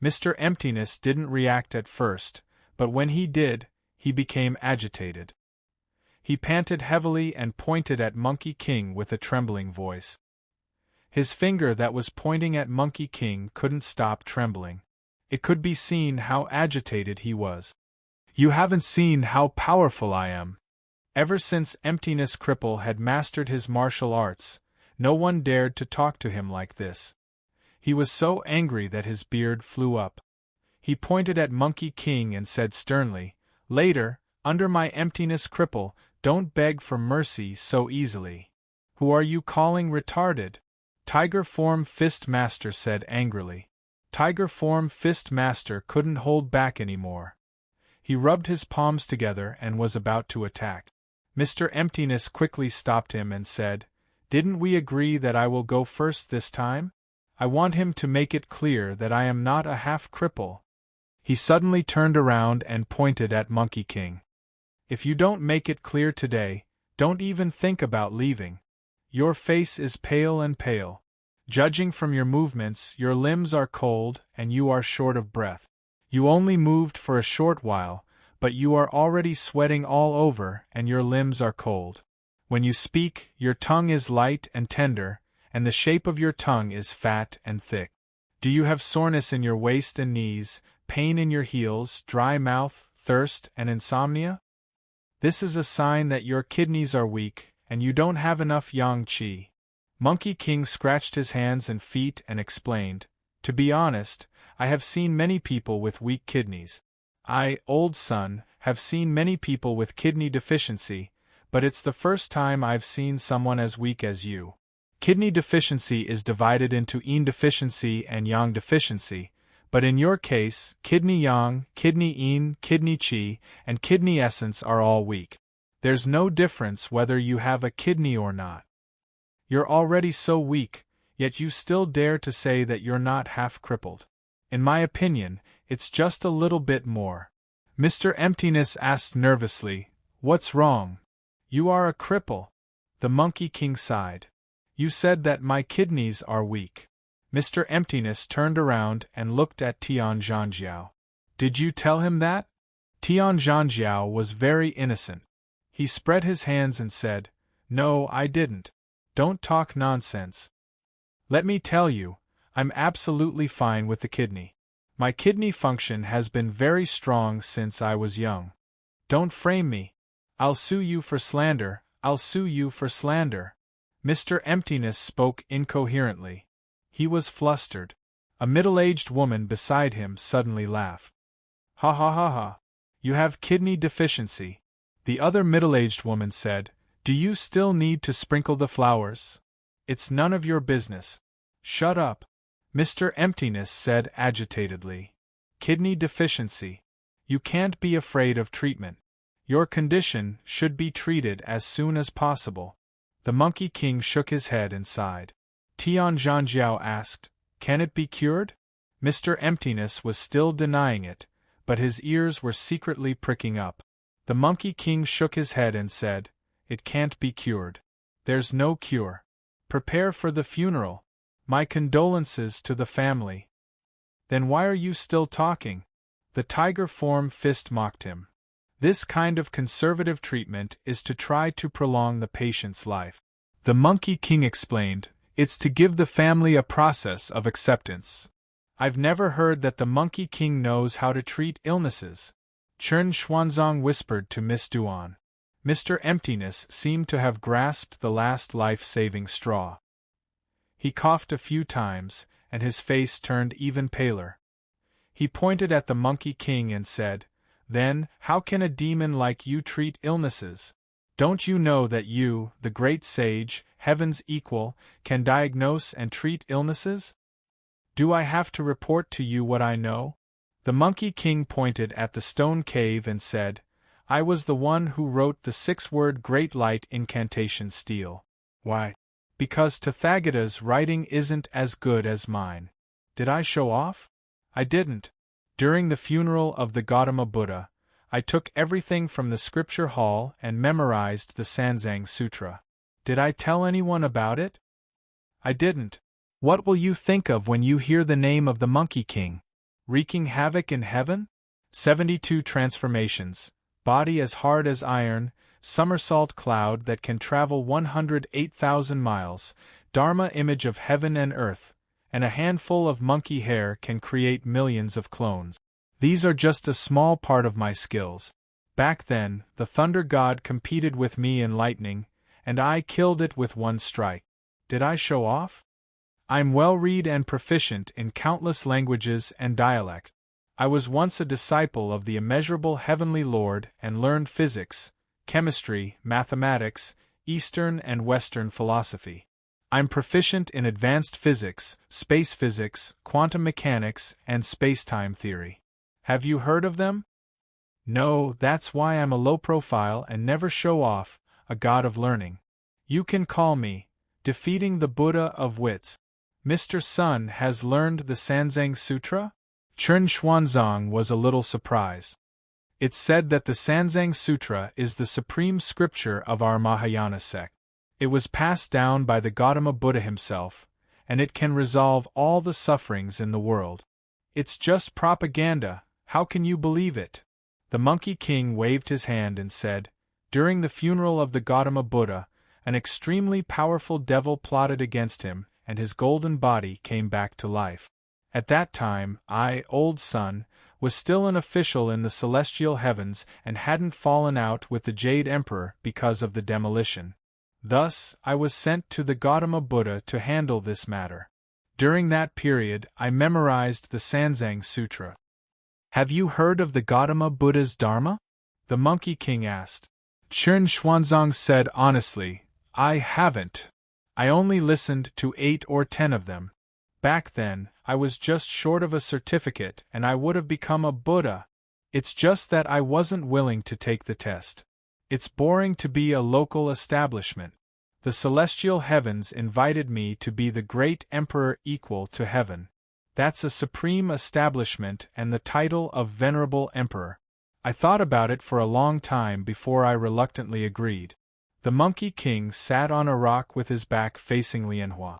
Mr. Emptiness didn't react at first, but when he did, he became agitated. He panted heavily and pointed at Monkey King with a trembling voice. His finger that was pointing at Monkey King couldn't stop trembling. It could be seen how agitated he was. You haven't seen how powerful I am. Ever since Emptiness Cripple had mastered his martial arts, no one dared to talk to him like this. He was so angry that his beard flew up. He pointed at Monkey King and said sternly, later, under my Emptiness Cripple, don't beg for mercy so easily. Who are you calling retarded? Tiger Form Fist Master said angrily. Tiger Form Fist Master couldn't hold back anymore. He rubbed his palms together and was about to attack. Mr. Emptiness quickly stopped him and said, didn't we agree that I will go first this time? I want him to make it clear that I am not a half-cripple. He suddenly turned around and pointed at Monkey King. If you don't make it clear today, don't even think about leaving. Your face is pale and pale. Judging from your movements, your limbs are cold and you are short of breath. You only moved for a short while, but you are already sweating all over and your limbs are cold. When you speak, your tongue is light and tender, and the shape of your tongue is fat and thick. Do you have soreness in your waist and knees, pain in your heels, dry mouth, thirst, and insomnia? This is a sign that your kidneys are weak, and you don't have enough yang qi. Monkey King scratched his hands and feet and explained, to be honest, I have seen many people with weak kidneys. I, old son, have seen many people with kidney deficiency, but it's the first time I've seen someone as weak as you. Kidney deficiency is divided into yin deficiency and yang deficiency, but in your case, kidney yang, kidney yin, kidney qi, and kidney essence are all weak. There's no difference whether you have a kidney or not. You're already so weak, yet you still dare to say that you're not half crippled. In my opinion, it's just a little bit more. Mr. Emptiness asked nervously, "What's wrong? You are a cripple." The Monkey King sighed. "You said that my kidneys are weak." Mr. Emptiness turned around and looked at Tian Zhanjiao. "Did you tell him that?" Tian Zhanjiao was very innocent. He spread his hands and said, "No, I didn't. Don't talk nonsense. Let me tell you, I'm absolutely fine with the kidney. My kidney function has been very strong since I was young. Don't frame me. I'll sue you for slander, I'll sue you for slander." Mr. Emptiness spoke incoherently. He was flustered. A middle-aged woman beside him suddenly laughed. "Ha ha ha ha. You have kidney deficiency." The other middle-aged woman said, "Do you still need to sprinkle the flowers? It's none of your business." "Shut up," Mr. Emptiness said agitatedly. "Kidney deficiency. You can't be afraid of treatment. Your condition should be treated as soon as possible." The Monkey King shook his head and sighed. Tian Zhanjiao asked, "Can it be cured?" Mr. Emptiness was still denying it, but his ears were secretly pricking up. The Monkey King shook his head and said, "It can't be cured. There's no cure. Prepare for the funeral. My condolences to the family." "Then why are you still talking?" The tiger form fist mocked him. "This kind of conservative treatment is to try to prolong the patient's life." The Monkey King explained, "It's to give the family a process of acceptance." "I've never heard that the Monkey King knows how to treat illnesses," Chen Xuanzong whispered to Miss Duan. Mr. Emptiness seemed to have grasped the last life-saving straw. He coughed a few times, and his face turned even paler. He pointed at the Monkey King and said, "Then, how can a demon like you treat illnesses? Don't you know that you, the great sage, heaven's equal, can diagnose and treat illnesses? Do I have to report to you what I know?" The Monkey King pointed at the stone cave and said, "I was the one who wrote the 6-word Great Light incantation stele." "Why?" "Because Tathagata's writing isn't as good as mine." "Did I show off?" "I didn't. During the funeral of the Gautama Buddha, I took everything from the scripture hall and memorized the Sanzang Sutra." "Did I tell anyone about it?" "I didn't. What will you think of when you hear the name of the Monkey King? Wreaking havoc in heaven? 72 transformations, body as hard as iron, somersault cloud that can travel 108,000 miles, Dharma image of heaven and earth, and a handful of monkey hair can create millions of clones. These are just a small part of my skills. Back then, the Thunder God competed with me in lightning, and I killed it with one strike. Did I show off? I'm well-read and proficient in countless languages and dialect. I was once a disciple of the immeasurable Heavenly Lord and learned physics, chemistry, mathematics, Eastern and Western philosophy. I'm proficient in advanced physics, space physics, quantum mechanics, and space-time theory. Have you heard of them? No, that's why I'm a low profile and never show off, a god of learning. You can call me defeating the Buddha of wits. Mr. Sun has learned the Sanzang Sutra? Chen Xuanzong was a little surprised. It's said that the Sanzang Sutra is the supreme scripture of our Mahayana sect. It was passed down by the Gautama Buddha himself, and it can resolve all the sufferings in the world. It's just propaganda, how can you believe it? The Monkey King waved his hand and said, "During the funeral of the Gautama Buddha, an extremely powerful devil plotted against him, and his golden body came back to life. At that time, I, old son, was still an official in the celestial heavens and hadn't fallen out with the Jade Emperor because of the demolition. Thus, I was sent to the Gautama Buddha to handle this matter. During that period, I memorized the Sanzang Sutra. Have you heard of the Gautama Buddha's Dharma? The Monkey King asked. Chern Xuanzang said honestly, I haven't. I only listened to 8 or 10 of them. Back then, I was just short of a certificate and I would have become a Buddha. It's just that I wasn't willing to take the test. It's boring to be a local establishment. The celestial heavens invited me to be the great emperor equal to heaven. That's a supreme establishment and the title of venerable emperor. I thought about it for a long time before I reluctantly agreed. The Monkey King sat on a rock with his back facing Lianhua.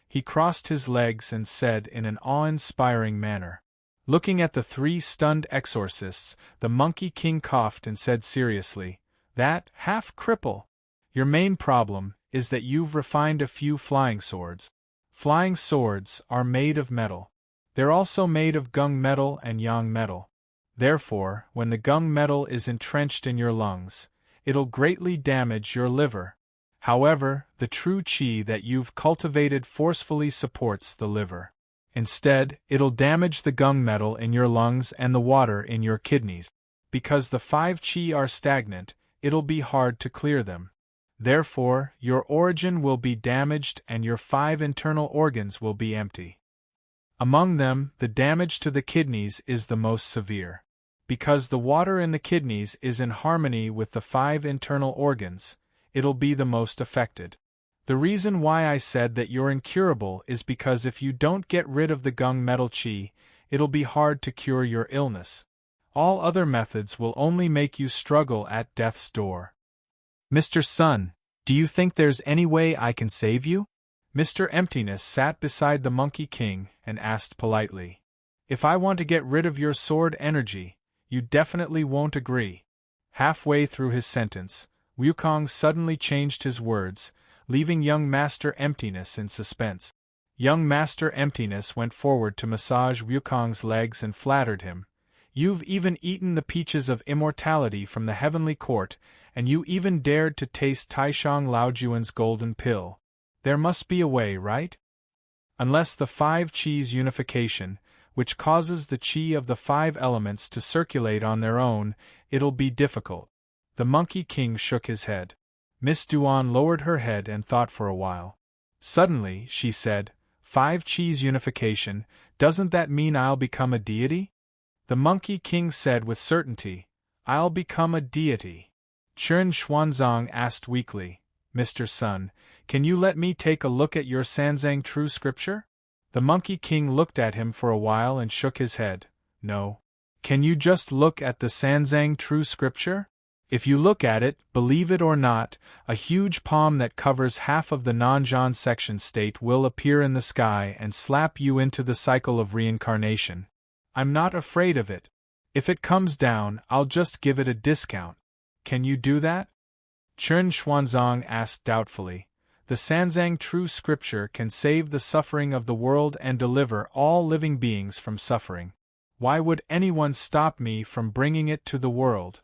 He crossed his legs and said in an awe-inspiring manner. Looking at the 3 stunned exorcists, the Monkey King coughed and said seriously, That half-cripple. Your main problem is that you've refined a few flying swords. Flying swords are made of metal. They're also made of gung metal and yang metal. Therefore, when the gung metal is entrenched in your lungs, it'll greatly damage your liver. However, the true qi that you've cultivated forcefully supports the liver. Instead, it'll damage the gung metal in your lungs and the water in your kidneys. Because the 5 qi are stagnant, it'll be hard to clear them. Therefore, your origin will be damaged and your 5 internal organs will be empty. Among them, the damage to the kidneys is the most severe. Because the water in the kidneys is in harmony with the 5 internal organs, it'll be the most affected. The reason why I said that you're incurable is because if you don't get rid of the gung metal qi, it'll be hard to cure your illness. All other methods will only make you struggle at death's door. Mr. Sun, do you think there's any way I can save you? Mr. Emptiness sat beside the Monkey King and asked politely. If I want to get rid of your sword energy, you definitely won't agree. Halfway through his sentence, Wukong suddenly changed his words, leaving young Master Emptiness in suspense. Young Master Emptiness went forward to massage Wukong's legs and flattered him. You've even eaten the peaches of immortality from the heavenly court, and you even dared to taste Taishang Laojuan's golden pill. There must be a way, right? Unless the 5 qis unification, which causes the qi of the 5 elements to circulate on their own, it'll be difficult. The Monkey King shook his head. Miss Duan lowered her head and thought for a while. Suddenly, she said, 5 qis unification, doesn't that mean I'll become a deity? The Monkey King said with certainty, I'll become a deity. Chern Xuanzang asked weakly, Mr. Sun, can you let me take a look at your Sanzang true scripture? The Monkey King looked at him for a while and shook his head. No. Can you just look at the Sanzang true scripture? If you look at it, believe it or not, a huge palm that covers half of the Nanzhan section state will appear in the sky and slap you into the cycle of reincarnation. I'm not afraid of it. If it comes down, I'll just give it a discount. Can you do that? Chern Xuanzang asked doubtfully. The Sanzang true scripture can save the suffering of the world and deliver all living beings from suffering. Why would anyone stop me from bringing it to the world?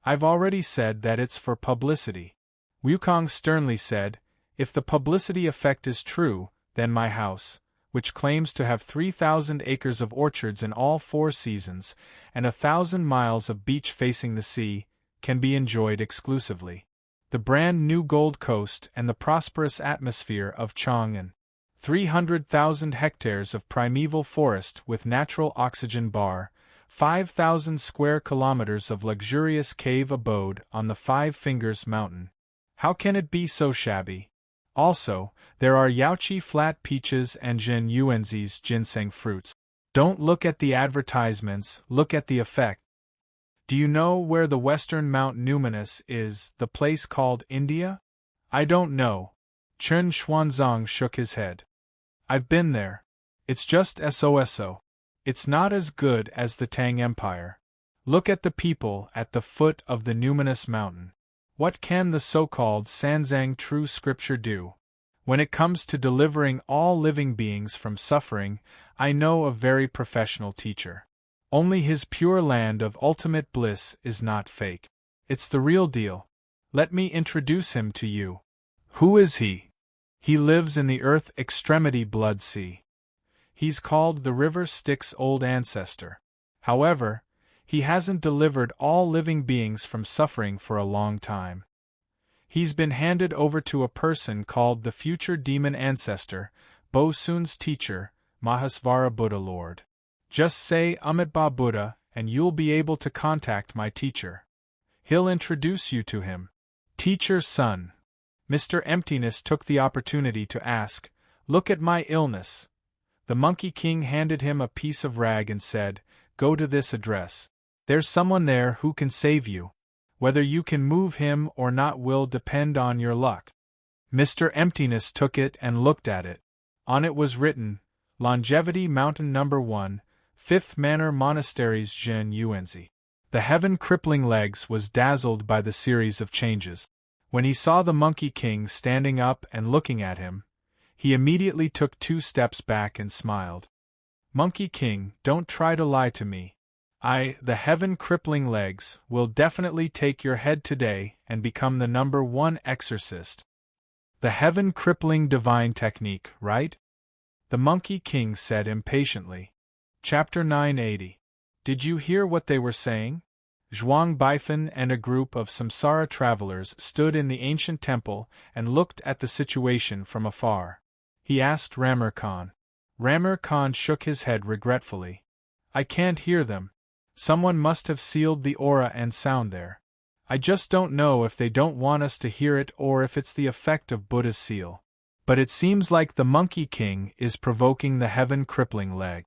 I've already said that it's for publicity. Wukong sternly said, if the publicity effect is true, then my house, which claims to have 3,000 acres of orchards in all 4 seasons, and 1,000 miles of beach facing the sea, can be enjoyed exclusively. The brand new Gold Coast and the prosperous atmosphere of Chang'an. 300,000 hectares of primeval forest with natural oxygen bar, 5,000 square kilometers of luxurious cave abode on the 5 Fingers Mountain. How can it be so shabby? Also, there are Yaoqi flat peaches and Jin Yuanzi's ginseng fruits. Don't look at the advertisements, look at the effect. Do you know where the western Mount Numinous is, the place called India? I don't know. Chern Xuanzang shook his head. I've been there. It's just so. It's not as good as the Tang Empire. Look at the people at the foot of the Numinous Mountain. What can the so-called Sanzang true scripture do? When it comes to delivering all living beings from suffering, I know a very professional teacher. Only his pure land of ultimate bliss is not fake. It's the real deal. Let me introduce him to you. Who is he? He lives in the Earth Extremity Blood Sea. He's called the River Styx Old Ancestor. However, he hasn't delivered all living beings from suffering for a long time. He's been handed over to a person called the Future Demon Ancestor, Bosun's teacher, Mahasvara Buddha Lord. Just say Amitabha Buddha, and you'll be able to contact my teacher. He'll introduce you to him. Teacher son. Mr. Emptiness took the opportunity to ask, "Look at my illness." The Monkey King handed him a piece of rag and said, "Go to this address. There's someone there who can save you. Whether you can move him or not will depend on your luck." Mr. Emptiness took it and looked at it. On it was written, Longevity Mountain No. 1, 5th Manor Monasteries Zhen Yuanzi. The Heaven Crippling Legs was dazzled by the series of changes. When he saw the Monkey King standing up and looking at him, he immediately took 2 steps back and smiled. "Monkey King, don't try to lie to me. The Heaven Crippling Legs, will definitely take your head today and become the No. 1 exorcist. The Heaven Crippling Divine Technique, right?" The Monkey King said impatiently. Chapter 980. Did you hear what they were saying? Zhuang Baifan and a group of samsara travelers stood in the ancient temple and looked at the situation from afar. He asked Ramir Khan. Ramir Khan shook his head regretfully. "I can't hear them. Someone must have sealed the aura and sound there. I just don't know if they don't want us to hear it or if it's the effect of Buddha's seal. But it seems like the Monkey King is provoking the Heaven Crippling Leg."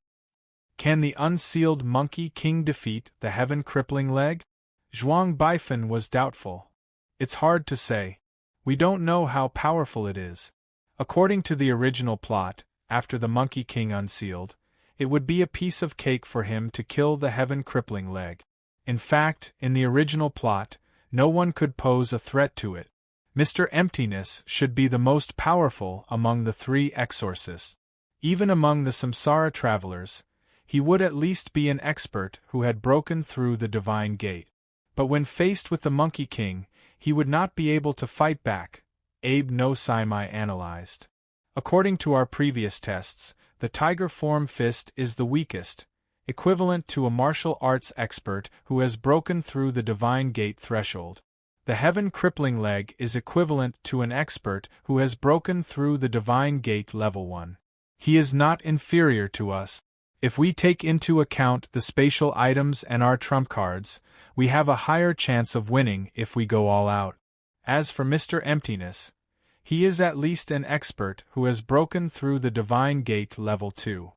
Can the unsealed Monkey King defeat the Heaven Crippling Leg? Zhuang Baifan was doubtful. It's hard to say. We don't know how powerful it is. According to the original plot, after the Monkey King unsealed, it would be a piece of cake for him to kill the Heaven Crippling Leg. In fact, in the original plot, no one could pose a threat to it. Mr. Emptiness should be the most powerful among the 3 exorcists. Even among the samsara travelers, he would at least be an expert who had broken through the divine gate. But when faced with the Monkey King, he would not be able to fight back, Abe no Saimai analyzed. According to our previous tests, the tiger form fist is the weakest, equivalent to a martial arts expert who has broken through the divine gate threshold. The Heaven Crippling Leg is equivalent to an expert who has broken through the divine gate level 1. He is not inferior to us. If we take into account the spatial items and our trump cards, we have a higher chance of winning if we go all out. As for Mr. Emptiness, he is at least an expert who has broken through the divine gate level 2.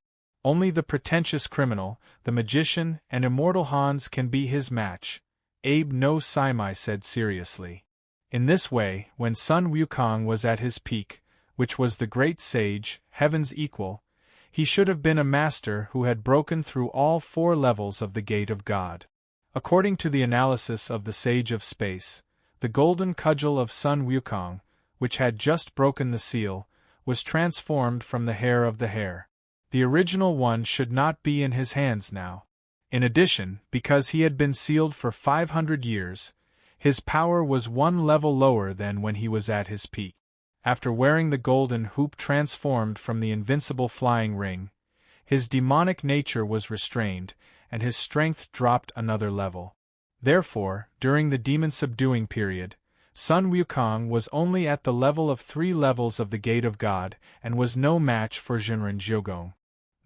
Only the pretentious criminal, the magician, and immortal Hans can be his match, Abe no Saimai said seriously. In this way, when Sun Wukong was at his peak, which was the great sage, heaven's equal, he should have been a master who had broken through all 4 levels of the Gate of God. According to the analysis of the Sage of Space, the golden cudgel of Sun Wukong, which had just broken the seal, was transformed from the hair of the hare. The original one should not be in his hands now. In addition, because he had been sealed for 500 years, his power was 1 level lower than when he was at his peak. After wearing the golden hoop transformed from the invincible flying ring, his demonic nature was restrained, and his strength dropped another level. Therefore, during the demon-subduing period, Sun Wukong was only at the level of 3 levels of the Gate of God and was no match for Jinren Jiugong.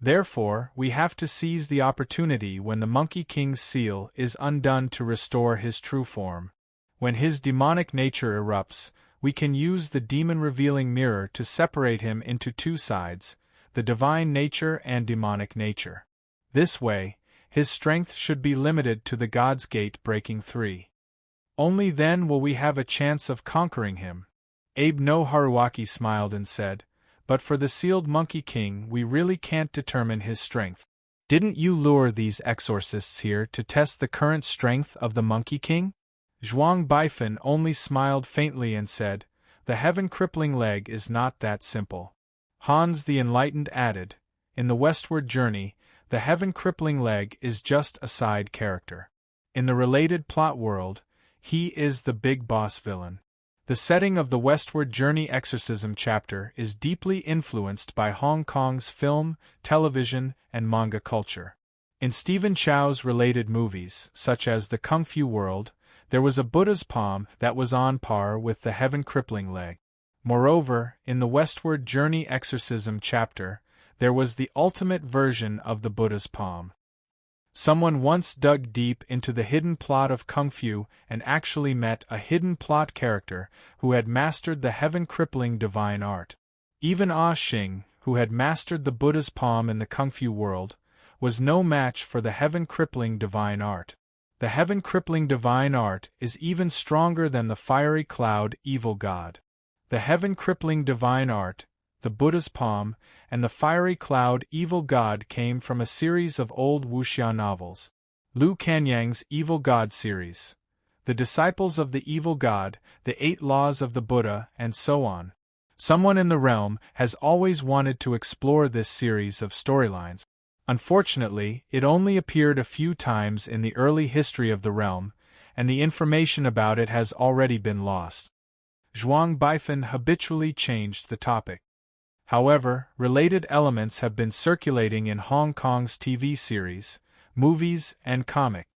Therefore, we have to seize the opportunity when the Monkey King's seal is undone to restore his true form. When his demonic nature erupts, we can use the demon-revealing mirror to separate him into 2 sides, the divine nature and demonic nature. This way, his strength should be limited to the God's Gate breaking 3. Only then will we have a chance of conquering him. Abe no Haruaki smiled and said, "But for the sealed Monkey King we really can't determine his strength. Didn't you lure these exorcists here to test the current strength of the Monkey King?" Zhuang Baifan only smiled faintly and said, "The Heaven Crippling Leg is not that simple." Hans the Enlightened added, "In the westward journey, the Heaven Crippling Leg is just a side character. In the related plot world, He is the big boss villain. The setting of the Westward Journey Exorcism chapter is deeply influenced by Hong Kong's film, television, and manga culture. In Stephen Chow's related movies, such as The Kung Fu World, there was a Buddha's palm that was on par with the heaven-crippling leg. Moreover, in the Westward Journey Exorcism chapter, there was the ultimate version of the Buddha's palm. Someone once dug deep into the hidden plot of Kung Fu and actually met a hidden plot character who had mastered the heaven-crippling divine art. Even Ah Xing, who had mastered the Buddha's palm in the Kung Fu world, was no match for the heaven-crippling divine art. The heaven-crippling divine art is even stronger than the fiery cloud evil god. The heaven-crippling divine art, the Buddha's palm, and the fiery cloud evil god came from a series of old wuxia novels. Lu Kanyang's Evil God series, The Disciples of the Evil God, The 8 Laws of the Buddha, and so on. Someone in the realm has always wanted to explore this series of storylines. Unfortunately, it only appeared a few times in the early history of the realm, and the information about it has already been lost. Zhuang Baifan habitually changed the topic. However, related elements have been circulating in Hong Kong's TV series, movies, and comic.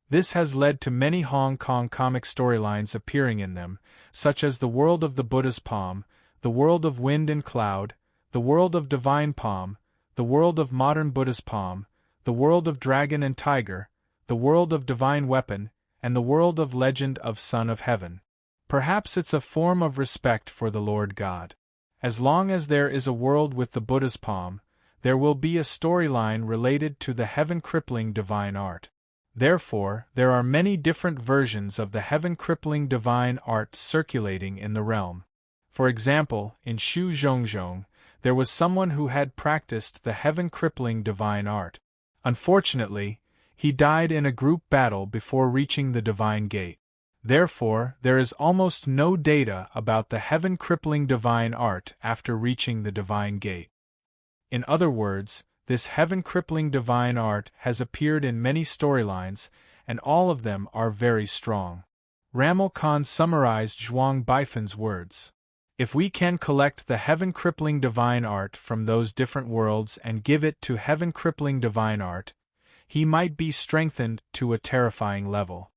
This has led to many Hong Kong comic storylines appearing in them, such as the world of the Buddha's palm, the world of wind and cloud, the world of divine palm, the world of modern Buddha's palm, the world of dragon and tiger, the world of divine weapon, and the world of legend of Son of Heaven. Perhaps it's a form of respect for the Lord God. As long as there is a world with the Buddha's palm, there will be a storyline related to the heaven-crippling divine art. Therefore, there are many different versions of the heaven-crippling divine art circulating in the realm. For example, in Shu Zhongzhong, there was someone who had practiced the heaven-crippling divine art. Unfortunately, he died in a group battle before reaching the divine gate. Therefore, there is almost no data about the heaven-crippling divine art after reaching the divine gate. In other words, this heaven-crippling divine art has appeared in many storylines, and all of them are very strong. Ramal Khan summarized Zhuang Baifan's words. If we can collect the heaven-crippling divine art from those different worlds and give it to heaven-crippling divine art, he might be strengthened to a terrifying level.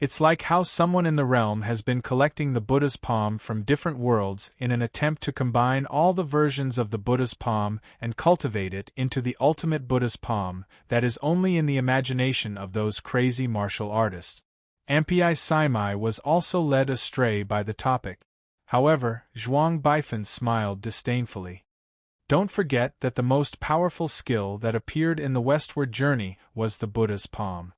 It's like how someone in the realm has been collecting the Buddha's palm from different worlds in an attempt to combine all the versions of the Buddha's palm and cultivate it into the ultimate Buddha's palm that is only in the imagination of those crazy martial artists. Ampi Saimai was also led astray by the topic. However, Zhuang Baifan smiled disdainfully. Don't forget that the most powerful skill that appeared in the westward journey was the Buddha's palm.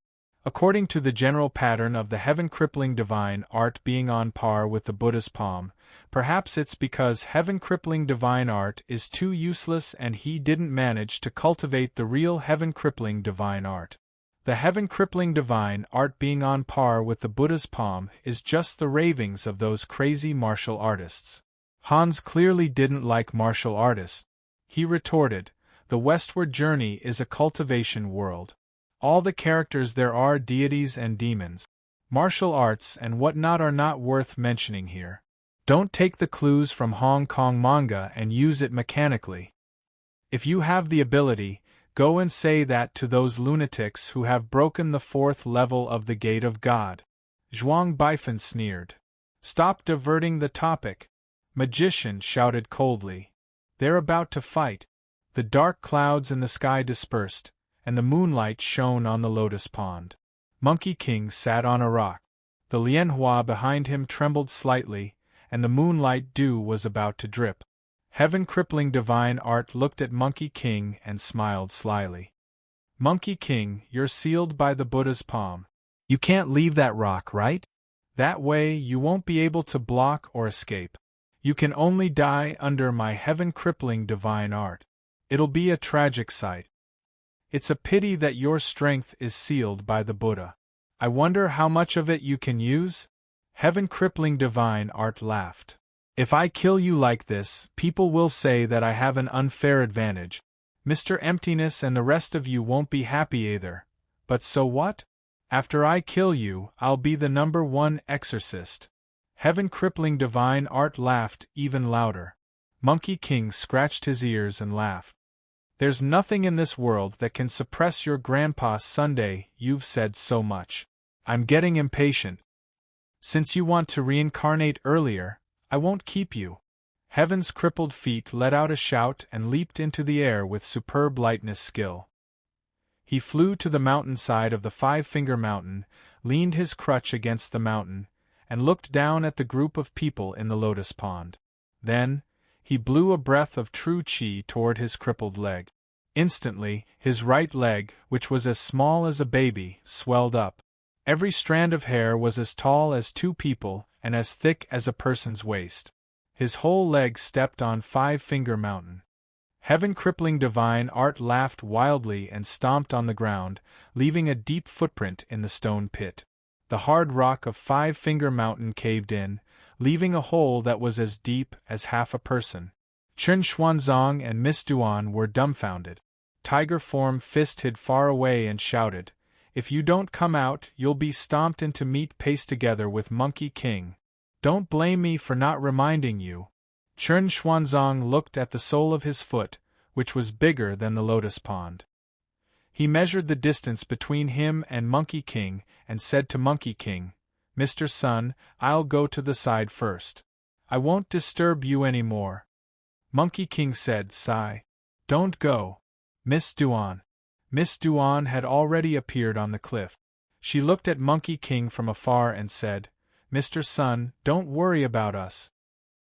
According to the general pattern of the heaven-crippling divine art being on par with the Buddha's palm, perhaps it's because heaven-crippling divine art is too useless and he didn't manage to cultivate the real heaven-crippling divine art. The heaven-crippling divine art being on par with the Buddha's palm is just the ravings of those crazy martial artists. Hans clearly didn't like martial artists. He retorted, "The westward journey is a cultivation world. All the characters there are deities and demons. Martial arts and whatnot are not worth mentioning here. Don't take the clues from Hong Kong manga and use it mechanically. If you have the ability, go and say that to those lunatics who have broken the 4th level of the Gate of God." Zhuang Baifan sneered. "Stop diverting the topic." Magician shouted coldly. "They're about to fight." The dark clouds in the sky dispersed, and the moonlight shone on the lotus pond. Monkey King sat on a rock. The Lianhua behind him trembled slightly, and the moonlight dew was about to drip. Heaven-crippling divine art looked at Monkey King and smiled slyly. "Monkey King, you're sealed by the Buddha's palm. You can't leave that rock, right? That way you won't be able to block or escape. You can only die under my heaven-crippling divine art. It'll be a tragic sight. It's a pity that your strength is sealed by the Buddha. I wonder how much of it you can use?" Heaven-crippling divine art laughed. "If I kill you like this, people will say that I have an unfair advantage. Mr. Emptiness and the rest of you won't be happy either. But so what? After I kill you, I'll be the #1 exorcist. Heaven crippling divine art laughed even louder. Monkey King scratched his ears and laughed. There's nothing in this world that can suppress your grandpa's Sunday, you've said so much. I'm getting impatient. Since you want to reincarnate earlier, I won't keep you. Heaven's crippled feet let out a shout and leaped into the air with superb lightness skill. He flew to the mountainside of the Five-Finger Mountain, leaned his crutch against the mountain, and looked down at the group of people in the lotus pond. Then, he blew a breath of true chi toward his crippled leg. Instantly, his right leg, which was as small as a baby, swelled up. Every strand of hair was as tall as 2 people and as thick as a person's waist. His whole leg stepped on Five-Finger Mountain. Heaven crippling divine art laughed wildly and stomped on the ground, leaving a deep footprint in the stone pit. The hard rock of Five-Finger Mountain caved in, leaving a hole that was as deep as half a person. Chen Xuanzong and Miss Duan were dumbfounded. Tiger Form Fist hid far away and shouted, "If you don't come out, you'll be stomped into meat paste together with Monkey King. Don't blame me for not reminding you." Chen Xuanzong looked at the sole of his foot, which was bigger than the lotus pond. He measured the distance between him and Monkey King and said to Monkey King, "Mr. Sun, I'll go to the side first. I won't disturb you any more." Monkey King said, "Sigh. Don't go. Miss Duan." Miss Duan had already appeared on the cliff. She looked at Monkey King from afar and said, "Mr. Sun, don't worry about us."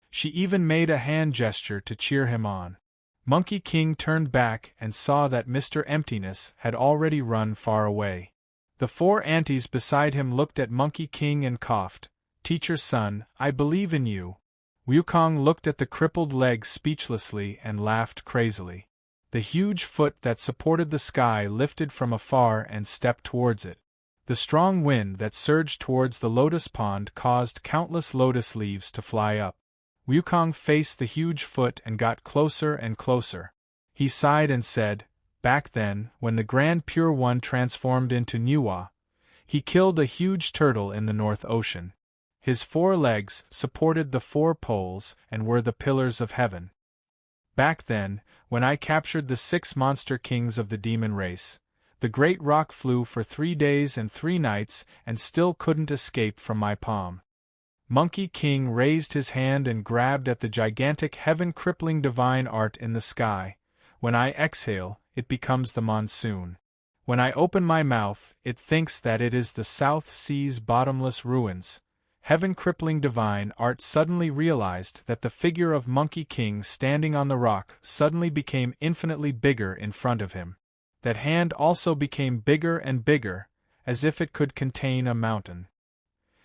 She even made a hand gesture to cheer him on. Monkey King turned back and saw that Mr. Emptiness had already run far away. The 4 aunties beside him looked at Monkey King and coughed, "Teacher Sun, I believe in you." Wukong looked at the crippled leg speechlessly and laughed crazily. The huge foot that supported the sky lifted from afar and stepped towards it. The strong wind that surged towards the lotus pond caused countless lotus leaves to fly up. Wukong faced the huge foot and got closer and closer. He sighed and said, "Back then, when the Grand Pure One transformed into Nuwa, he killed a huge turtle in the North Ocean. His 4 legs supported the 4 poles and were the pillars of heaven. Back then, when I captured the 6 monster kings of the demon race, the great rock flew for 3 days and 3 nights and still couldn't escape from my palm." Monkey King raised his hand and grabbed at the gigantic heaven-crippling divine art in the sky. "When I exhale, it becomes the monsoon. When I open my mouth, it thinks that it is the South Sea's bottomless ruins." Heaven-crippling divine art suddenly realized that the figure of Monkey King standing on the rock suddenly became infinitely bigger in front of him. That hand also became bigger and bigger, as if it could contain a mountain.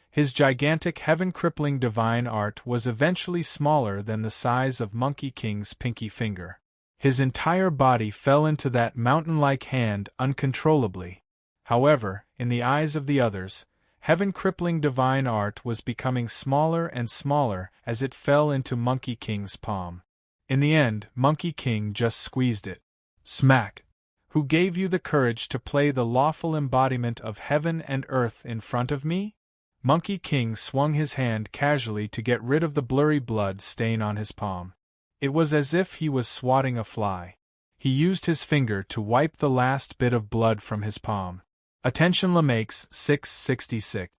His gigantic heaven-crippling divine art was eventually smaller than the size of Monkey King's pinky finger. His entire body fell into that mountain-like hand uncontrollably. However, in the eyes of the others, heaven-crippling divine art was becoming smaller and smaller as it fell into Monkey King's palm. In the end, Monkey King just squeezed it. Smack! "Who gave you the courage to play the lawful embodiment of heaven and earth in front of me?" Monkey King swung his hand casually to get rid of the blurry blood stain on his palm. It was as if he was swatting a fly. He used his finger to wipe the last bit of blood from his palm. Attention Lamakes 666.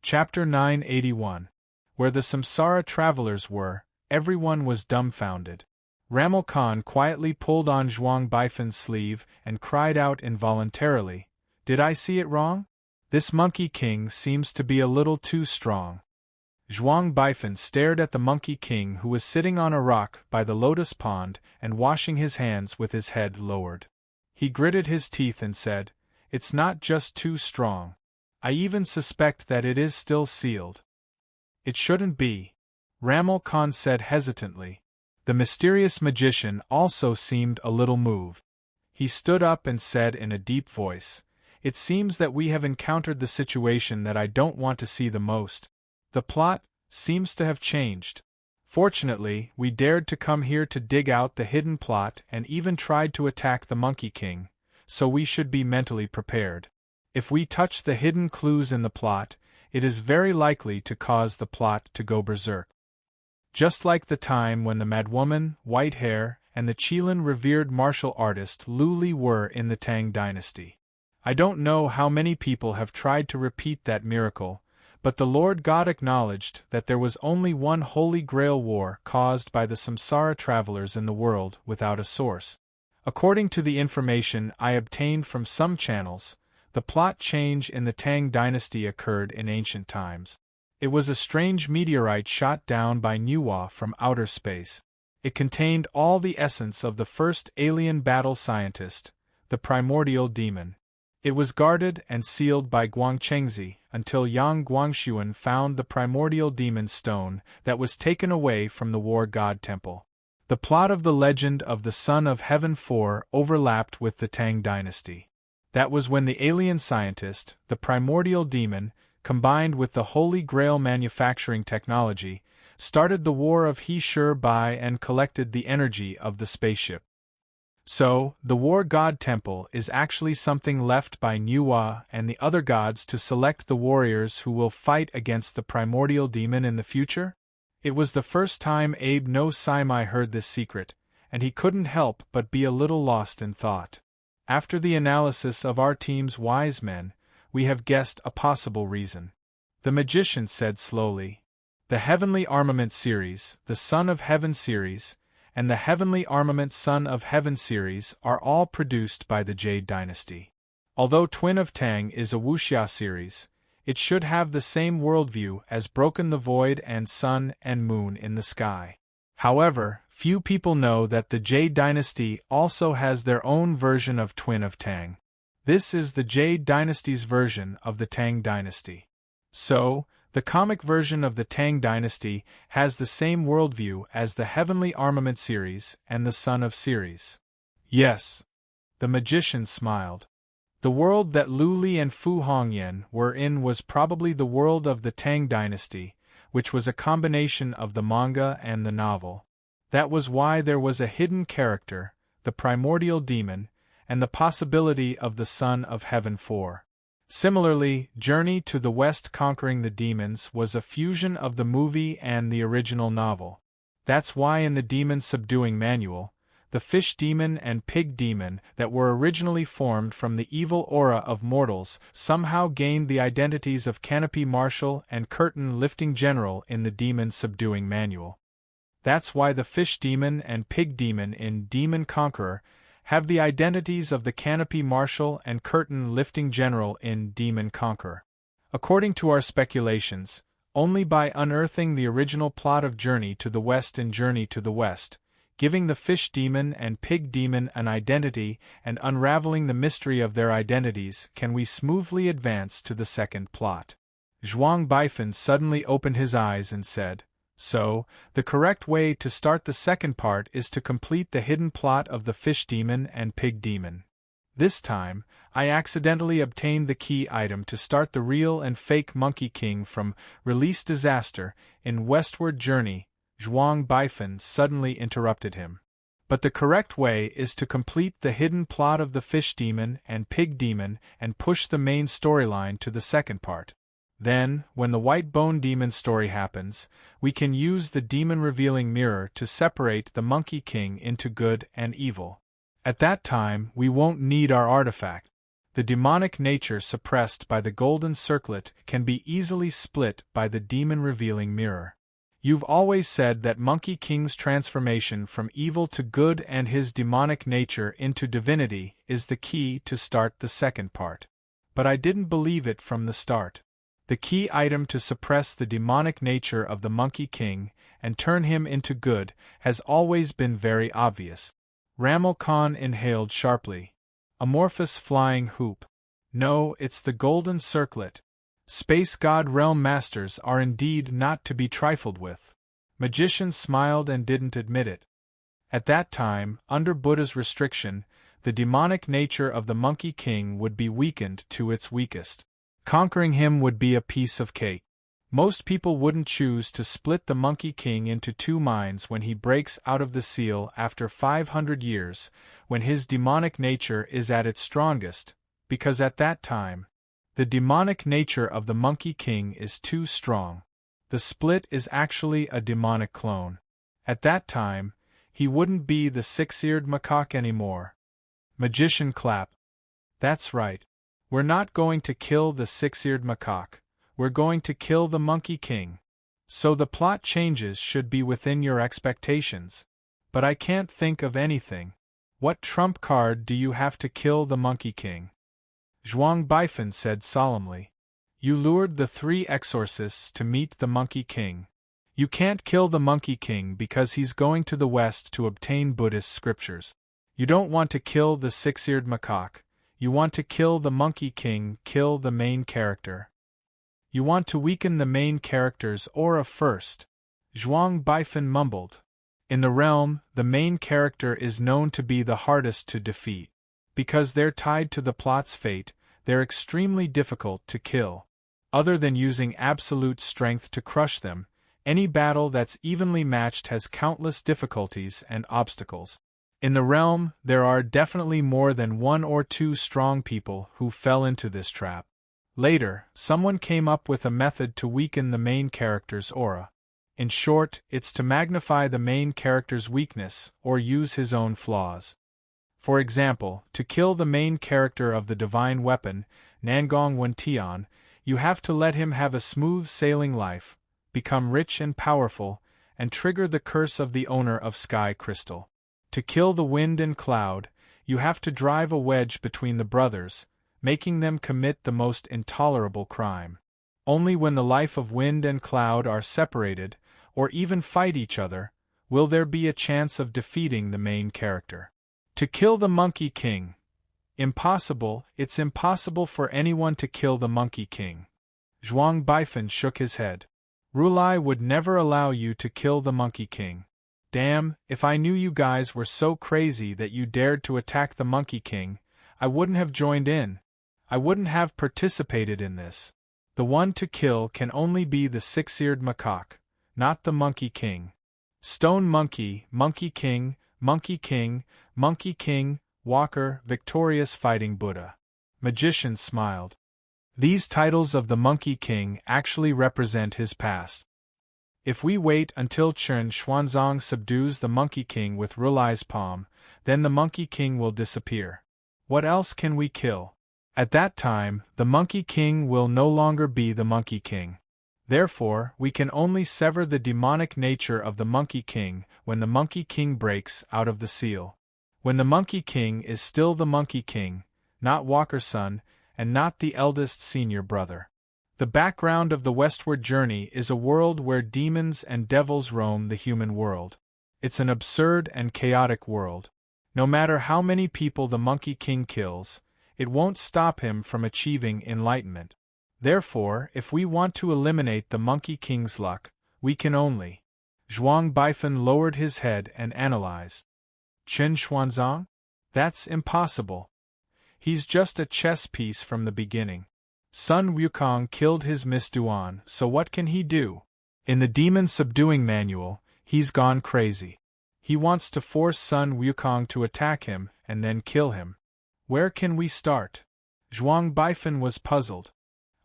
Chapter 981. Where the Samsara travelers were, everyone was dumbfounded. Ramal Khan quietly pulled on Zhuang Baifan's sleeve and cried out involuntarily, "Did I see it wrong? This Monkey King seems to be a little too strong." Zhuang Baifan stared at the Monkey King who was sitting on a rock by the lotus pond and washing his hands with his head lowered. He gritted his teeth and said, "It's not just too strong. I even suspect that it is still sealed." "It shouldn't be," Ramal Khan said hesitantly. The mysterious magician also seemed a little moved. He stood up and said in a deep voice, "It seems that we have encountered the situation that I don't want to see the most. The plot seems to have changed. Fortunately, we dared to come here to dig out the hidden plot and even tried to attack the Monkey King, so we should be mentally prepared. If we touch the hidden clues in the plot, it is very likely to cause the plot to go berserk. Just like the time when the madwoman, white hair, and the Qilin revered martial artist Lu Li were in the Tang dynasty. I don't know how many people have tried to repeat that miracle, but the Lord God acknowledged that there was only one Holy Grail war caused by the samsara travelers in the world without a source. According to the information I obtained from some channels, the plot change in the Tang dynasty occurred in ancient times. It was a strange meteorite shot down by Nuwa from outer space. It contained all the essence of the first alien battle scientist, the primordial demon. It was guarded and sealed by Guangchengzi until Yang Guangshuan found the primordial demon stone that was taken away from the war god temple. The plot of the legend of the Son of Heaven 4 overlapped with the Tang dynasty. That was when the alien scientist, the primordial demon, combined with the Holy Grail manufacturing technology, started the War of He Shi Bai and collected the energy of the spaceship. So, the War God Temple is actually something left by Nuwa and the other gods to select the warriors who will fight against the primordial demon in the future? It was the first time Abe no Saimai heard this secret, and he couldn't help but be a little lost in thought. After the analysis of our team's wise men, we have guessed a possible reason. The magician said slowly. The Heavenly Armament series, the Son of Heaven series, and the Heavenly Armament Son of Heaven series are all produced by the Jade Dynasty. Although Twin of Tang is a wuxia series, it should have the same worldview as Broken the Void and Sun and Moon in the Sky. However, few people know that the Jade Dynasty also has their own version of Twin of Tang. This is the Jade Dynasty's version of the Tang Dynasty. So, the comic version of the Tang Dynasty has the same worldview as the Heavenly Armament series and the Son of series. Yes. The magician smiled. The world that Lu Li and Fu Hongyan were in was probably the world of the Tang Dynasty, which was a combination of the manga and the novel. That was why there was a hidden character, the primordial demon, and the possibility of the Son of Heaven 4. Similarly, Journey to the West Conquering the Demons was a fusion of the movie and the original novel. That's why in the Demon Subduing Manual, the fish demon and pig demon that were originally formed from the evil aura of mortals somehow gained the identities of Canopy Marshal and Curtain Lifting General in the Demon Subduing Manual. That's why the fish demon and pig demon in Demon Conqueror have the identities of the Canopy Marshal and Curtain Lifting General in Demon Conqueror. According to our speculations, only by unearthing the original plot of Journey to the West and Journey to the West, giving the fish demon and pig demon an identity and unraveling the mystery of their identities can we smoothly advance to the second plot. Zhuang Baifan suddenly opened his eyes and said, So, the correct way to start the second part is to complete the hidden plot of the fish demon and pig demon. This time, I accidentally obtained the key item to start the real and fake Monkey King from Release Disaster in Westward Journey. Zhuang Baifan suddenly interrupted him. But the correct way is to complete the hidden plot of the fish demon and pig demon and push the main storyline to the second part. Then, when the White Bone Demon story happens, we can use the Demon Revealing Mirror to separate the Monkey King into good and evil. At that time, we won't need our artifact. The demonic nature suppressed by the Golden Circlet can be easily split by the Demon Revealing Mirror. You've always said that Monkey King's transformation from evil to good and his demonic nature into divinity is the key to start the second part. But I didn't believe it from the start. The key item to suppress the demonic nature of the Monkey King and turn him into good has always been very obvious. Ramal Khan inhaled sharply. Amorphous flying hoop. No, it's the Golden Circlet. Space God Realm Masters are indeed not to be trifled with. Magician smiled and didn't admit it. At that time, under Buddha's restriction, the demonic nature of the Monkey King would be weakened to its weakest. Conquering him would be a piece of cake. Most people wouldn't choose to split the Monkey King into two minds when he breaks out of the seal after 500 years, when his demonic nature is at its strongest, because at that time, The demonic nature of the Monkey King is too strong. The split is actually a demonic clone. At that time, he wouldn't be the six-eared macaque anymore. Magician clap. That's right. We're not going to kill the six-eared macaque. We're going to kill the Monkey King. So the plot changes should be within your expectations. But I can't think of anything. What trump card do you have to kill the Monkey King? Zhuang Baifan said solemnly. You lured the 3 exorcists to meet the Monkey King. You can't kill the Monkey King because he's going to the West to obtain Buddhist scriptures. You don't want to kill the six-eared macaque. You want to kill the Monkey King, kill the main character. You want to weaken the main character's aura first. Zhuang Baifan mumbled. In the realm, the main character is known to be the hardest to defeat. Because they're tied to the plot's fate, they're extremely difficult to kill. Other than using absolute strength to crush them, any battle that's evenly matched has countless difficulties and obstacles. In the realm, there are definitely more than 1 or 2 strong people who fell into this trap. Later, someone came up with a method to weaken the main character's aura. In short, it's to magnify the main character's weakness or use his own flaws. For example, to kill the main character of the divine weapon, Nangong Wentian, you have to let him have a smooth sailing life, become rich and powerful, and trigger the curse of the owner of Sky Crystal. To kill the wind and cloud, you have to drive a wedge between the brothers, making them commit the most intolerable crime. Only when the life of wind and cloud are separated, or even fight each other, will there be a chance of defeating the main character. To kill the Monkey King. Impossible, it's impossible for anyone to kill the Monkey King. Zhuang Baifan shook his head. Rulai would never allow you to kill the Monkey King. Damn, if I knew you guys were so crazy that you dared to attack the Monkey King, I wouldn't have joined in. I wouldn't have participated in this. The one to kill can only be the six-eared macaque, not the Monkey King. Stone Monkey, Monkey King, Monkey King, Monkey King, Walker, Victorious Fighting Buddha. Magician smiled. These titles of the Monkey King actually represent his past. If we wait until Chen Xuanzang subdues the Monkey King with Rulai's palm, then the Monkey King will disappear. What else can we kill? At that time, the Monkey King will no longer be the Monkey King. Therefore, we can only sever the demonic nature of the Monkey King when the Monkey King breaks out of the seal. When the Monkey King is still the Monkey King, not Walker's son, and not the eldest senior brother. The background of the westward journey is a world where demons and devils roam the human world. It's an absurd and chaotic world. No matter how many people the Monkey King kills, it won't stop him from achieving enlightenment. Therefore, if we want to eliminate the Monkey King's luck, we can only. Zhuang Baifan lowered his head and analyzed. Chen Xuanzang? That's impossible. He's just a chess piece from the beginning. Sun Wukong killed his Miss Duan, so what can he do? In the Demon Subduing Manual, he's gone crazy. He wants to force Sun Wukong to attack him and then kill him. Where can we start? Zhuang Baifan was puzzled.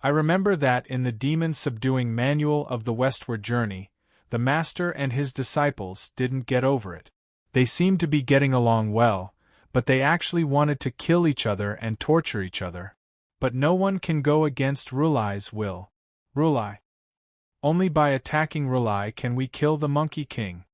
I remember that in the Demon Subduing Manual of the Westward Journey, the Master and his disciples didn't get over it. They seemed to be getting along well, but they actually wanted to kill each other and torture each other. But no one can go against Rulai's will. Rulai. Only by attacking Rulai can we kill the Monkey King.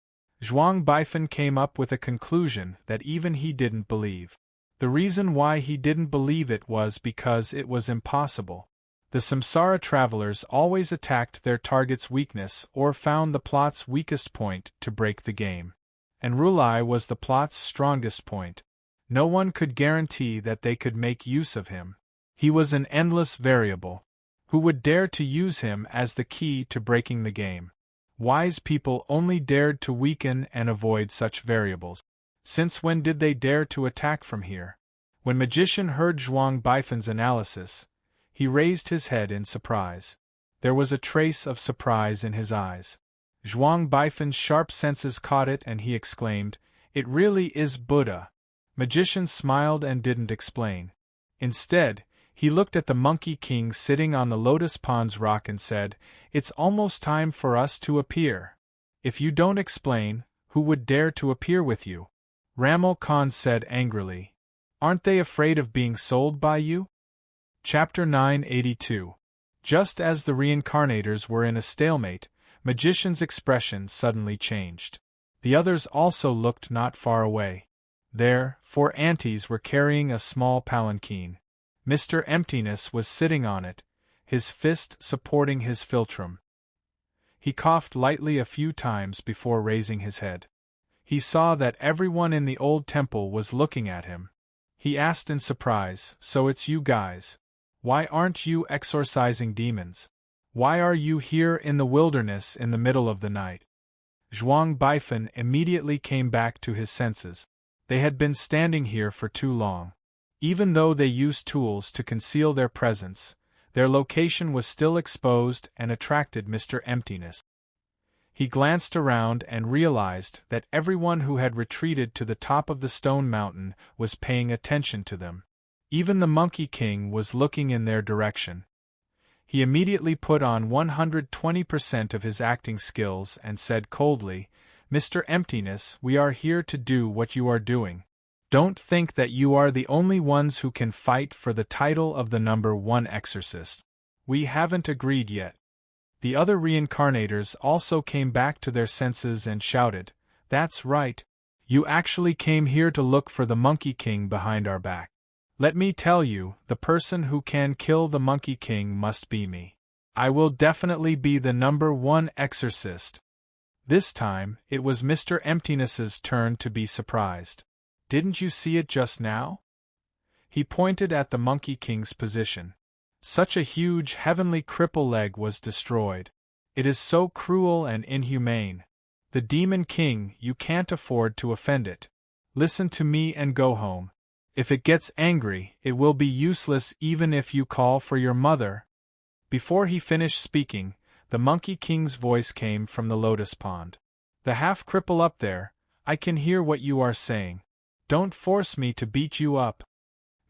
Zhuang Baifan came up with a conclusion that even he didn't believe. The reason why he didn't believe it was because it was impossible. The samsara travelers always attacked their target's weakness or found the plot's weakest point to break the game. And Rulai was the plot's strongest point. No one could guarantee that they could make use of him. He was an endless variable. Who would dare to use him as the key to breaking the game? Wise people only dared to weaken and avoid such variables. Since when did they dare to attack from here? When Magician heard Zhuang Baifan's analysis, he raised his head in surprise. There was a trace of surprise in his eyes. Zhuang Baifan's sharp senses caught it and he exclaimed, "It really is Buddha." Magician smiled and didn't explain. Instead, He looked at the Monkey King sitting on the Lotus Pond's rock and said, "It's almost time for us to appear. If you don't explain, who would dare to appear with you?" Ramal Khan said angrily. "Aren't they afraid of being sold by you?" Chapter 982. Just as the reincarnators were in a stalemate, Magician's expression suddenly changed. The others also looked not far away. There, 4 aunties were carrying a small palanquin. Mr. Emptiness was sitting on it, his fist supporting his philtrum. He coughed lightly a few times before raising his head. He saw that everyone in the old temple was looking at him. He asked in surprise, "So it's you guys. Why aren't you exorcising demons? Why are you here in the wilderness in the middle of the night?" Zhuang Baifan immediately came back to his senses. They had been standing here for too long. Even though they used tools to conceal their presence, their location was still exposed and attracted Mr. Emptiness. He glanced around and realized that everyone who had retreated to the top of the stone mountain was paying attention to them. Even the Monkey King was looking in their direction. He immediately put on 120% of his acting skills and said coldly, "Mr. Emptiness, we are here to do what you are doing. Don't think that you are the only ones who can fight for the title of the number 1 exorcist. We haven't agreed yet." The other reincarnators also came back to their senses and shouted, "That's right. You actually came here to look for the Monkey King behind our back. Let me tell you, the person who can kill the Monkey King must be me. I will definitely be the number 1 exorcist." This time, it was Mr. Emptiness's turn to be surprised. "Didn't you see it just now?" He pointed at the Monkey King's position. Such a huge heavenly cripple leg was destroyed. It is so cruel and inhumane. The Demon King, you can't afford to offend it. Listen to me and go home. If it gets angry, it will be useless even if you call for your mother." Before he finished speaking, the Monkey King's voice came from the Lotus Pond. "The half-cripple up there, I can hear what you are saying. Don't force me to beat you up."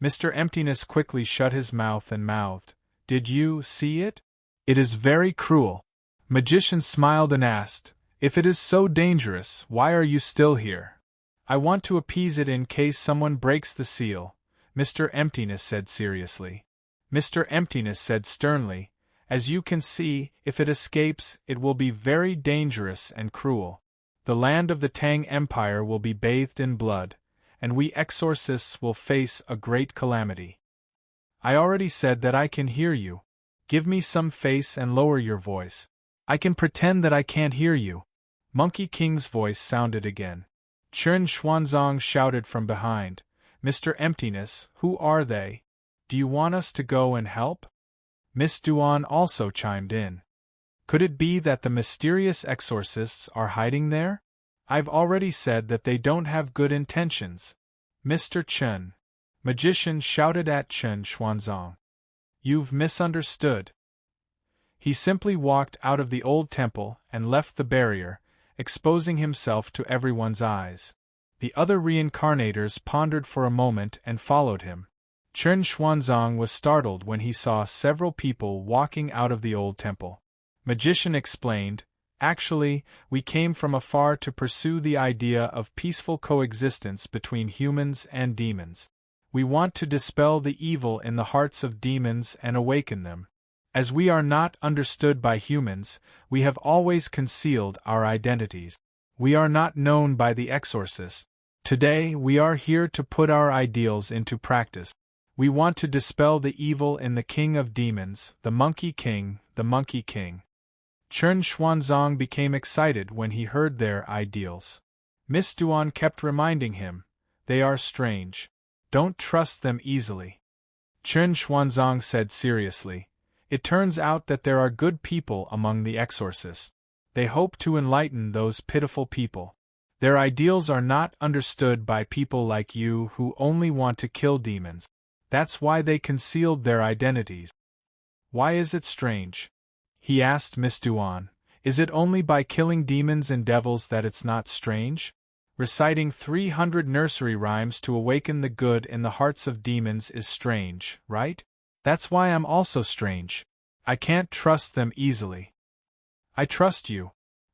Mr. Emptiness quickly shut his mouth and mouthed, "Did you see it? It is very cruel." Magician smiled and asked, "If it is so dangerous, why are you still here?" "I want to appease it in case someone breaks the seal," Mr. Emptiness said seriously. Mr. Emptiness said sternly, "As you can see, if it escapes, it will be very dangerous and cruel. The land of the Tang Empire will be bathed in blood, and we exorcists will face a great calamity. I already said that I can hear you. Give me some face and lower your voice. I can pretend that I can't hear you." Monkey King's voice sounded again. Chen Xuanzong shouted from behind, "Mr. Emptiness, who are they? Do you want us to go and help?" Miss Duan also chimed in. "Could it be that the mysterious exorcists are hiding there? I've already said that they don't have good intentions." "Mr. Chen," Magician shouted at Chen Xuanzong, "you've misunderstood." He simply walked out of the old temple and left the barrier, exposing himself to everyone's eyes. The other reincarnators pondered for a moment and followed him. Chen Xuanzong was startled when he saw several people walking out of the old temple. Magician explained, "Actually, we came from afar to pursue the idea of peaceful coexistence between humans and demons. We want to dispel the evil in the hearts of demons and awaken them. As we are not understood by humans, we have always concealed our identities. We are not known by the exorcists. Today we are here to put our ideals into practice. We want to dispel the evil in the King of Demons, the Monkey King, the Monkey King." Chen Xuanzong became excited when he heard their ideals. Miss Duan kept reminding him, "They are strange. Don't trust them easily." Chen Xuanzong said seriously, "It turns out that there are good people among the exorcists. They hope to enlighten those pitiful people. Their ideals are not understood by people like you who only want to kill demons. That's why they concealed their identities." "Why is it strange?" he asked Miss Duan. "Is it only by killing demons and devils that it's not strange? Reciting 300 nursery rhymes to awaken the good in the hearts of demons is strange, right? That's why I'm also strange. I can't trust them easily. I trust you,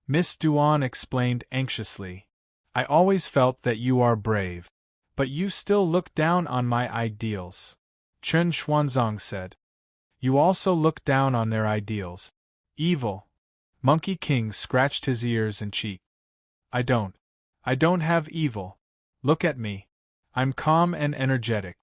Miss Duan explained anxiously. I always felt that you are brave. But you still look down on my ideals, Chen Xuanzang said. You also look down on their ideals. Evil. Monkey King scratched his ears and cheek. I don't have evil. Look at me. I'm calm and energetic.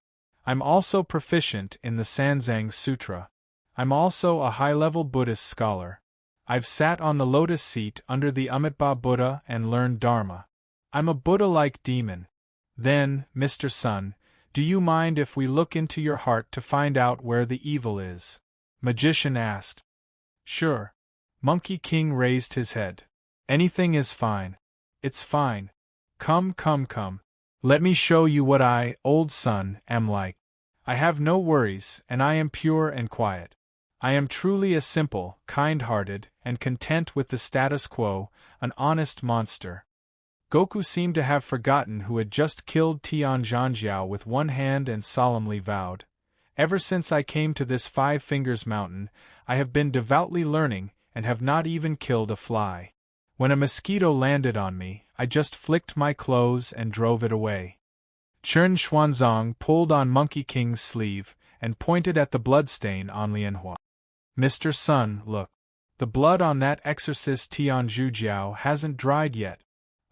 I'm also proficient in the Sanzang Sutra. I'm also a high-level Buddhist scholar. I've sat on the lotus seat under the Amitabha Buddha and learned Dharma. I'm a Buddha-like demon. Then, Mr. Sun, do you mind if we look into your heart to find out where the evil is? Magician asked. Sure. Monkey King raised his head. Anything is fine. It's fine. Come. Let me show you what I, old Sun, am like. I have no worries, and I am pure and quiet. I am truly a simple, kind-hearted, and content with the status quo, an honest monster. Goku seemed to have forgotten who had just killed Tian Zhanjiao with one hand and solemnly vowed, Ever since I came to this Five Fingers Mountain, I have been devoutly learning and have not even killed a fly. When a mosquito landed on me, I just flicked my clothes and drove it away. Chen Xuanzang pulled on Monkey King's sleeve and pointed at the bloodstain on Lianhua. Mr. Sun, look. The blood on that exorcist Tian Zhujiao hasn't dried yet.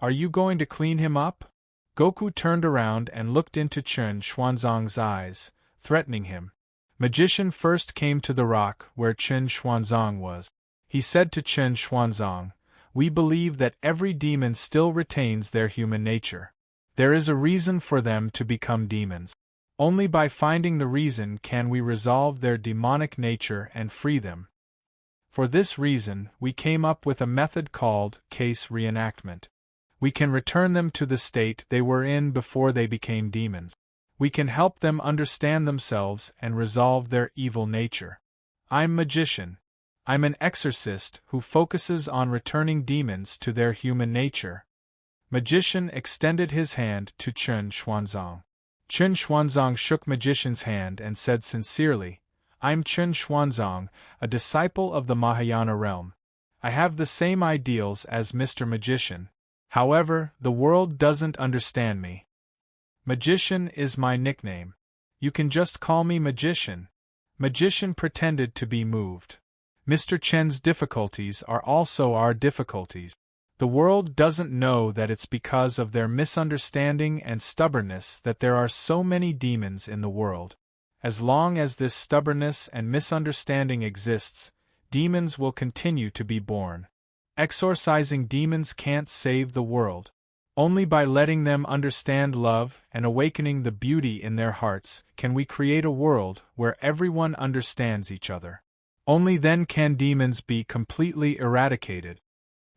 Are you going to clean him up? Goku turned around and looked into Chen Xuanzang's eyes, threatening him. Magician first came to the rock where Chen Xuanzang was. He said to Chen Xuanzang, "We believe that every demon still retains their human nature. There is a reason for them to become demons. Only by finding the reason can we resolve their demonic nature and free them. For this reason, we came up with a method called case reenactment. We can return them to the state they were in before they became demons. We can help them understand themselves and resolve their evil nature. I'm Magician. I'm an exorcist who focuses on returning demons to their human nature." Magician extended his hand to Chen Xuanzang. Chen Xuanzang shook Magician's hand and said sincerely, "I'm Chen Xuanzang, a disciple of the Mahayana realm. I have the same ideals as Mr. Magician. However, the world doesn't understand me. Magician is my nickname. You can just call me Magician." Magician pretended to be moved. "Mr. Chen's difficulties are also our difficulties. The world doesn't know that it's because of their misunderstanding and stubbornness that there are so many demons in the world. As long as this stubbornness and misunderstanding exists, demons will continue to be born. Exorcising demons can't save the world. Only by letting them understand love and awakening the beauty in their hearts can we create a world where everyone understands each other. Only then can demons be completely eradicated."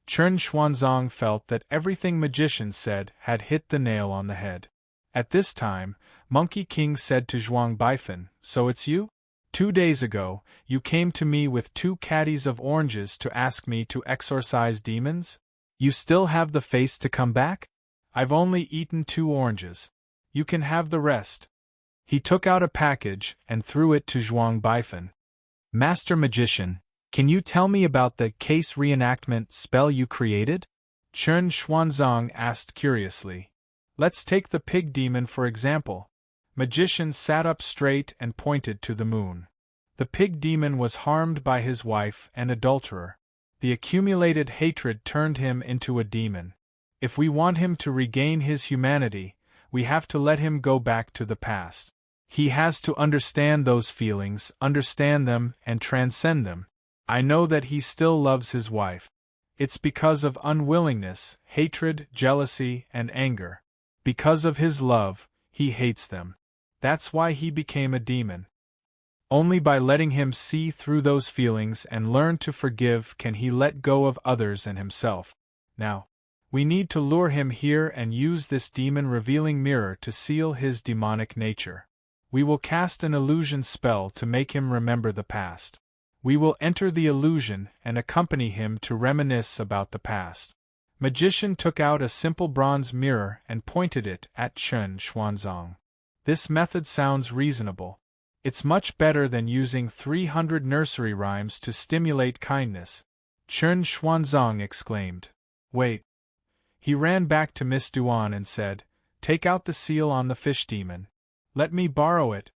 Chen Xuanzang felt that everything Magician said had hit the nail on the head. At this time, Monkey King said to Zhuang Baifan, "So it's you? 2 days ago, you came to me with 2 caddies of oranges to ask me to exorcise demons? You still have the face to come back? I've only eaten 2 oranges. You can have the rest." He took out a package and threw it to Zhuang Baifan. "Master Magician, can you tell me about the case reenactment spell you created?" Chen Xuanzang asked curiously. "Let's take the pig demon for example." Magician sat up straight and pointed to the moon. The pig demon was harmed by his wife and adulterer. The accumulated hatred turned him into a demon. If we want him to regain his humanity, we have to let him go back to the past. He has to understand those feelings, understand them, and transcend them. I know that he still loves his wife. It's because of unwillingness, hatred, jealousy, and anger. Because of his love, he hates them. That's why he became a demon. Only by letting him see through those feelings and learn to forgive can he let go of others and himself. Now, we need to lure him here and use this demon-revealing mirror to seal his demonic nature. We will cast an illusion spell to make him remember the past. We will enter the illusion and accompany him to reminisce about the past." Magician took out a simple bronze mirror and pointed it at Chen Xuanzang. "This method sounds reasonable. It's much better than using 300 nursery rhymes to stimulate kindness, Chen Xuanzang exclaimed. Wait. He ran back to Miss Duan and said, Take out the seal on the fish demon. Let me borrow it.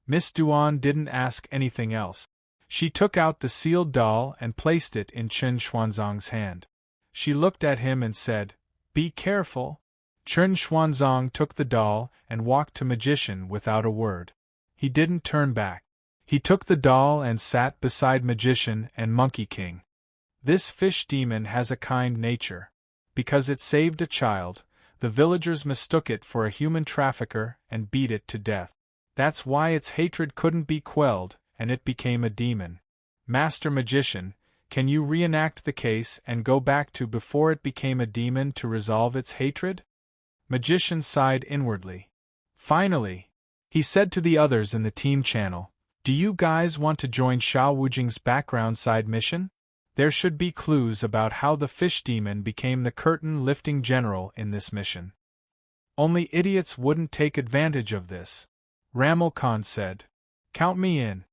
Miss Duan didn't ask anything else. She took out the sealed doll and placed it in Chen Xuanzang's hand. She looked at him and said, Be careful. Chen Xuanzang took the doll and walked to Magician without a word. He didn't turn back. He took the doll and sat beside Magician and Monkey King. This fish demon has a kind nature. Because it saved a child, the villagers mistook it for a human trafficker and beat it to death. That's why its hatred couldn't be quelled, and it became a demon. Master Magician, can you reenact the case and go back to before it became a demon to resolve its hatred? Magician sighed inwardly. Finally, he said to the others in the team channel, Do you guys want to join Xiao Wujing's background side mission? There should be clues about how the fish demon became the curtain-lifting general in this mission. Only idiots wouldn't take advantage of this, Ramal Khan said. Count me in.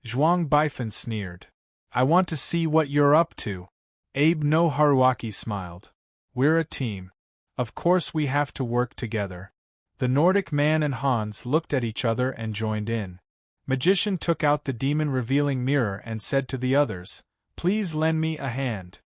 Zhuang Baifan sneered. I want to see what you're up to. Abe no Haruaki smiled. We're a team. Of course we have to work together. The Nordic man and Hans looked at each other and joined in. Magician took out the demon-revealing mirror and said to the others, Please lend me a hand.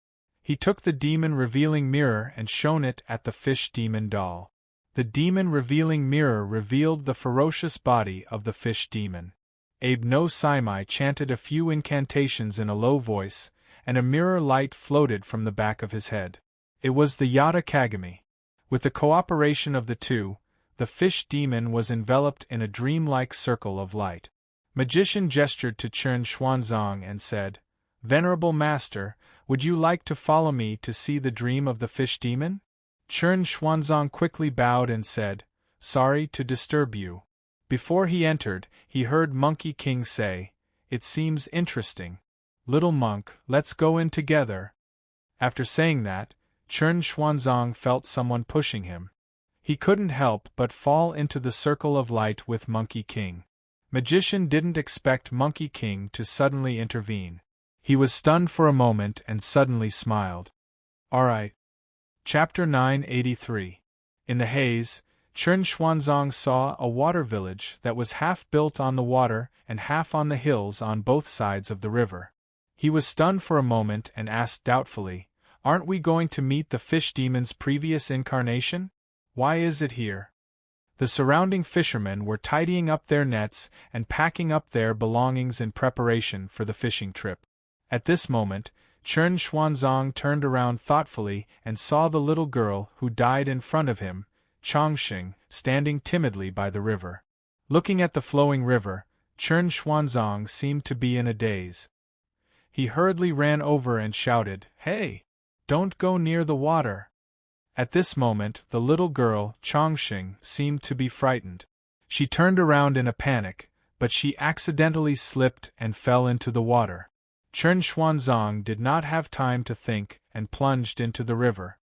He took the demon-revealing mirror and shone it at the fish demon doll. The demon-revealing mirror revealed the ferocious body of the fish demon. Abe no Saimai chanted a few incantations in a low voice, and a mirror light floated from the back of his head. It was the Yata Kagami. With the cooperation of the two, the fish demon was enveloped in a dreamlike circle of light. Magician gestured to Chen Xuanzang and said, Venerable Master, would you like to follow me to see the dream of the fish demon? Chen Xuanzang quickly bowed and said, Sorry to disturb you. Before he entered, he heard Monkey King say, It seems interesting. Little monk, let's go in together. After saying that, Chen Xuanzang felt someone pushing him. He couldn't help but fall into the circle of light with Monkey King. Magician didn't expect Monkey King to suddenly intervene. He was stunned for a moment and suddenly smiled. All right. Chapter 983. In the haze, Chen Xuanzang saw a water village that was half built on the water and half on the hills on both sides of the river. He was stunned for a moment and asked doubtfully, Aren't we going to meet the fish demon's previous incarnation? Why is it here? The surrounding fishermen were tidying up their nets and packing up their belongings in preparation for the fishing trip. At this moment, Chen Xuanzang turned around thoughtfully and saw the little girl who died in front of him, Changxing, standing timidly by the river. Looking at the flowing river, Chen Xuanzang seemed to be in a daze. He hurriedly ran over and shouted, Hey! Don't go near the water! At this moment, the little girl, Changxing, seemed to be frightened. She turned around in a panic, but she accidentally slipped and fell into the water. Chen Xuanzang did not have time to think and plunged into the river.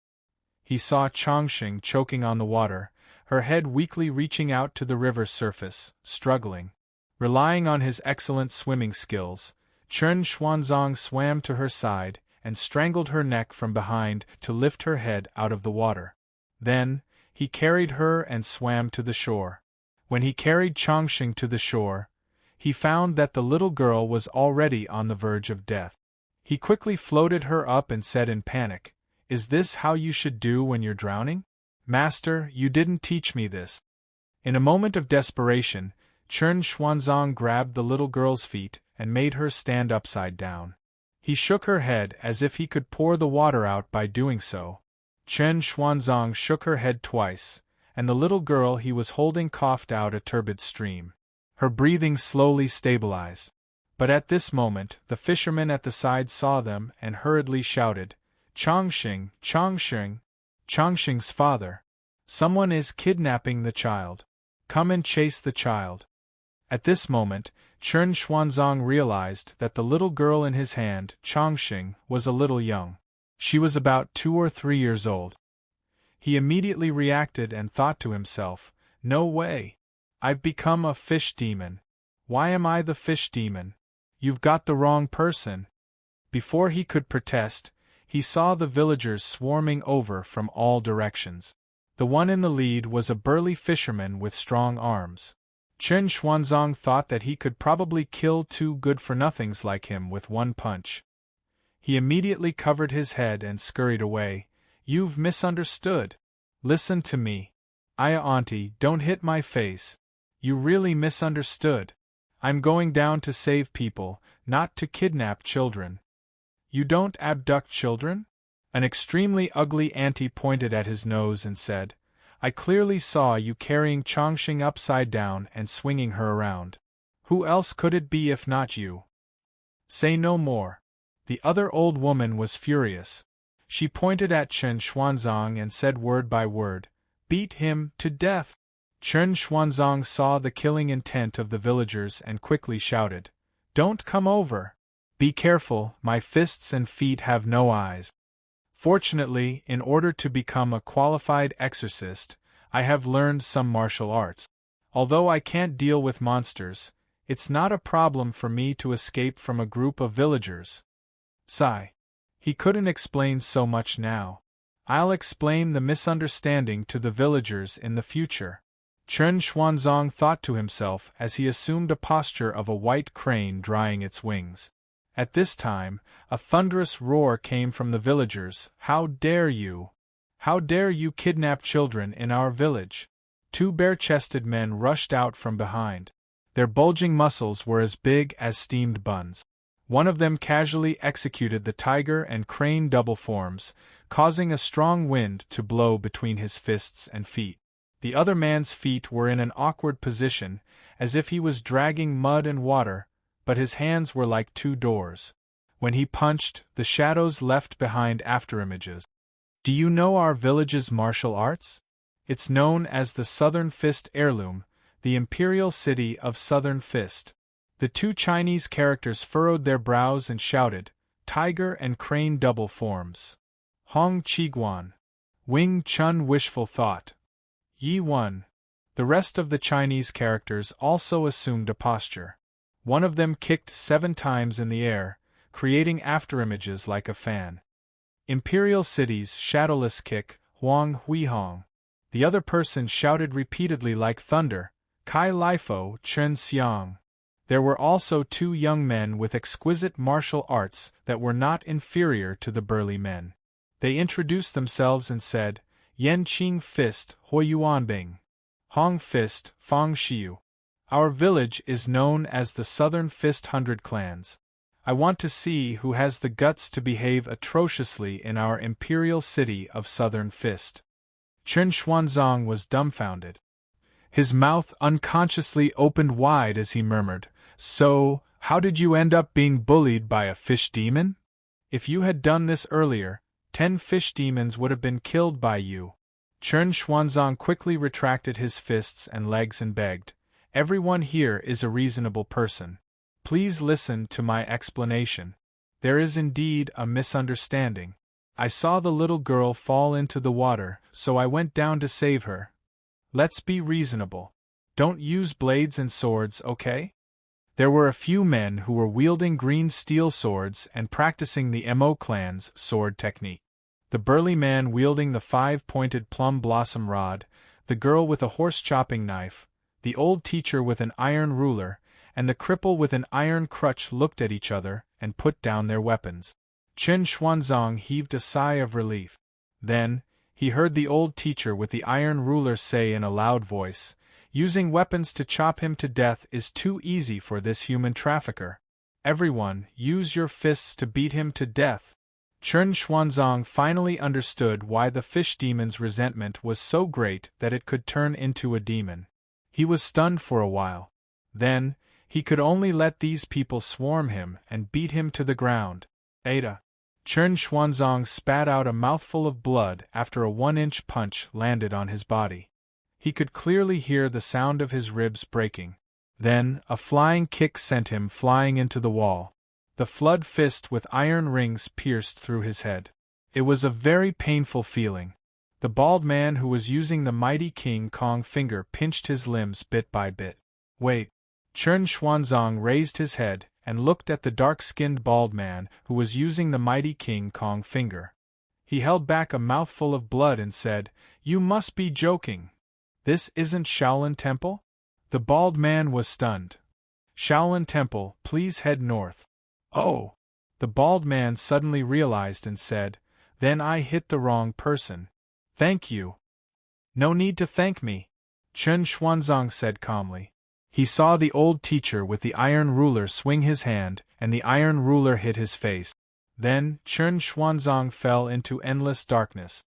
He saw Changxing choking on the water, her head weakly reaching out to the river's surface, struggling. Relying on his excellent swimming skills, Chen Xuanzang swam to her side and strangled her neck from behind to lift her head out of the water. Then, he carried her and swam to the shore. When he carried Changxing to the shore, he found that the little girl was already on the verge of death. He quickly floated her up and said in panic, Is this how you should do when you're drowning? Master, you didn't teach me this. In a moment of desperation, Chen Xuanzang grabbed the little girl's feet and made her stand upside down. He shook her head as if he could pour the water out by doing so. Chen Xuanzang shook her head twice, and the little girl he was holding coughed out a turbid stream. Her breathing slowly stabilized. But at this moment, the fisherman at the side saw them and hurriedly shouted, Changxing, Changxing, Changxing's father. Someone is kidnapping the child. Come and chase the child. At this moment, Chen Xuanzang realized that the little girl in his hand, Changxing, was a little young. She was about 2 or 3 years old. He immediately reacted and thought to himself, No way! I've become a fish demon. Why am I the fish demon? You've got the wrong person. Before he could protest, he saw the villagers swarming over from all directions. The one in the lead was a burly fisherman with strong arms. Chen Xuanzang thought that he could probably kill two good-for-nothings like him with one punch. He immediately covered his head and scurried away. You've misunderstood. Listen to me. Auntie, don't hit my face. You really misunderstood. I'm going down to save people, not to kidnap children. You don't abduct children? An extremely ugly auntie pointed at his nose and said, I clearly saw you carrying Chongqing upside down and swinging her around. Who else could it be if not you? Say no more. The other old woman was furious. She pointed at Chen Xuanzang and said word by word, Beat him to death. Chen Xuanzang saw the killing intent of the villagers and quickly shouted, Don't come over. Be careful, my fists and feet have no eyes. Fortunately, in order to become a qualified exorcist, I have learned some martial arts. Although I can't deal with monsters, it's not a problem for me to escape from a group of villagers. Sigh. He couldn't explain so much now. I'll explain the misunderstanding to the villagers in the future. Chen Xuanzang thought to himself as he assumed a posture of a white crane drying its wings. At this time, a thunderous roar came from the villagers. How dare you? How dare you kidnap children in our village? Two bare-chested men rushed out from behind. Their bulging muscles were as big as steamed buns. One of them casually executed the tiger and crane double forms, causing a strong wind to blow between his fists and feet. The other man's feet were in an awkward position, as if he was dragging mud and water, but his hands were like two doors. When he punched, the shadows left behind afterimages. Do you know our village's martial arts? It's known as the Southern Fist Heirloom, the Imperial City of Southern Fist. The two Chinese characters furrowed their brows and shouted, Tiger and crane double forms. Hong Qiguan. Wing Chun wishful thought. Yi Wen. The rest of the Chinese characters also assumed a posture. One of them kicked 7 times in the air, creating afterimages like a fan. Imperial City's shadowless kick, Huang Huihong. The other person shouted repeatedly like thunder, Kai Lifo Chen Xiang. There were also 2 young men with exquisite martial arts that were not inferior to the burly men. They introduced themselves and said, Yan Qing Fist Huiyuanbing. Hong Fist Fang Xiu. Our village is known as the Southern Fist 100 Clans. I want to see who has the guts to behave atrociously in our imperial city of Southern Fist. Chen Xuanzang was dumbfounded. His mouth unconsciously opened wide as he murmured, So, how did you end up being bullied by a fish demon? If you had done this earlier, 10 fish demons would have been killed by you. Chen Xuanzang quickly retracted his fists and legs and begged, Everyone here is a reasonable person. Please listen to my explanation. There is indeed a misunderstanding. I saw the little girl fall into the water, so I went down to save her. Let's be reasonable. Don't use blades and swords, okay? There were a few men who were wielding green steel swords and practicing the Mo clan's sword technique. The burly man wielding the 5-pointed plum blossom rod, the girl with a horse-chopping knife, the old teacher with an iron ruler, and the cripple with an iron crutch looked at each other and put down their weapons. Chen Xuanzang heaved a sigh of relief. Then, he heard the old teacher with the iron ruler say in a loud voice, Using weapons to chop him to death is too easy for this human trafficker. Everyone, use your fists to beat him to death. Chen Xuanzang finally understood why the fish demon's resentment was so great that it could turn into a demon. He was stunned for a while. Then, he could only let these people swarm him and beat him to the ground. Ada. Chen Xuanzang spat out a mouthful of blood after a 1-inch punch landed on his body. He could clearly hear the sound of his ribs breaking. Then, a flying kick sent him flying into the wall. The flood fist with iron rings pierced through his head. It was a very painful feeling. The bald man who was using the mighty King Kong finger pinched his limbs bit by bit. Wait. Chen Xuanzang raised his head and looked at the dark-skinned bald man who was using the mighty King Kong finger. He held back a mouthful of blood and said, "You must be joking. This isn't Shaolin Temple?" The bald man was stunned. "Shaolin Temple, please head north." "Oh!" The bald man suddenly realized and said, "Then I hit the wrong person. Thank you." "No need to thank me," Chen Xuanzang said calmly. He saw the old teacher with the iron ruler swing his hand, and the iron ruler hit his face. Then, Chen Xuanzang fell into endless darkness.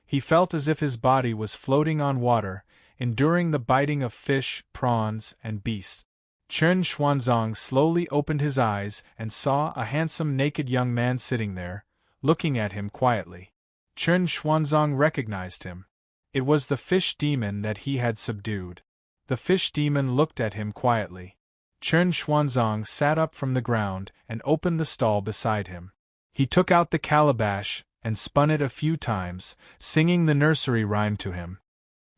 He felt as if his body was floating on water, enduring the biting of fish, prawns, and beasts. Chen Xuanzang slowly opened his eyes and saw a handsome naked young man sitting there, looking at him quietly. Chen Xuanzang recognized him. It was the fish demon that he had subdued. The fish demon looked at him quietly. Chen Xuanzang sat up from the ground and opened the stall beside him. He took out the calabash and spun it a few times, singing the nursery rhyme to him.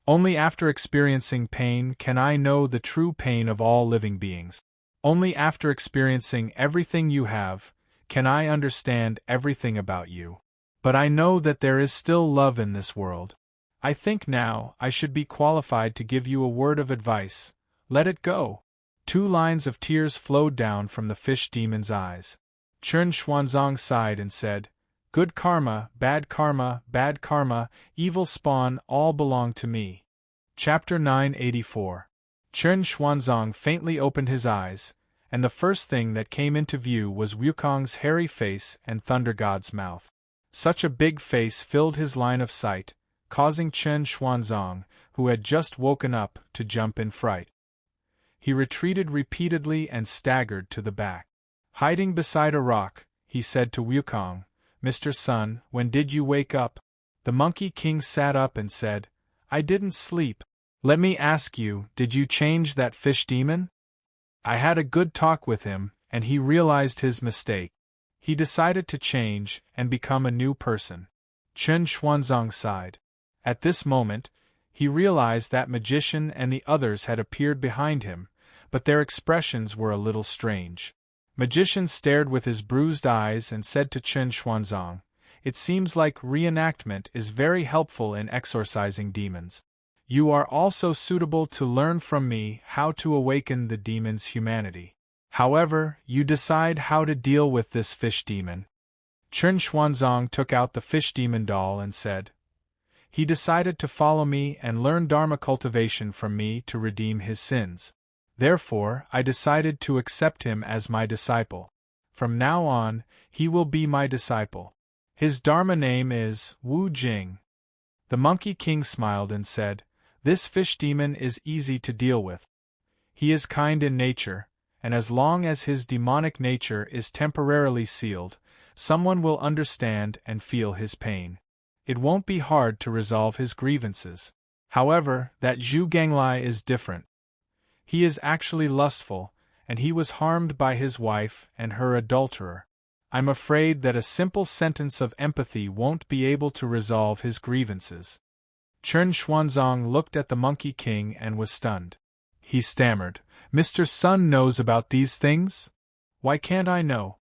"Only after experiencing pain can I know the true pain of all living beings. Only after experiencing everything you have, can I understand everything about you. But I know that there is still love in this world. I think now I should be qualified to give you a word of advice. Let it go." 2 lines of tears flowed down from the fish demon's eyes. Chen Xuanzang sighed and said, "Good karma, bad karma, evil spawn all belong to me." Chapter 984. Chen Xuanzang faintly opened his eyes, and the first thing that came into view was Wukong's hairy face and Thunder God's mouth. Such a big face filled his line of sight, causing Chen Xuanzang, who had just woken up, to jump in fright. He retreated repeatedly and staggered to the back. Hiding beside a rock, he said to Wukong, "Mr. Sun, when did you wake up?" The Monkey King sat up and said, "I didn't sleep. Let me ask you, did you change that fish demon?" "I had a good talk with him, and he realized his mistake. He decided to change and become a new person." Chen Xuanzang sighed. At this moment, he realized that magician and the others had appeared behind him, but their expressions were a little strange. Magician stared with his bruised eyes and said to Chen Xuanzang, "It seems like reenactment is very helpful in exorcising demons. You are also suitable to learn from me how to awaken the demon's humanity. However, you decide how to deal with this fish demon." Chen Xuanzang took out the fish demon doll and said, "He decided to follow me and learn Dharma cultivation from me to redeem his sins. Therefore, I decided to accept him as my disciple. From now on, he will be my disciple. His Dharma name is Wu Jing." The Monkey King smiled and said, "This fish demon is easy to deal with. He is kind in nature, and as long as his demonic nature is temporarily sealed, someone will understand and feel his pain. It won't be hard to resolve his grievances. However, that Zhu Ganglai is different. He is actually lustful, and he was harmed by his wife and her adulterer. I'm afraid that a simple sentence of empathy won't be able to resolve his grievances." Chen Xuanzang looked at the Monkey King and was stunned. He stammered, "Mr. Sun knows about these things? Why can't I know?"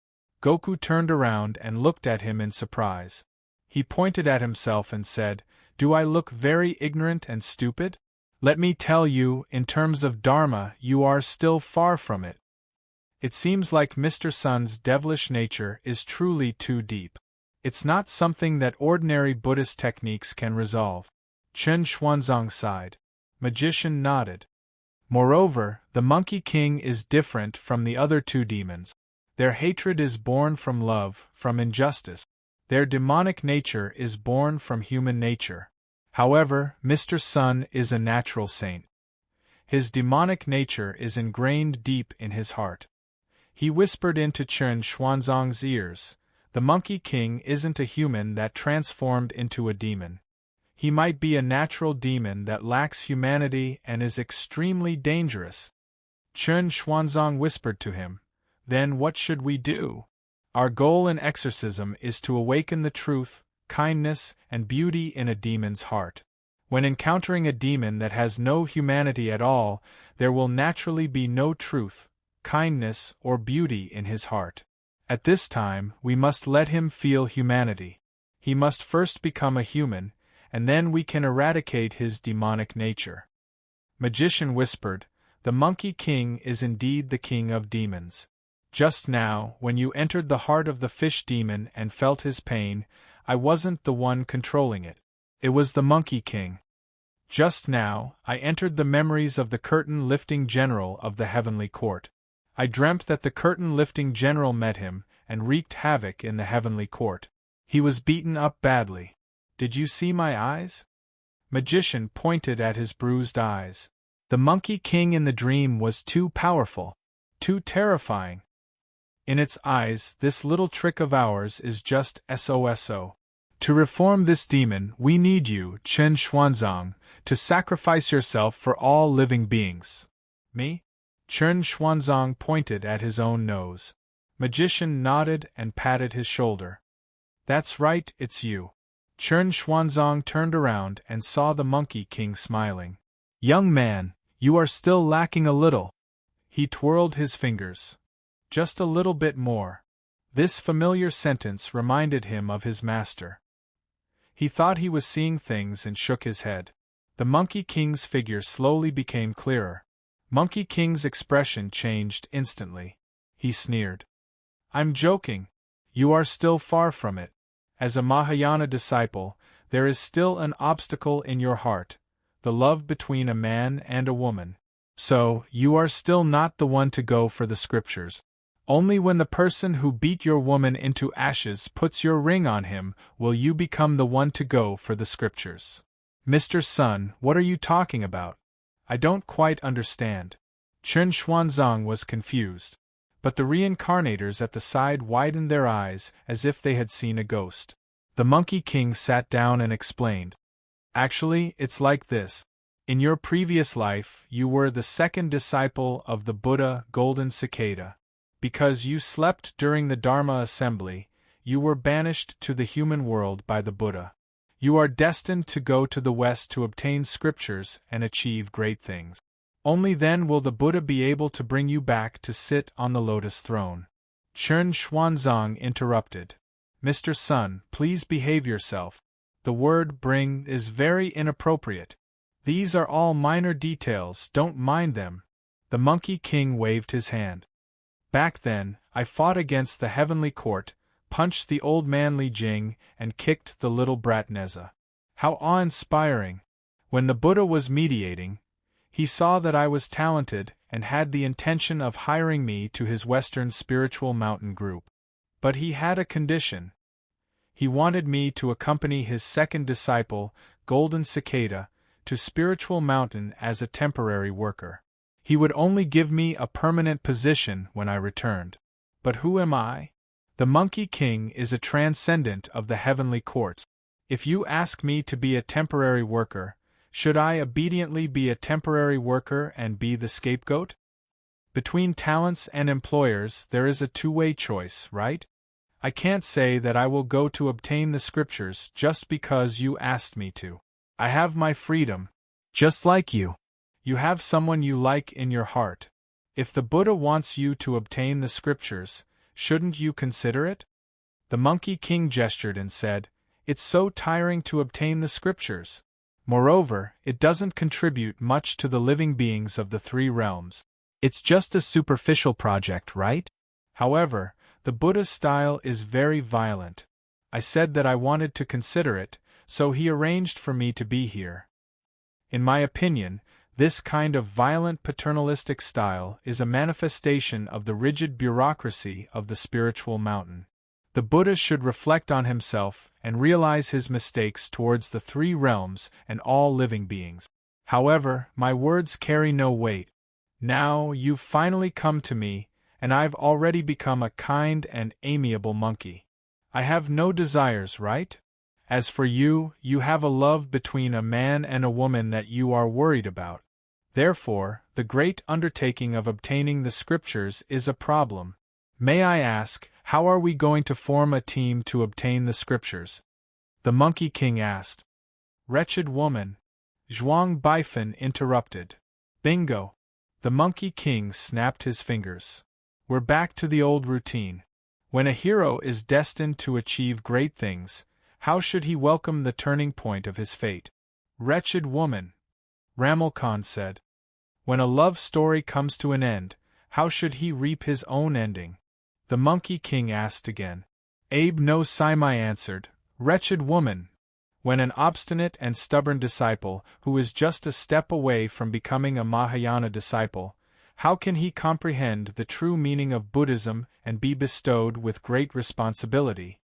Goku turned around and looked at him in surprise. He pointed at himself and said, "Do I look very ignorant and stupid? Let me tell you, in terms of Dharma, you are still far from it. It seems like Mr. Sun's devilish nature is truly too deep. It's not something that ordinary Buddhist techniques can resolve." Chen Xuanzang sighed. Magician nodded. "Moreover, the Monkey King is different from the other 2 demons. Their hatred is born from love, from injustice. Their demonic nature is born from human nature. However, Mr. Sun is a natural saint. His demonic nature is ingrained deep in his heart." He whispered into Chen Xuanzang's ears, "The Monkey King isn't a human that transformed into a demon. He might be a natural demon that lacks humanity and is extremely dangerous." Chen Xuanzang whispered to him, "Then what should we do? Our goal in exorcism is to awaken the truth, kindness, and beauty in a demon's heart. When encountering a demon that has no humanity at all, there will naturally be no truth, kindness, or beauty in his heart. At this time, we must let him feel humanity. He must first become a human, and then we can eradicate his demonic nature. Magician whispered, "The Monkey King is indeed the king of demons. Just now, when you entered the heart of the fish demon and felt his pain, I wasn't the one controlling it. It was the Monkey King. Just now, I entered the memories of the curtain-lifting general of the heavenly court. I dreamt that the curtain-lifting general met him and wreaked havoc in the heavenly court. He was beaten up badly. Did you see my eyes?" Magician pointed at his bruised eyes. The Monkey King in the dream was too powerful, too terrifying. In its eyes, this little trick of ours is just SOSO. To reform this demon, we need you, Chen Xuanzang, to sacrifice yourself for all living beings. Me? Chen Xuanzang pointed at his own nose. Magician nodded and patted his shoulder. That's right, it's you. Chen Xuanzang turned around and saw the Monkey King smiling. Young man, you are still lacking a little. He twirled his fingers. Just a little bit more. This familiar sentence reminded him of his master. He thought he was seeing things and shook his head. The Monkey King's figure slowly became clearer. Monkey King's expression changed instantly. He sneered. I'm joking. You are still far from it. As a Mahayana disciple, there is still an obstacle in your heart, the love between a man and a woman. So, you are still not the one to go for the scriptures. Only when the person who beat your woman into ashes puts your ring on him will you become the one to go for the scriptures. Mr. Sun, what are you talking about? I don't quite understand. Chen Xuanzang was confused. But the reincarnators at the side widened their eyes as if they had seen a ghost. The Monkey King sat down and explained. Actually, it's like this. In your previous life, you were the second disciple of the Buddha Golden Cicada. Because you slept during the Dharma assembly, you were banished to the human world by the Buddha. You are destined to go to the West to obtain scriptures and achieve great things. Only then will the Buddha be able to bring you back to sit on the lotus throne. Chen Xuanzang interrupted. Mr. Sun, please behave yourself. The word bring is very inappropriate. These are all minor details, don't mind them. The Monkey King waved his hand. Back then, I fought against the heavenly court, punched the old man Li Jing, and kicked the little brat Neza. How awe-inspiring! When the Buddha was mediating, he saw that I was talented and had the intention of hiring me to his Western Spiritual Mountain group. But he had a condition. He wanted me to accompany his second disciple, Golden Cicada, to Spiritual Mountain as a temporary worker. He would only give me a permanent position when I returned. But who am I? The Monkey King is a transcendent of the heavenly courts. If you ask me to be a temporary worker, should I obediently be a temporary worker and be the scapegoat? Between talents and employers there is a two-way choice, right? I can't say that I will go to obtain the scriptures just because you asked me to. I have my freedom. Just like you. You have someone you like in your heart. If the Buddha wants you to obtain the scriptures, shouldn't you consider it? The Monkey King gestured and said, It's so tiring to obtain the scriptures. Moreover, it doesn't contribute much to the living beings of the three realms. It's just a superficial project, right? However, the Buddha's style is very violent. I said that I wanted to consider it, so he arranged for me to be here. In my opinion, this kind of violent paternalistic style is a manifestation of the rigid bureaucracy of the spiritual mountain. The Buddha should reflect on himself and realize his mistakes towards the three realms and all living beings. However, my words carry no weight. Now you've finally come to me, and I've already become a kind and amiable monkey. I have no desires, right? As for you, you have a love between a man and a woman that you are worried about. Therefore, the great undertaking of obtaining the scriptures is a problem. May I ask, how are we going to form a team to obtain the scriptures? The Monkey King asked. Wretched woman, Zhuang Baifan interrupted. Bingo! The Monkey King snapped his fingers. We're back to the old routine. When a hero is destined to achieve great things, how should he welcome the turning point of his fate? Wretched woman, Ramal Khan said. When a love story comes to an end, how should he reap his own ending? The Monkey King asked again. Abe no Saimai answered, Wretched woman! When an obstinate and stubborn disciple, who is just a step away from becoming a Mahayana disciple, how can he comprehend the true meaning of Buddhism and be bestowed with great responsibility?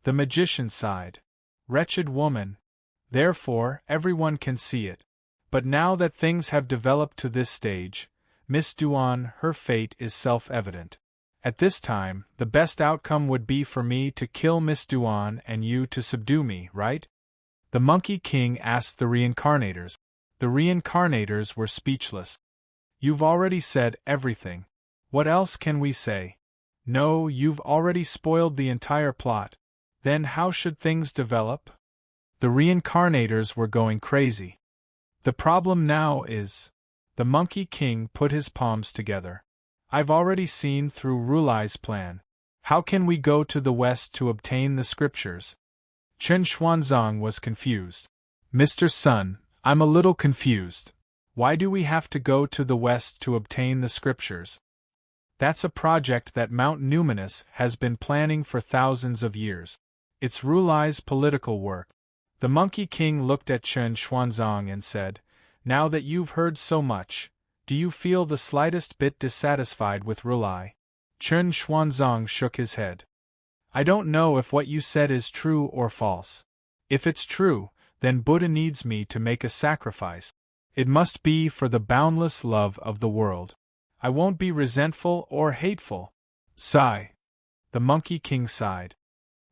The magician sighed. Wretched woman! Therefore, everyone can see it. But now that things have developed to this stage, Miss Duan, her fate is self-evident. At this time, the best outcome would be for me to kill Miss Duan and you to subdue me, right? The Monkey King asked the reincarnators. The reincarnators were speechless. You've already said everything. What else can we say? No, you've already spoiled the entire plot. Then how should things develop? The reincarnators were going crazy. The problem now is... The Monkey King put his palms together. I've already seen through Rulai's plan. How can we go to the west to obtain the scriptures? Chen Xuanzang was confused. Mr. Sun, I'm a little confused. Why do we have to go to the west to obtain the scriptures? That's a project that Mount Numinous has been planning for thousands of years. It's Rulai's political work. The Monkey King looked at Chen Xuanzang and said, Now that you've heard so much, do you feel the slightest bit dissatisfied with Rulai? Chen Xuanzang shook his head. I don't know if what you said is true or false. If it's true, then Buddha needs me to make a sacrifice. It must be for the boundless love of the world. I won't be resentful or hateful. Sigh. The Monkey King sighed.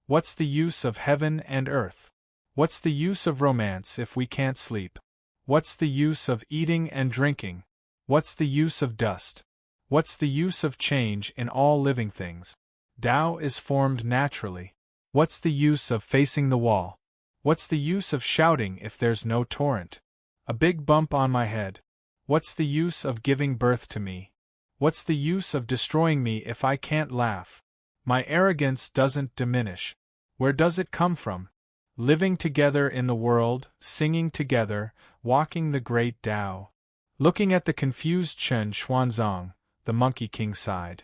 What's the use of heaven and earth? What's the use of romance if we can't sleep? What's the use of eating and drinking? What's the use of dust? What's the use of change in all living things? Tao is formed naturally. What's the use of facing the wall? What's the use of shouting if there's no torrent? A big bump on my head. What's the use of giving birth to me? What's the use of destroying me if I can't laugh? My arrogance doesn't diminish. Where does it come from? Living together in the world, singing together, walking the great Tao. Looking at the confused Chen Xuanzang, the Monkey King sighed.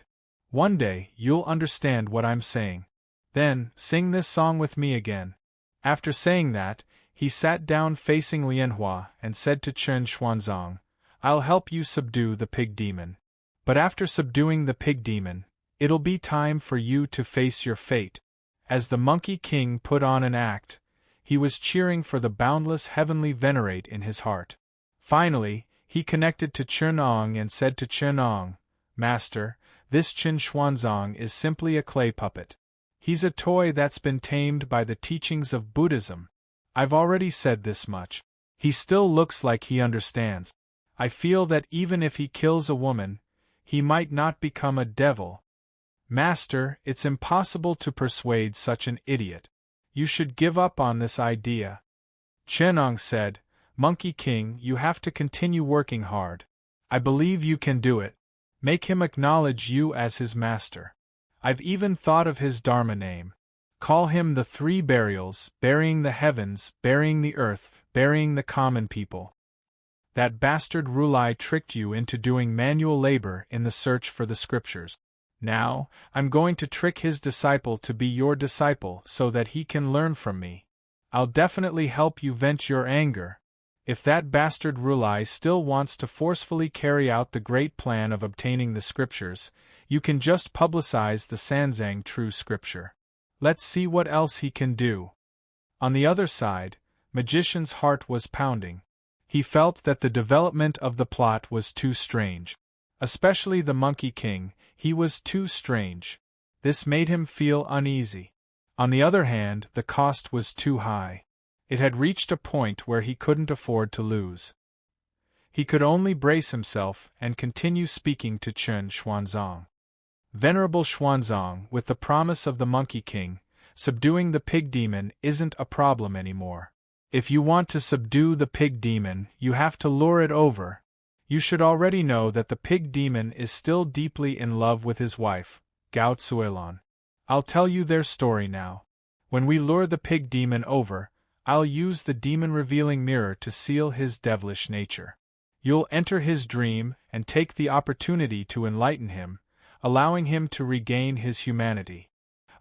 One day, you'll understand what I'm saying. Then, sing this song with me again. After saying that, he sat down facing Lianhua and said to Chen Xuanzang, I'll help you subdue the pig demon. But after subduing the pig demon, it'll be time for you to face your fate. As the Monkey King put on an act, he was cheering for the boundless heavenly venerate in his heart. Finally, he connected to Chernong and said to Chernong, Master, this Chen Xuanzang is simply a clay puppet. He's a toy that's been tamed by the teachings of Buddhism. I've already said this much. He still looks like he understands. I feel that even if he kills a woman, he might not become a devil. Master, it's impossible to persuade such an idiot. You should give up on this idea. Chenong said, Monkey King, you have to continue working hard. I believe you can do it. Make him acknowledge you as his master. I've even thought of his Dharma name. Call him the three burials, burying the heavens, burying the earth, burying the common people. That bastard Rulai tricked you into doing manual labor in the search for the scriptures. Now, I'm going to trick his disciple to be your disciple so that he can learn from me. I'll definitely help you vent your anger. If that bastard Rulai still wants to forcefully carry out the great plan of obtaining the scriptures, you can just publicize the Sanzang true scripture. Let's see what else he can do. On the other side, Magician's heart was pounding. He felt that the development of the plot was too strange. Especially the Monkey King, he was too strange. This made him feel uneasy. On the other hand, the cost was too high. It had reached a point where he couldn't afford to lose. He could only brace himself and continue speaking to Chen Xuanzang. Venerable Xuanzang, with the promise of the Monkey King, subduing the pig demon isn't a problem anymore. If you want to subdue the pig demon, you have to lure it over. You should already know that the pig demon is still deeply in love with his wife, Gao Tsuelon. I'll tell you their story now. When we lure the pig demon over, I'll use the demon-revealing mirror to seal his devilish nature. You'll enter his dream and take the opportunity to enlighten him, allowing him to regain his humanity.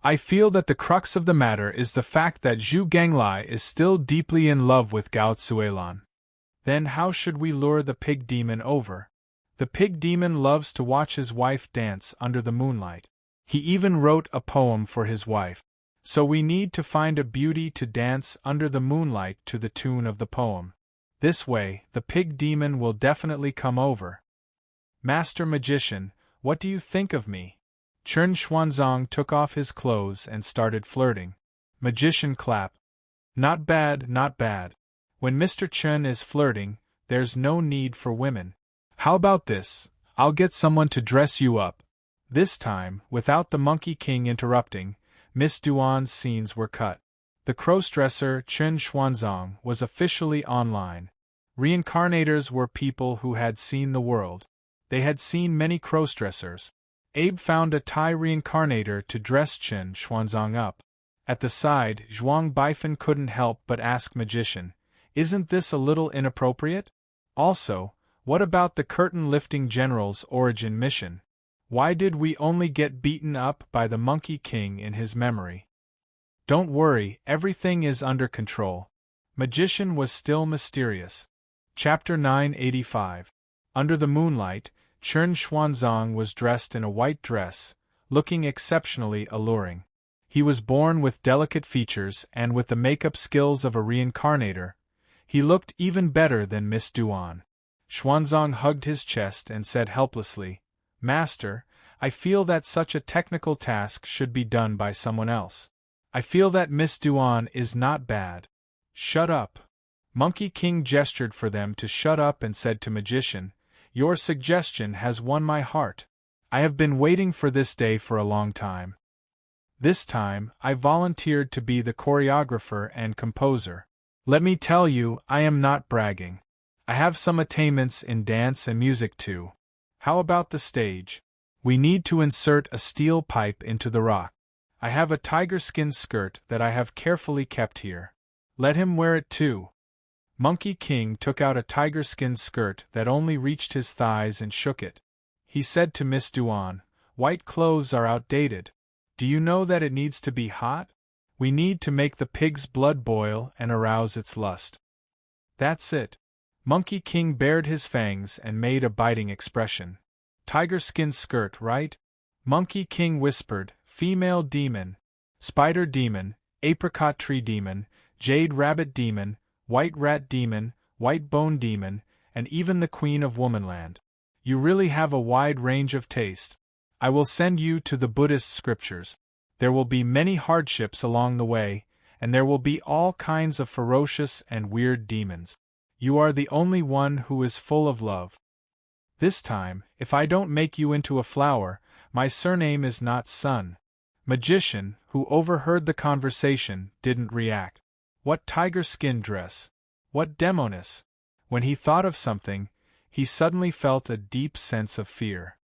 I feel that the crux of the matter is the fact that Zhu Ganglai is still deeply in love with Gao Tsuelon. Then how should we lure the pig demon over? The pig demon loves to watch his wife dance under the moonlight. He even wrote a poem for his wife. So we need to find a beauty to dance under the moonlight to the tune of the poem. This way, the pig demon will definitely come over. Master Magician, what do you think of me? Chen Xuanzang took off his clothes and started flirting. Magician clap. Not bad, not bad. When Mr. Chen is flirting, there's no need for women. How about this? I'll get someone to dress you up. This time, without the Monkey King interrupting, Miss Duan's scenes were cut. The crossdresser Chen Xuanzang was officially online. Reincarnators were people who had seen the world. They had seen many crossdressers. Abe found a Thai reincarnator to dress Chen Xuanzang up. At the side, Zhuang Baifan couldn't help but ask Magician, "Isn't this a little inappropriate? Also, what about the curtain-lifting general's origin mission? Why did we only get beaten up by the Monkey King in his memory?" Don't worry, everything is under control. Magician was still mysterious. Chapter 985. Under the moonlight, Chen Xuanzang was dressed in a white dress, looking exceptionally alluring. He was born with delicate features and with the makeup skills of a reincarnator. He looked even better than Miss Duan. Xuanzang hugged his chest and said helplessly, "Master, I feel that such a technical task should be done by someone else. I feel that Miss Duan is not bad." "Shut up." Monkey King gestured for them to shut up and said to Magician, "Your suggestion has won my heart. I have been waiting for this day for a long time. This time, I volunteered to be the choreographer and composer. Let me tell you, I am not bragging. I have some attainments in dance and music too. How about the stage? We need to insert a steel pipe into the rock. I have a tiger skin skirt that I have carefully kept here. Let him wear it too." Monkey King took out a tiger skin skirt that only reached his thighs and shook it. He said to Miss Duan, "White clothes are outdated. Do you know that it needs to be hot? We need to make the pig's blood boil and arouse its lust." "That's it." Monkey King bared his fangs and made a biting expression. "Tiger skin skirt, right?" Monkey King whispered, "Female demon, spider demon, apricot tree demon, jade rabbit demon, white rat demon, white bone demon, and even the queen of womanland. You really have a wide range of taste. I will send you to the Buddhist scriptures. There will be many hardships along the way, and there will be all kinds of ferocious and weird demons. You are the only one who is full of love. This time, if I don't make you into a flower, my surname is not Sun." Magician, who overheard the conversation, didn't react. What tiger skin dress? What demoness? When he thought of something, he suddenly felt a deep sense of fear.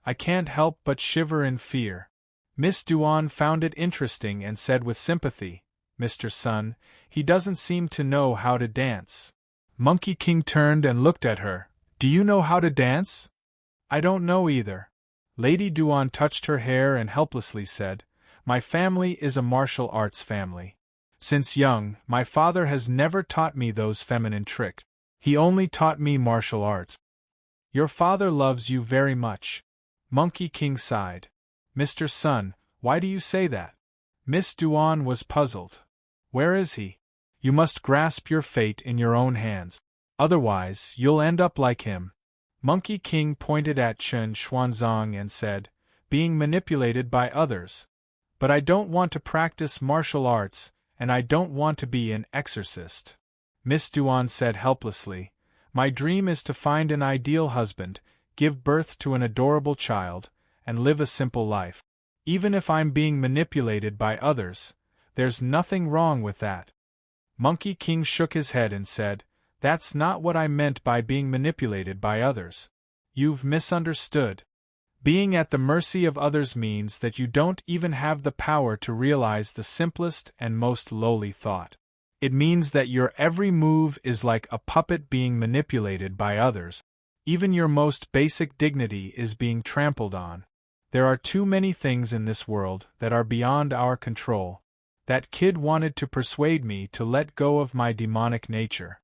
"I can't help but shiver in fear." Miss Duan found it interesting and said with sympathy, "Mr. Sun, he doesn't seem to know how to dance." Monkey King turned and looked at her. "Do you know how to dance?" "I don't know either." Lady Duan touched her hair and helplessly said, "My family is a martial arts family. Since young, my father has never taught me those feminine tricks. He only taught me martial arts." "Your father loves you very much." Monkey King sighed. "Mr. Sun, why do you say that?" Miss Duan was puzzled. "Where is he? You must grasp your fate in your own hands. Otherwise, you'll end up like him." Monkey King pointed at Chen Xuanzang and said, "Being manipulated by others. But I don't want to practice martial arts, and I don't want to be an exorcist." Miss Duan said helplessly, "My dream is to find an ideal husband, give birth to an adorable child, and live a simple life. Even if I'm being manipulated by others, there's nothing wrong with that." Monkey King shook his head and said, "That's not what I meant by being manipulated by others. You've misunderstood. Being at the mercy of others means that you don't even have the power to realize the simplest and most lowly thought. It means that your every move is like a puppet being manipulated by others. Even your most basic dignity is being trampled on. There are too many things in this world that are beyond our control. That kid wanted to persuade me to let go of my demonic nature.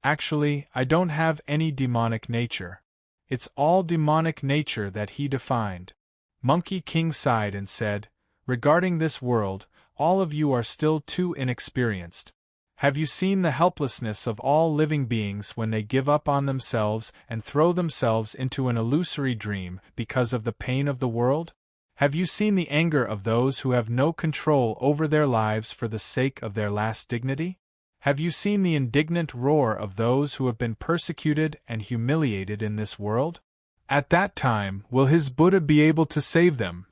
Actually, I don't have any demonic nature. It's all demonic nature that he defined." Monkey King sighed and said, "Regarding this world, all of you are still too inexperienced. Have you seen the helplessness of all living beings when they give up on themselves and throw themselves into an illusory dream because of the pain of the world? Have you seen the anger of those who have no control over their lives for the sake of their last dignity? Have you seen the indignant roar of those who have been persecuted and humiliated in this world? At that time, will his Buddha be able to save them?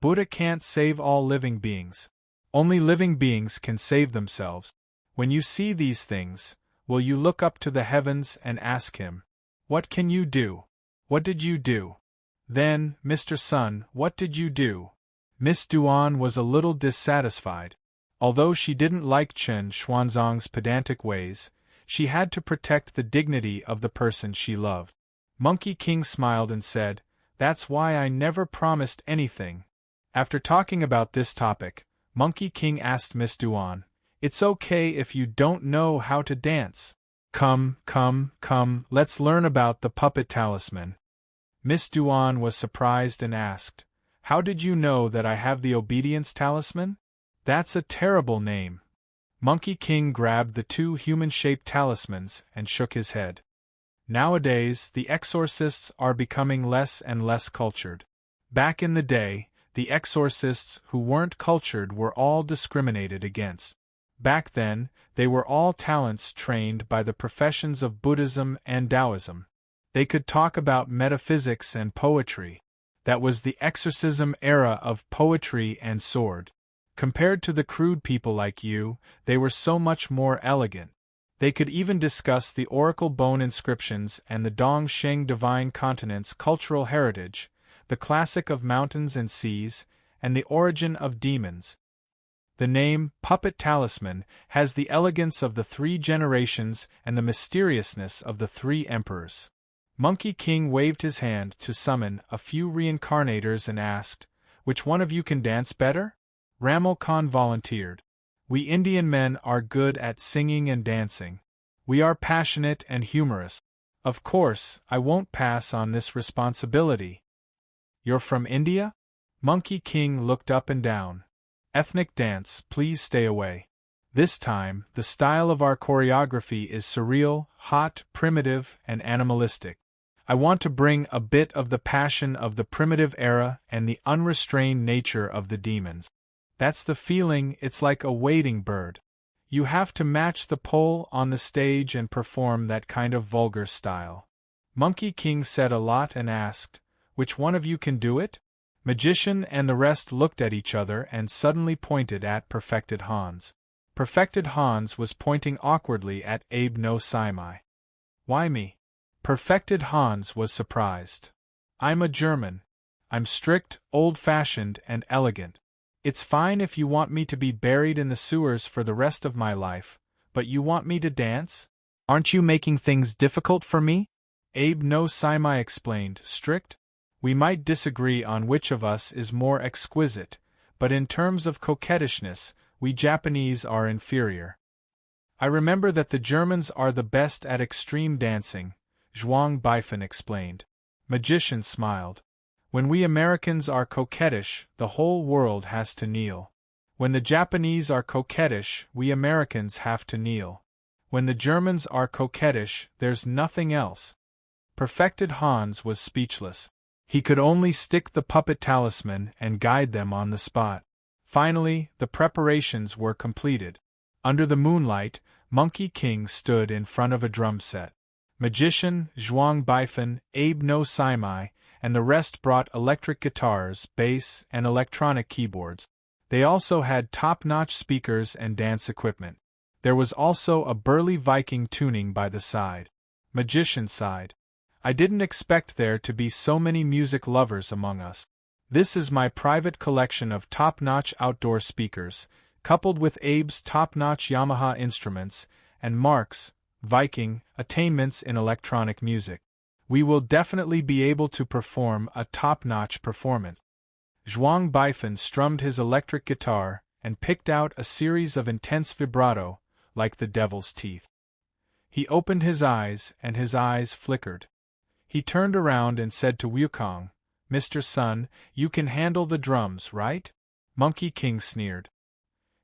Buddha can't save all living beings. Only living beings can save themselves. When you see these things, will you look up to the heavens and ask him, 'What can you do? What did you do?' Then, Mr. Sun, what did you do?" Miss Duan was a little dissatisfied. Although she didn't like Chen Xuanzang's pedantic ways, she had to protect the dignity of the person she loved. Monkey King smiled and said, "That's why I never promised anything." After talking about this topic, Monkey King asked Miss Duan, "It's okay if you don't know how to dance. Come, let's learn about the puppet talisman." Miss Duan was surprised and asked, "How did you know that I have the obedience talisman? That's a terrible name." Monkey King grabbed the two human-shaped talismans and shook his head. Nowadays, the exorcists are becoming less and less cultured. Back in the day, the exorcists who weren't cultured were all discriminated against. Back then, they were all talents trained by the professions of Buddhism and Taoism. They could talk about metaphysics and poetry. That was the exorcism era of poetry and sword. Compared to the crude people like you, they were so much more elegant. They could even discuss the oracle bone inscriptions and the Dong Sheng divine continent's cultural heritage, the classic of mountains and seas, and the origin of demons. The name, Puppet Talisman, has the elegance of the 3 generations and the mysteriousness of the 3 emperors. Monkey King waved his hand to summon a few reincarnators and asked, "Which one of you can dance better?" Ramal Khan volunteered. "We Indian men are good at singing and dancing. We are passionate and humorous. Of course, I won't pass on this responsibility." "You're from India?" Monkey King looked up and down. "Ethnic dance, please stay away. This time, the style of our choreography is surreal, hot, primitive, and animalistic. I want to bring a bit of the passion of the primitive era and the unrestrained nature of the demons. That's the feeling, it's like a wading bird. You have to match the pole on the stage and perform that kind of vulgar style." Monkey King said a lot and asked, "Which one of you can do it?" Magician and the rest looked at each other and suddenly pointed at Perfected Hans. Perfected Hans was pointing awkwardly at Abe no Saimai. "Why me?" Perfected Hans was surprised. "I'm a German. I'm strict, old-fashioned, and elegant. It's fine if you want me to be buried in the sewers for the rest of my life, but you want me to dance? Aren't you making things difficult for me?" Abe no Saimai explained, "Strict? We might disagree on which of us is more exquisite, but in terms of coquettishness, we Japanese are inferior. I remember that the Germans are the best at extreme dancing," Zhuang Baifen explained. Magician smiled. "When we Americans are coquettish, the whole world has to kneel. When the Japanese are coquettish, we Americans have to kneel. When the Germans are coquettish, there's nothing else." Perfected Hans was speechless. He could only stick the puppet talisman and guide them on the spot. Finally, the preparations were completed. Under the moonlight, Monkey King stood in front of a drum set. Magician, Zhuang Baifen, Abe no Saimai, and the rest brought electric guitars, bass, and electronic keyboards. They also had top-notch speakers and dance equipment. There was also a burly Viking tuning by the side. Magician sighed. I didn't expect there to be so many music lovers among us. This is my private collection of top-notch outdoor speakers, coupled with Abe's top-notch Yamaha instruments, and Mark's, Viking, attainments in electronic music. We will definitely be able to perform a top-notch performance. Zhuang Baifan strummed his electric guitar and picked out a series of intense vibrato, like the devil's teeth. He opened his eyes, and his eyes flickered. He turned around and said to Wukong, "Mr. Sun, you can handle the drums, right?" Monkey King sneered.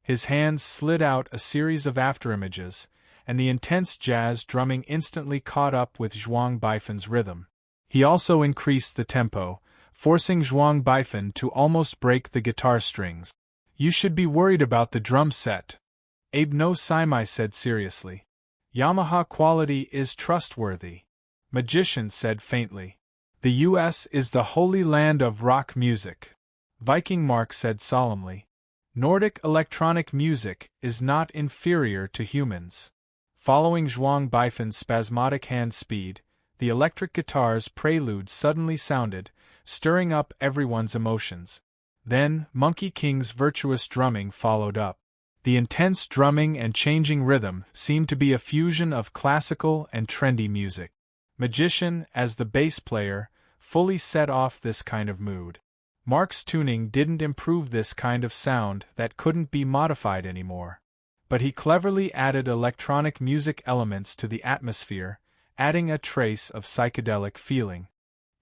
His hands slid out a series of afterimages, and the intense jazz drumming instantly caught up with Zhuang Baifan's rhythm. He also increased the tempo, forcing Zhuang Baifan to almost break the guitar strings. "You should be worried about the drum set," Abe no Saimai said seriously. "Yamaha quality is trustworthy," Magician said faintly. "The U.S. is the holy land of rock music," Viking Mark said solemnly. "Nordic electronic music is not inferior to humans." Following Zhuang Baifan's spasmodic hand speed, the electric guitar's prelude suddenly sounded, stirring up everyone's emotions. Then, Monkey King's virtuous drumming followed up. The intense drumming and changing rhythm seemed to be a fusion of classical and trendy music. Magician, as the bass player, fully set off this kind of mood. Mark's tuning didn't improve this kind of sound that couldn't be modified anymore. But he cleverly added electronic music elements to the atmosphere, adding a trace of psychedelic feeling.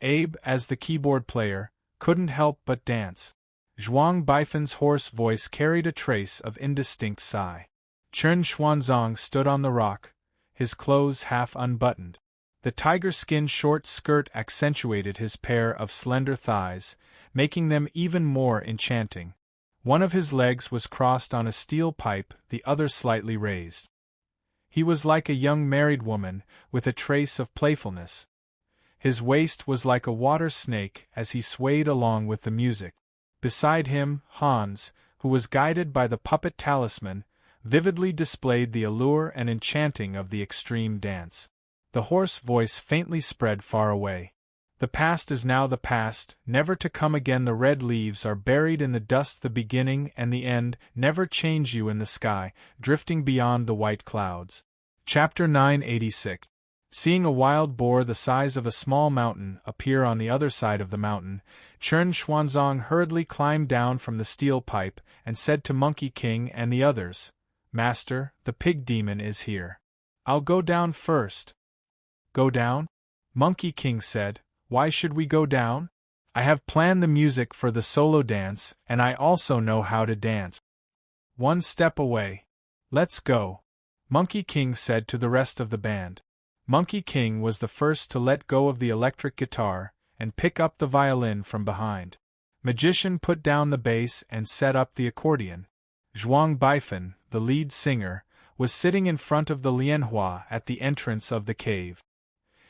Abe, as the keyboard player, couldn't help but dance. Zhuang Baifan's hoarse voice carried a trace of indistinct sigh. Chen Xuanzong stood on the rock, his clothes half unbuttoned. The tiger-skin short skirt accentuated his pair of slender thighs, making them even more enchanting. One of his legs was crossed on a steel pipe, the other slightly raised. He was like a young married woman, with a trace of playfulness. His waist was like a water snake as he swayed along with the music. Beside him, Hans, who was guided by the puppet talisman, vividly displayed the allure and enchanting of the extreme dance. The hoarse voice faintly spread far away. "The past is now the past, never to come again. The red leaves are buried in the dust. The beginning and the end never change. You in the sky, drifting beyond the white clouds." Chapter 986. Seeing a wild boar the size of a small mountain appear on the other side of the mountain, Chen Xuanzong hurriedly climbed down from the steel pipe and said to Monkey King and the others, "Master, the pig demon is here. I'll go down first." "Go down?" Monkey King said. "Why should we go down? I have planned the music for the solo dance, and I also know how to dance." "One step away. Let's go," Monkey King said to the rest of the band. Monkey King was the first to let go of the electric guitar and pick up the violin from behind. Magician put down the bass and set up the accordion. Zhuang Baifan, the lead singer, was sitting in front of the Lianhua at the entrance of the cave.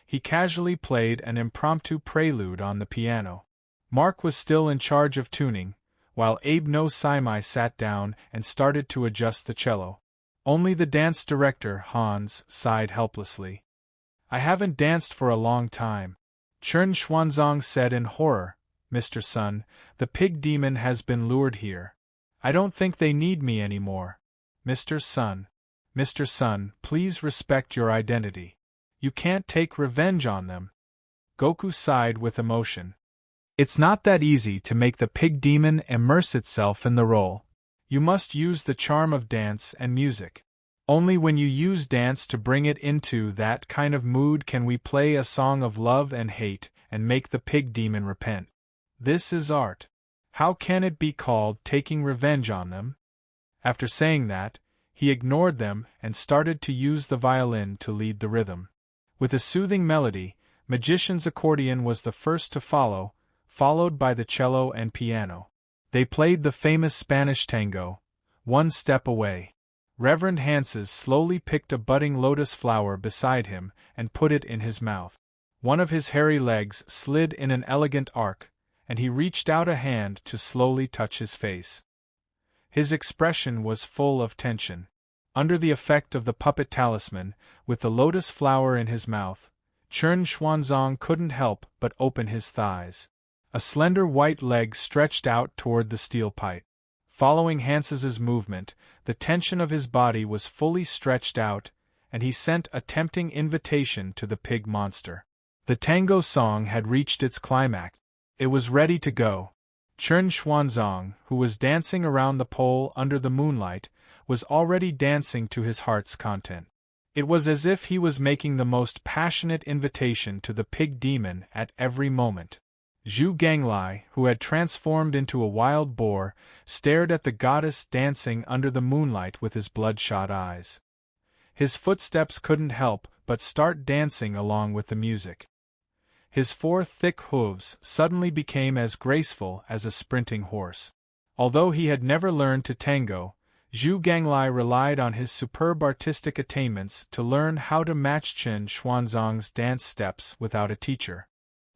He casually played an impromptu prelude on the piano. Mark was still in charge of tuning, while Abe no Saimai sat down and started to adjust the cello. Only the dance director, Hans, sighed helplessly. "I haven't danced for a long time," Chen Xuanzong said in horror. "Mr. Sun, the pig demon has been lured here. I don't think they need me anymore. Mr. Sun, please respect your identity. You can't take revenge on them." Goku sighed with emotion. "It's not that easy to make the pig demon immerse itself in the role. You must use the charm of dance and music. Only when you use dance to bring it into that kind of mood can we play a song of love and hate and make the pig demon repent. This is art. How can it be called taking revenge on them?" After saying that, he ignored them and started to use the violin to lead the rhythm. With a soothing melody, Magician's accordion was the first to follow, followed by the cello and piano. They played the famous Spanish tango, "One Step Away." Reverend Hanses slowly picked a budding lotus flower beside him and put it in his mouth. One of his hairy legs slid in an elegant arc, and he reached out a hand to slowly touch his face. His expression was full of tension. under the effect of the puppet talisman, with the lotus flower in his mouth, Chen Xuanzang couldn't help but open his thighs. A slender white leg stretched out toward the steel pipe. Following Hans's movement, the tension of his body was fully stretched out, and he sent a tempting invitation to the pig monster. The tango song had reached its climax. It was ready to go. Chen Xuanzang, who was dancing around the pole under the moonlight, was already dancing to his heart's content. It was as if he was making the most passionate invitation to the pig demon at every moment. Zhu Ganglai, who had transformed into a wild boar, stared at the goddess dancing under the moonlight with his bloodshot eyes. His footsteps couldn't help but start dancing along with the music. His 4 thick hooves suddenly became as graceful as a sprinting horse. Although he had never learned to tango, Zhu Ganglai relied on his superb artistic attainments to learn how to match Chen Xuanzang's dance steps without a teacher.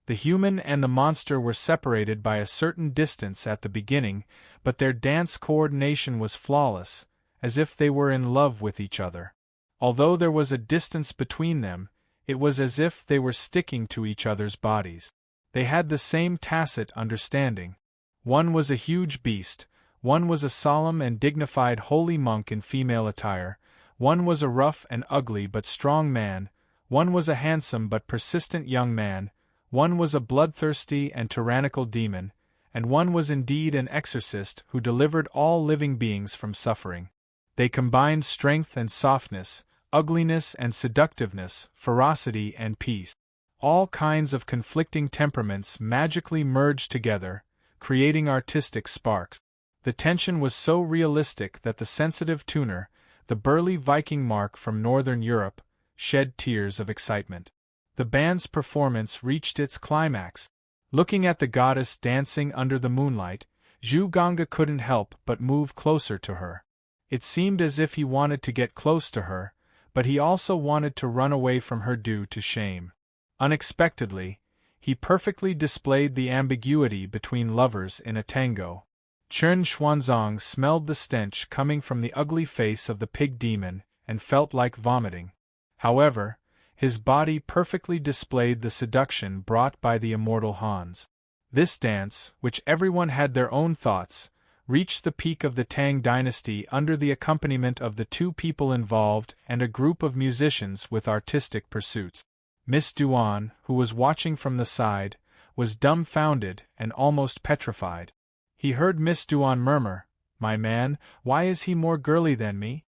The human and the monster were separated by a certain distance at the beginning, but their dance coordination was flawless, as if they were in love with each other. Although there was a distance between them, it was as if they were sticking to each other's bodies. They had the same tacit understanding. One was a huge beast, one was a solemn and dignified holy monk in female attire, one was a rough and ugly but strong man, one was a handsome but persistent young man, one was a bloodthirsty and tyrannical demon, and one was indeed an exorcist who delivered all living beings from suffering. They combined strength and softness, ugliness and seductiveness, ferocity and peace. All kinds of conflicting temperaments magically merged together, creating artistic sparks. The tension was so realistic that the sensitive tuner, the burly Viking Mark from Northern Europe, shed tears of excitement. The band's performance reached its climax. Looking at the goddess dancing under the moonlight, Zhu Ganga couldn't help but move closer to her. It seemed as if he wanted to get close to her, but he also wanted to run away from her due to shame. Unexpectedly, he perfectly displayed the ambiguity between lovers in a tango. Chen Xuanzang smelled the stench coming from the ugly face of the pig demon and felt like vomiting. However, his body perfectly displayed the seduction brought by the immortal Hans. This dance, which everyone had their own thoughts, reached the peak of the Tang dynasty under the accompaniment of the 2 people involved and a group of musicians with artistic pursuits. Miss Duan, who was watching from the side, was dumbfounded and almost petrified. He heard Miss Duan murmur, "My man, why is he more girly than me?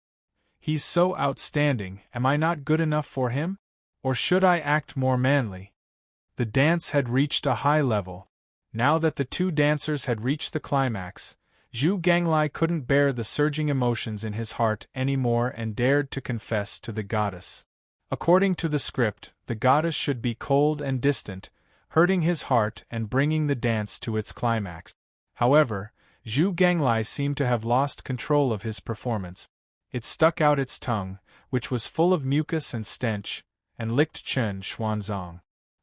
He's so outstanding, am I not good enough for him? Or should I act more manly?" The dance had reached a high level. Now that the 2 dancers had reached the climax, Zhu Ganglai couldn't bear the surging emotions in his heart any more and dared to confess to the goddess. According to the script, the goddess should be cold and distant, hurting his heart and bringing the dance to its climax. However, Zhu Ganglai seemed to have lost control of his performance. It stuck out its tongue, which was full of mucus and stench, and licked Chen Xuanzang.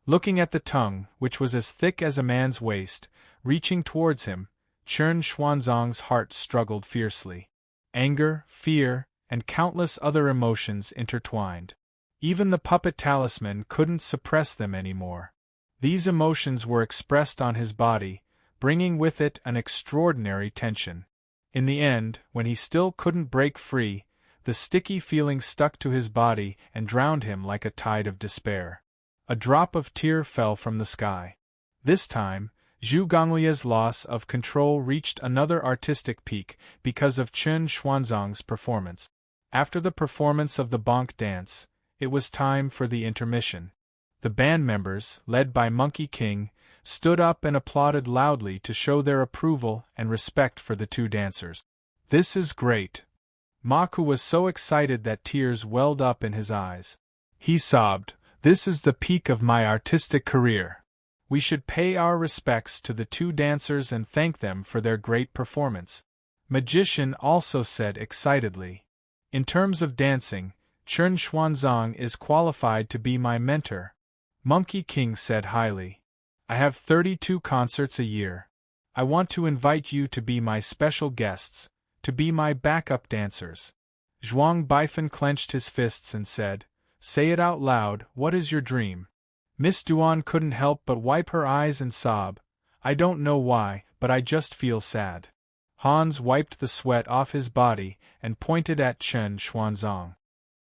Looking at the tongue, which was as thick as a man's waist, reaching towards him, Chen Xuanzang's heart struggled fiercely. Anger, fear, and countless other emotions intertwined. Even the puppet talisman couldn't suppress them anymore. These emotions were expressed on his body, bringing with it an extraordinary tension. In the end, when he still couldn't break free, the sticky feeling stuck to his body and drowned him like a tide of despair. A drop of tear fell from the sky. This time, Zhu Ganglia's loss of control reached another artistic peak because of Chen Xuanzang's performance. After the performance of the bonk dance, it was time for the intermission. The band members, led by Monkey King, stood up and applauded loudly to show their approval and respect for the 2 dancers. "This is great." Maku was so excited that tears welled up in his eyes. He sobbed, "This is the peak of my artistic career. We should pay our respects to the 2 dancers and thank them for their great performance." Magician also said excitedly, "In terms of dancing, Chen Xuanzang is qualified to be my mentor." Monkey King said highly, "I have 32 concerts a year. I want to invite you to be my special guests, to be my backup dancers." Zhuang Baifan clenched his fists and said, "Say it out loud, what is your dream?" Miss Duan couldn't help but wipe her eyes and sob, "I don't know why, but I just feel sad." Hans wiped the sweat off his body and pointed at Chen Xuanzang.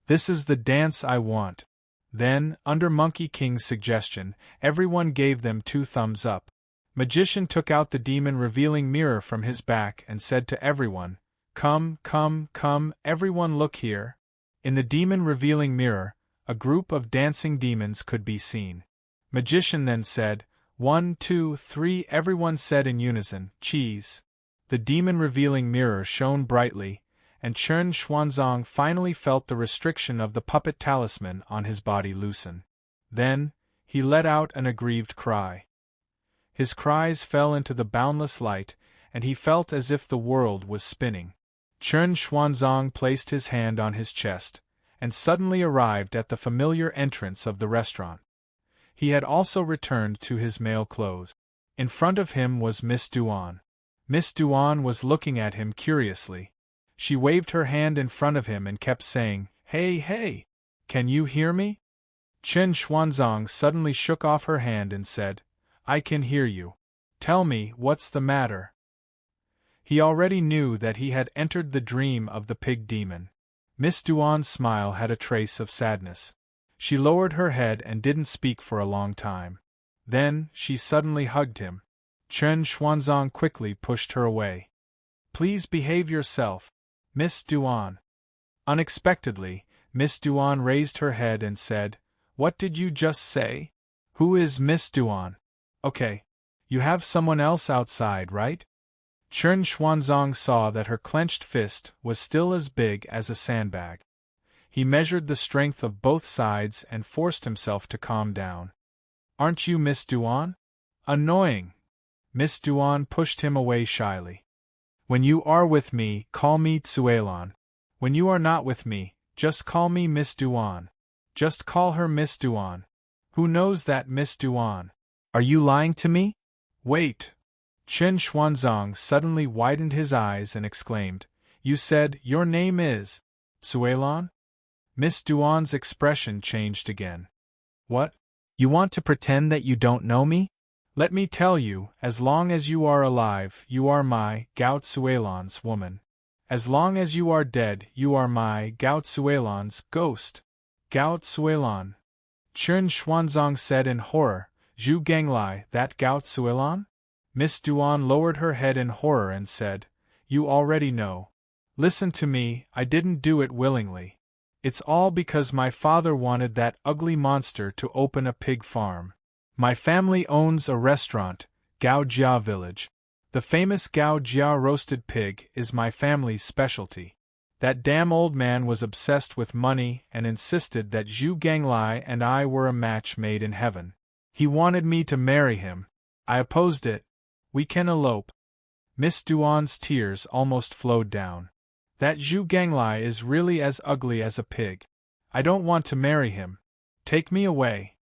"This is the dance I want." Then, under Monkey King's suggestion, everyone gave them 2 thumbs up. Magician took out the demon-revealing mirror from his back and said to everyone, "Come, come, come, everyone look here." In the demon-revealing mirror, a group of dancing demons could be seen. Magician then said, "1, 2, 3, everyone said in unison, "Cheese." The demon-revealing mirror shone brightly, and Chen Xuanzang finally felt the restriction of the puppet talisman on his body loosen. Then, he let out an aggrieved cry. His cries fell into the boundless light, and he felt as if the world was spinning. Chen Xuanzang placed his hand on his chest, and suddenly arrived at the familiar entrance of the restaurant. He had also returned to his male clothes. In front of him was Miss Duan. Miss Duan was looking at him curiously. She waved her hand in front of him and kept saying, "Hey, hey! Can you hear me?" Chen Xuanzang suddenly shook off her hand and said, "I can hear you. Tell me, what's the matter?" He already knew that he had entered the dream of the pig demon. Miss Duan's smile had a trace of sadness. She lowered her head and didn't speak for a long time. Then, she suddenly hugged him. Chen Xuanzang quickly pushed her away. "Please behave yourself, Miss Duan." Unexpectedly, Miss Duan raised her head and said, "What did you just say? Who is Miss Duan? Okay. You have someone else outside, right?" Chen Xuanzang saw that her clenched fist was still as big as a sandbag. He measured the strength of both sides and forced himself to calm down. "Aren't you Miss Duan? Annoying!" Miss Duan pushed him away shyly. "When you are with me, call me Tsuelon. When you are not with me, just call me Miss Duan. Just call her Miss Duan. Who knows that Miss Duan? Are you lying to me? Wait!" Chen Xuanzang suddenly widened his eyes and exclaimed, "You said your name is Tsuelon?" Miss Duan's expression changed again. "What? You want to pretend that you don't know me? Let me tell you, as long as you are alive, you are my Gao Tsuelon's woman. As long as you are dead, you are my Gao Tsuelon's ghost." "Gao Tsuelon?" Chen Xuanzang said in horror, "Zhu Ganglai, that Gao Tsuelon?" Miss Duan lowered her head in horror and said, "You already know. Listen to me, I didn't do it willingly. It's all because my father wanted that ugly monster to open a pig farm. My family owns a restaurant, Gao Jia Village. The famous Gao Jia roasted pig is my family's specialty. That damn old man was obsessed with money and insisted that Zhu Ganglai and I were a match made in heaven. He wanted me to marry him. I opposed it. We can elope." Miss Duan's tears almost flowed down. "That Zhu Ganglai is really as ugly as a pig. I don't want to marry him. Take me away."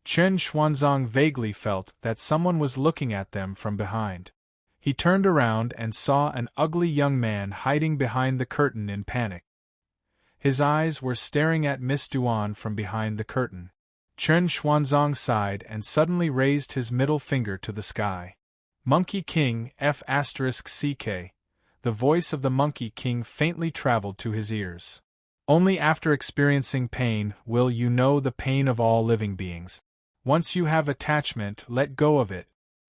Chen Xuanzang vaguely felt that someone was looking at them from behind. He turned around and saw an ugly young man hiding behind the curtain in panic. His eyes were staring at Miss Duan from behind the curtain. Chen Xuanzang sighed and suddenly raised his middle finger to the sky. "Monkey King F***CK." The voice of the Monkey King faintly traveled to his ears. "Only after experiencing pain will you know the pain of all living beings. Once you have attachment, let go of it.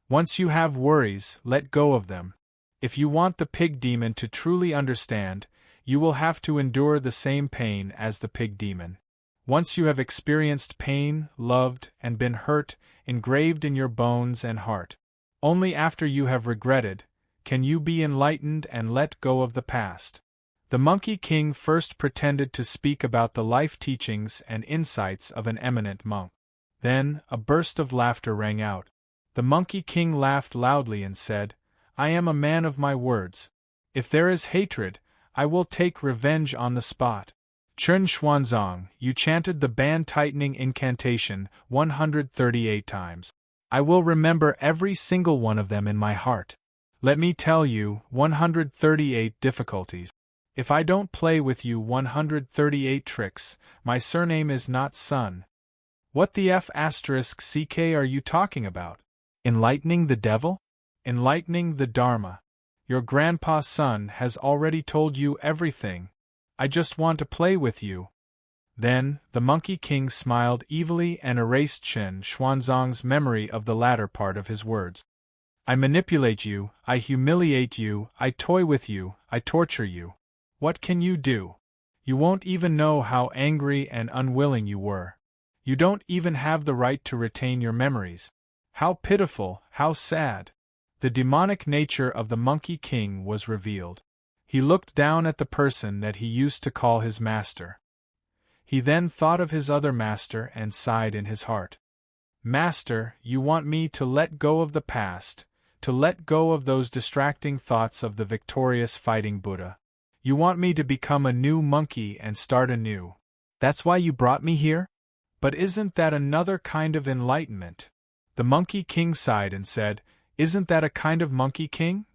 Once you have worries, let go of them. If you want the pig demon to truly understand, you will have to endure the same pain as the pig demon. Once you have experienced pain, loved, and been hurt, engraved in your bones and heart. Only after you have regretted, can you be enlightened and let go of the past." The Monkey King first pretended to speak about the life teachings and insights of an eminent monk. Then, a burst of laughter rang out. The Monkey King laughed loudly and said, "I am a man of my words. If there is hatred, I will take revenge on the spot." Chen Xuanzang, you chanted the band-tightening incantation 138 times. I will remember every single one of them in my heart. Let me tell you, 138 difficulties. If I don't play with you 138 tricks, my surname is not Sun. What the F***ck are you talking about? Enlightening the devil? Enlightening the Dharma. Your grandpa's son has already told you everything. I just want to play with you. Then, the Monkey King smiled evilly and erased Chen Xuanzang's memory of the latter part of his words. I manipulate you, I humiliate you, I toy with you, I torture you. What can you do? You won't even know how angry and unwilling you were. You don't even have the right to retain your memories. How pitiful, how sad. The demonic nature of the Monkey King was revealed. He looked down at the person that he used to call his master. He then thought of his other master and sighed in his heart. Master, you want me to let go of the past, to let go of those distracting thoughts of the victorious fighting Buddha. You want me to become a new monkey and start anew. That's why you brought me here? But isn't that another kind of enlightenment? The Monkey King sighed and said, Isn't that a kind of Monkey King?